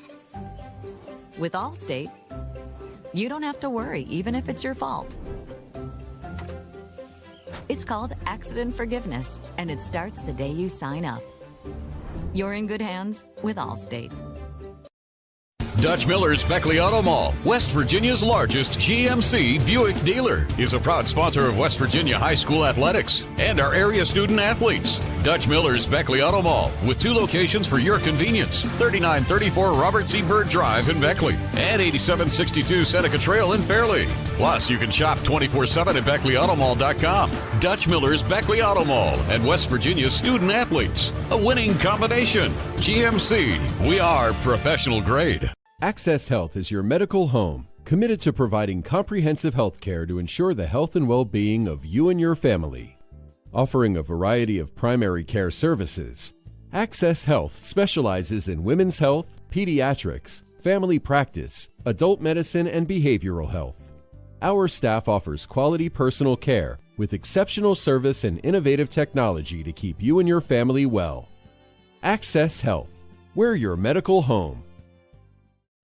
with Allstate, you don't have to worry, even if it's your fault. It's called accident forgiveness, and it starts the day you sign up. You're in good hands with Allstate. Dutch Miller's Beckley Auto Mall, West Virginia's largest GMC Buick dealer, is a proud sponsor of West Virginia high school athletics and our area student athletes. Dutch Miller's Beckley Auto Mall, with 2 locations for your convenience: 3934 Robert C. Byrd Drive in Beckley and 8762 Seneca Trail in Fairleigh. Plus, you can shop 24/7 at BeckleyAutomall.com. Dutch Miller's Beckley Auto Mall and West Virginia's student athletes. A winning combination. GMC, we are professional grade. Access Health is your medical home, committed to providing comprehensive health care to ensure the health and well-being of you and your family. Offering a variety of primary care services, Access Health specializes in women's health, pediatrics, family practice, adult medicine, and behavioral health. Our staff offers quality personal care with exceptional service and innovative technology to keep you and your family well. Access Health, we're your medical home.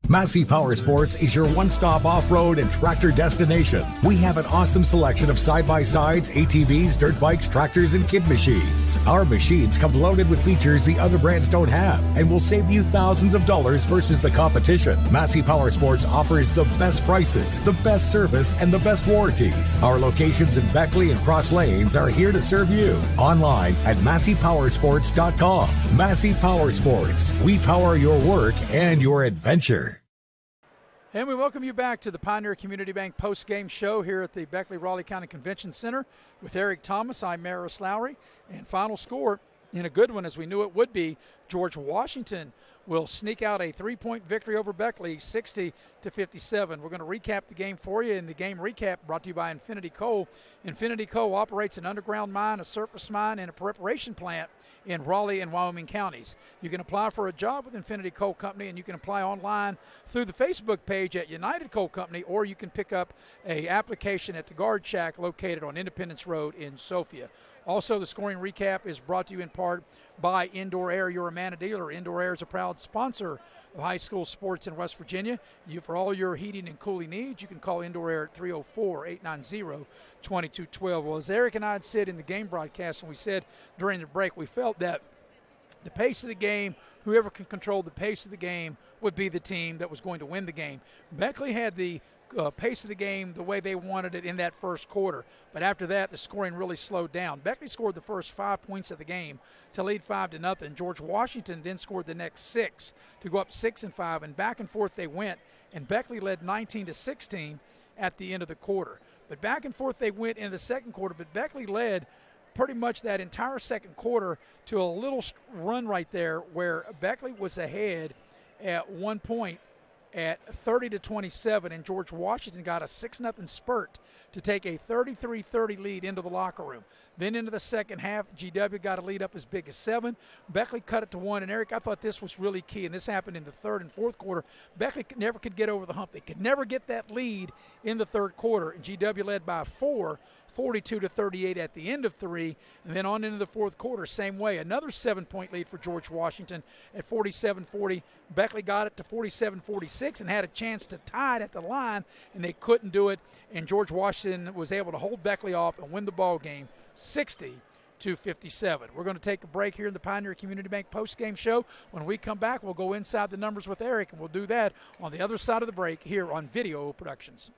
Massey Power Sports is your one-stop off-road and tractor destination. We have an awesome selection of side-by-sides, ATVs, dirt bikes, tractors, and kid machines. Our machines come loaded with features the other brands don't have and will save you thousands of dollars versus the competition. Massey Power Sports offers the best prices, the best service, and the best warranties. Our locations in Beckley and Cross Lanes are here to serve you. Online at MasseyPowersports.com. Massey Power Sports. We power your work and your adventure. And we welcome you back to the Pioneer Community Bank post-game show here at the Beckley-Raleigh County Convention Center with Eric Thomas. I'm Maris Lowry. And final score in a good one, as we knew it would be, George Washington will sneak out a 3-point victory over Beckley, 60-57. We're going to recap the game for you, and the game recap brought to you by Infinity Coal. Infinity Coal operates an underground mine, a surface mine, and a preparation plant in Raleigh and Wyoming counties. You can apply for a job with Infinity Coal Company, and you can apply online through the Facebook page at United Coal Company, or you can pick up a application at the Guard Shack located on Independence Road in Sophia. Also, the scoring recap is brought to you in part by Indoor Air, your Amana dealer. Indoor Air is a proud sponsor of high school sports in West Virginia. For all your heating and cooling needs, you can call Indoor Air at 304-890-2212. Well, as Eric and I had said in the game broadcast, and we said during the break, we felt that the pace of the game, whoever can control the pace of the game would be the team that was going to win the game. Beckley had the pace of the game the way they wanted it in that first quarter. But after that, the scoring really slowed down. Beckley scored the first 5 points of the game to lead 5-0. George Washington then scored the next 6 to go up 6-5, and back and forth they went. And Beckley led 19-16 at the end of the quarter. But back and forth they went in the second quarter, but Beckley led pretty much that entire second quarter to a little run right there where Beckley was ahead at one point at 30-27, and George Washington got a 6-0 spurt to take a 33-30 lead into the locker room. Then into the second half, GW got a lead up as big as 7. Beckley cut it to 1, and Eric, I thought this was really key, and this happened in the third and fourth quarter. Beckley never could get over the hump. They could never get that lead in the third quarter, and GW led by 4, 42-38 at the end of 3, and then on into the fourth quarter, same way. Another 7-point lead for George Washington at 47-40. Beckley got it to 47-46 and had a chance to tie it at the line, and they couldn't do it, and George Washington was able to hold Beckley off and win the ball game 60-57. 257. We're going to take a break here in the Pioneer Community Bank post-game show. When we come back, we'll go inside the numbers with Eric, and we'll do that on the other side of the break here on Video Productions.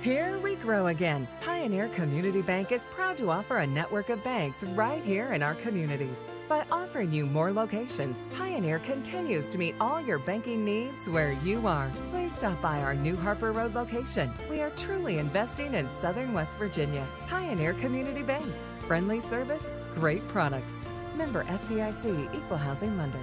Here we grow again. Pioneer Community Bank is proud to offer a network of banks right here in our communities. By offering you more locations, Pioneer continues to meet all your banking needs where you are. Please stop by our New Harper Road location. We are truly investing in Southern West Virginia. Pioneer Community Bank. Friendly service, great products. Member FDIC, Equal Housing Lender.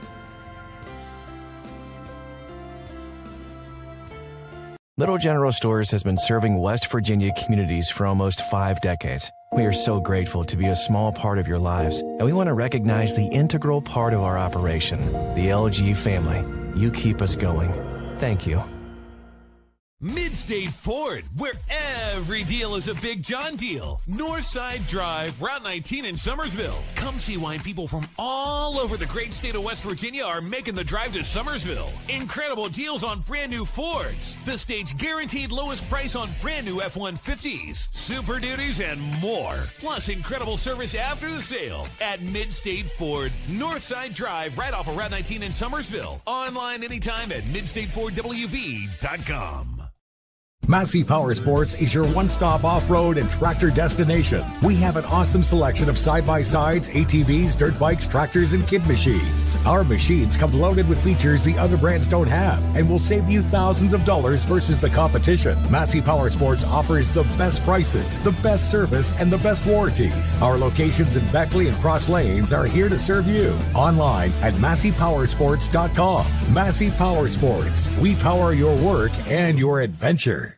Little General Stores has been serving West Virginia communities for almost 5 decades. We are so grateful to be a small part of your lives, and we want to recognize the integral part of our operation, the LG family. You keep us going. Thank you. Midstate Ford, where every deal is a Big John deal. Northside Drive, Route 19 in Summersville. Come see why people from all over the great state of West Virginia are making the drive to Summersville. Incredible deals on brand new Fords. The state's guaranteed lowest price on brand new F-150s, Super Duties, and more. Plus incredible service after the sale at Midstate Ford. Northside Drive, right off of Route 19 in Summersville. Online anytime at midstatefordwv.com. Massey Power Sports is your one-stop off-road and tractor destination. We have an awesome selection of side-by-sides, ATVs, dirt bikes, tractors, and kid machines. Our machines come loaded with features the other brands don't have and will save you thousands of dollars versus the competition. Massey Power Sports offers the best prices, the best service, and the best warranties. Our locations in Beckley and Cross Lanes are here to serve you. Online at MasseyPowersports.com. Massey Power Sports. We power your work and your adventure.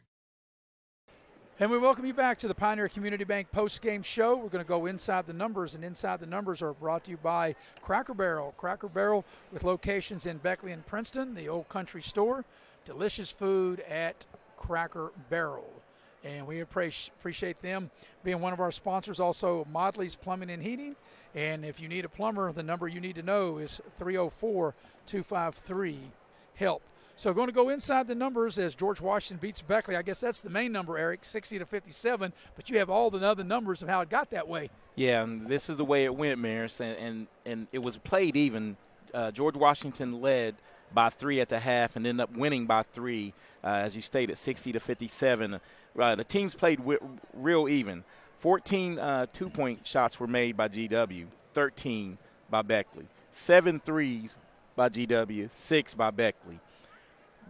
And we welcome you back to the Pioneer Community Bank post-game show. We're going to go inside the numbers, and inside the numbers are brought to you by Cracker Barrel. Cracker Barrel with locations in Beckley and Princeton, the Old Country Store. Delicious food at Cracker Barrel. And we appreciate them being one of our sponsors. Also, Modley's Plumbing and Heating. And if you need a plumber, the number you need to know is 304-253-HELP. So going to go inside the numbers as George Washington beats Beckley. I guess that's the main number, Eric, 60-57. But you have all the other numbers of how it got that way. Yeah, and this is the way it went, Maris, and it was played even. George Washington led by 3 at the half and ended up winning by 3, as you stated, 60-57. The teams played real even. 14 two-point shots were made by GW, 13 by Beckley. 7 threes by GW, 6 by Beckley.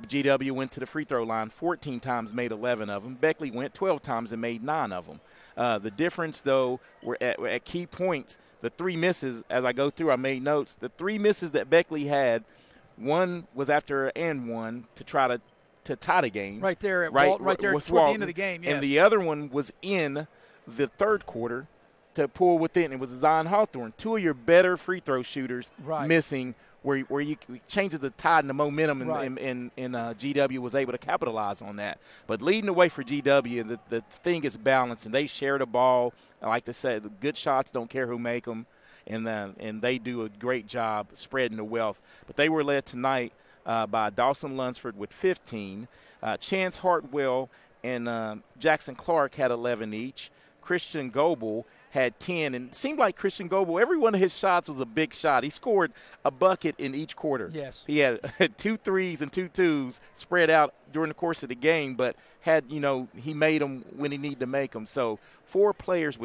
GW went to the free throw line 14 times, made 11 of them. Beckley went 12 times and made 9 of them. The difference, though, were at key points. The 3 misses, as I go through, I made notes. The 3 misses that Beckley had, one was after and one to try to tie the game. Right there, right there toward the end of the game, yes. And the other one was in the third quarter to pull within. It was Zion Hawthorne. 2 of your better free throw shooters missing, where you changed the tide and the momentum, and GW was able to capitalize on that. But leading the way for GW, the thing is balance, and they share the ball. I like to say the good shots don't care who make them, and they do a great job spreading the wealth. But they were led tonight by Dawson Lunsford with 15. Chance Hartwell and Jackson Clark had 11 each. Christian Goebel had 10, and it seemed like Christian Goebel, every one of his shots was a big shot. He scored a bucket in each quarter. Yes. He had 2 threes and 2 twos spread out during the course of the game, but he made them when he needed to make them. So 4 players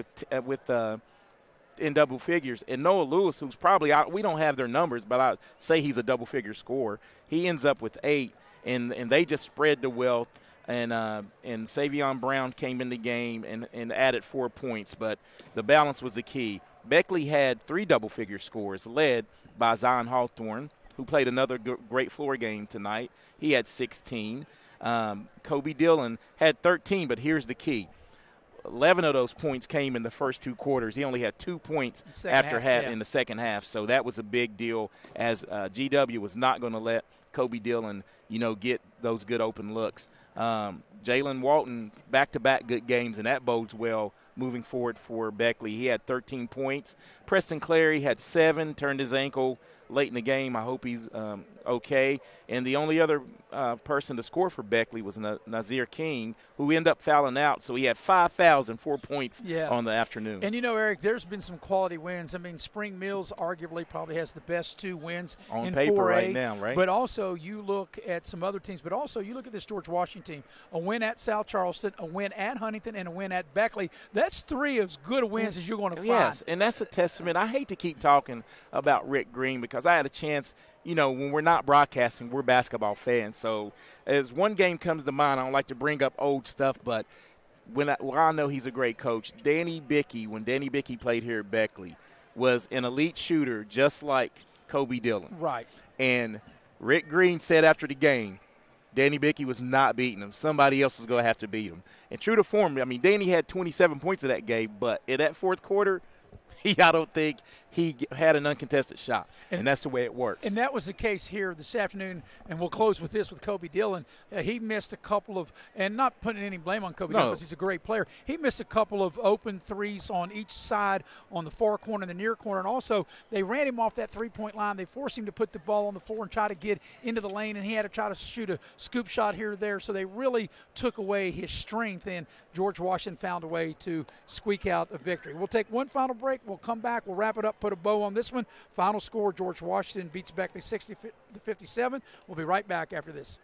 in double figures, and Noah Lewis, who's probably out, we don't have their numbers, but I say he's a double-figure scorer. He ends up with 8, and they just spread the wealth. And Savion Brown came in the game and added 4 points, but the balance was the key. Beckley had 3 double-figure scores, led by Zion Hawthorne, who played another great floor game tonight. He had 16. Kobe Dillon had 13, but here's the key. 11 of those points came in the first 2 quarters. He only had 2 points in the second half, so that was a big deal, as GW was not going to let Kobe Dillon, get those good open looks. Jalen Walton, back-to-back good games, and that bodes well moving forward for Beckley. He had 13 points. Preston Clary had 7, turned his ankle late in the game. I hope he's okay. And the only other person to score for Beckley was Nazir King, who ended up fouling out. So he had 5 fouls and 4 points on the afternoon. And, Eric, there's been some quality wins. I mean, Spring Mills arguably probably has the best 2 wins on in paper 4A right now, right? But also you look at some other teams, but also you look at this George Washington team, a win at South Charleston, a win at Huntington, and a win at Beckley. That's 3 as good wins as you're going to find. Yes, and that's a testament. I hate to keep talking about Rick Green because I had a chance, when we're not broadcasting, we're basketball fans. So as one game comes to mind, I don't like to bring up old stuff, but I know he's a great coach. Danny Bickey, when Danny Bickey played here at Beckley, was an elite shooter just like Kobe Dillon. Right. And Rick Green said after the game, Danny Bickey was not beating him. Somebody else was going to have to beat him. And true to form, I mean, Danny had 27 points in that game, but in that fourth quarter, I don't think he had an uncontested shot, and that's the way it works. And that was the case here this afternoon, and we'll close with this with Kobe Dillon. He missed a couple of, and not putting any blame on Kobe Dillon because he's a great player. He missed a couple of open threes on each side, on the far corner and the near corner, and also they ran him off that three-point line. They forced him to put the ball on the floor and try to get into the lane, and he had to try to shoot a scoop shot here or there. So they really took away his strength, and George Washington found a way to squeak out a victory. We'll take one final break. We'll come back. We'll wrap it up, put a bow on this one. Final score, George Washington beats Beckley 60-57. We'll be right back after this.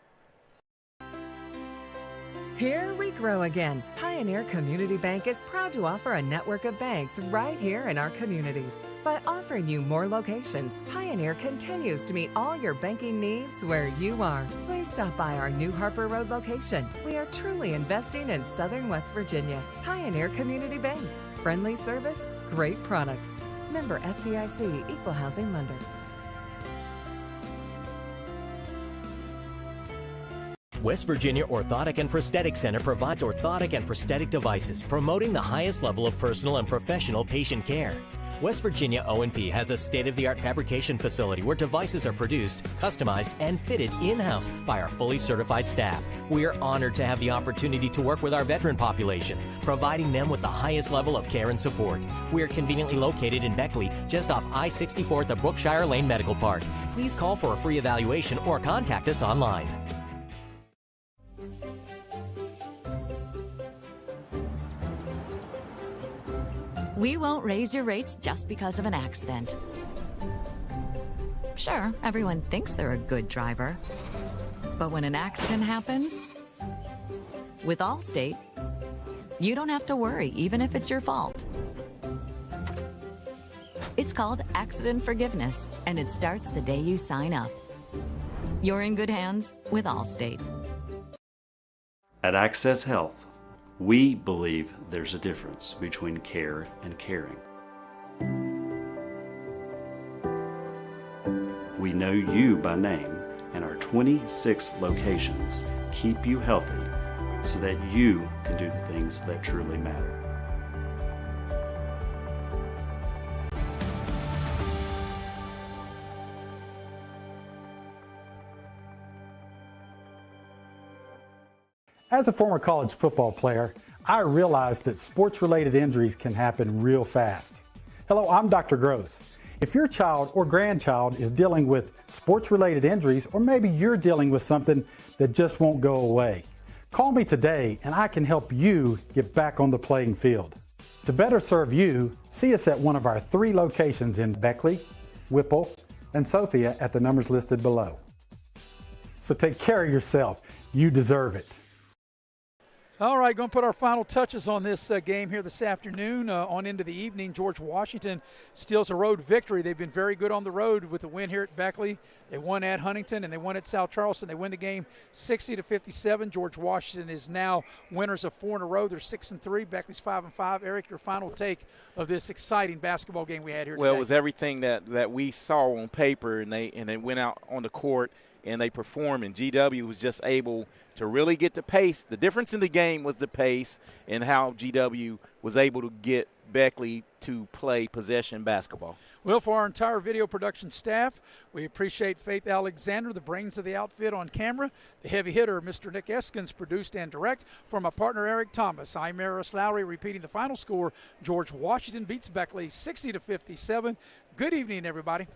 Here we grow again. Pioneer Community Bank is proud to offer a network of banks right here in our communities. By offering you more locations, Pioneer continues to meet all your banking needs where you are. Please stop by our New Harper Road location. We are truly investing in Southern West Virginia. Pioneer Community Bank. Friendly service, great products. Member FDIC, Equal Housing Lender. West Virginia Orthotic and Prosthetic Center provides orthotic and prosthetic devices, promoting the highest level of personal and professional patient care. West Virginia O&P has a state-of-the-art fabrication facility where devices are produced, customized, and fitted in-house by our fully certified staff. We are honored to have the opportunity to work with our veteran population, providing them with the highest level of care and support. We are conveniently located in Beckley, just off I-64 at the Brookshire Lane Medical Park. Please call for a free evaluation or contact us online. We won't raise your rates just because of an accident. Sure, everyone thinks they're a good driver. But when an accident happens, with Allstate, you don't have to worry, even if it's your fault. It's called accident forgiveness, and it starts the day you sign up. You're in good hands with Allstate. At Access Health, we believe there's a difference between care and caring. We know you by name, and our 26 locations keep you healthy so that you can do the things that truly matter. As a former college football player, I realized that sports-related injuries can happen real fast. Hello, I'm Dr. Gross. If your child or grandchild is dealing with sports-related injuries, or maybe you're dealing with something that just won't go away, call me today and I can help you get back on the playing field. To better serve you, see us at one of our 3 locations in Beckley, Whipple, and Sophia at the numbers listed below. So take care of yourself. You deserve it. All right, going to put our final touches on this game here this afternoon. On into the evening, George Washington steals a road victory. They've been very good on the road with the win here at Beckley. They won at Huntington, and they won at South Charleston. They win the game 60-57. George Washington is now winners of 4 in a row. They're 6-3. Beckley's 5-5. Eric, your final take of this exciting basketball game we had here today. Well, it was everything that we saw on paper, and they went out on the court and they performed, and GW was just able to really get the pace. The difference in the game was the pace and how GW was able to get Beckley to play possession basketball. Well, for our entire video production staff, we appreciate Faith Alexander, the brains of the outfit on camera, the heavy hitter, Mr. Nick Eskins, produced and direct. For my partner, Eric Thomas, I'm Maris Lowry, repeating the final score. George Washington beats Beckley 60-57. Good evening, everybody.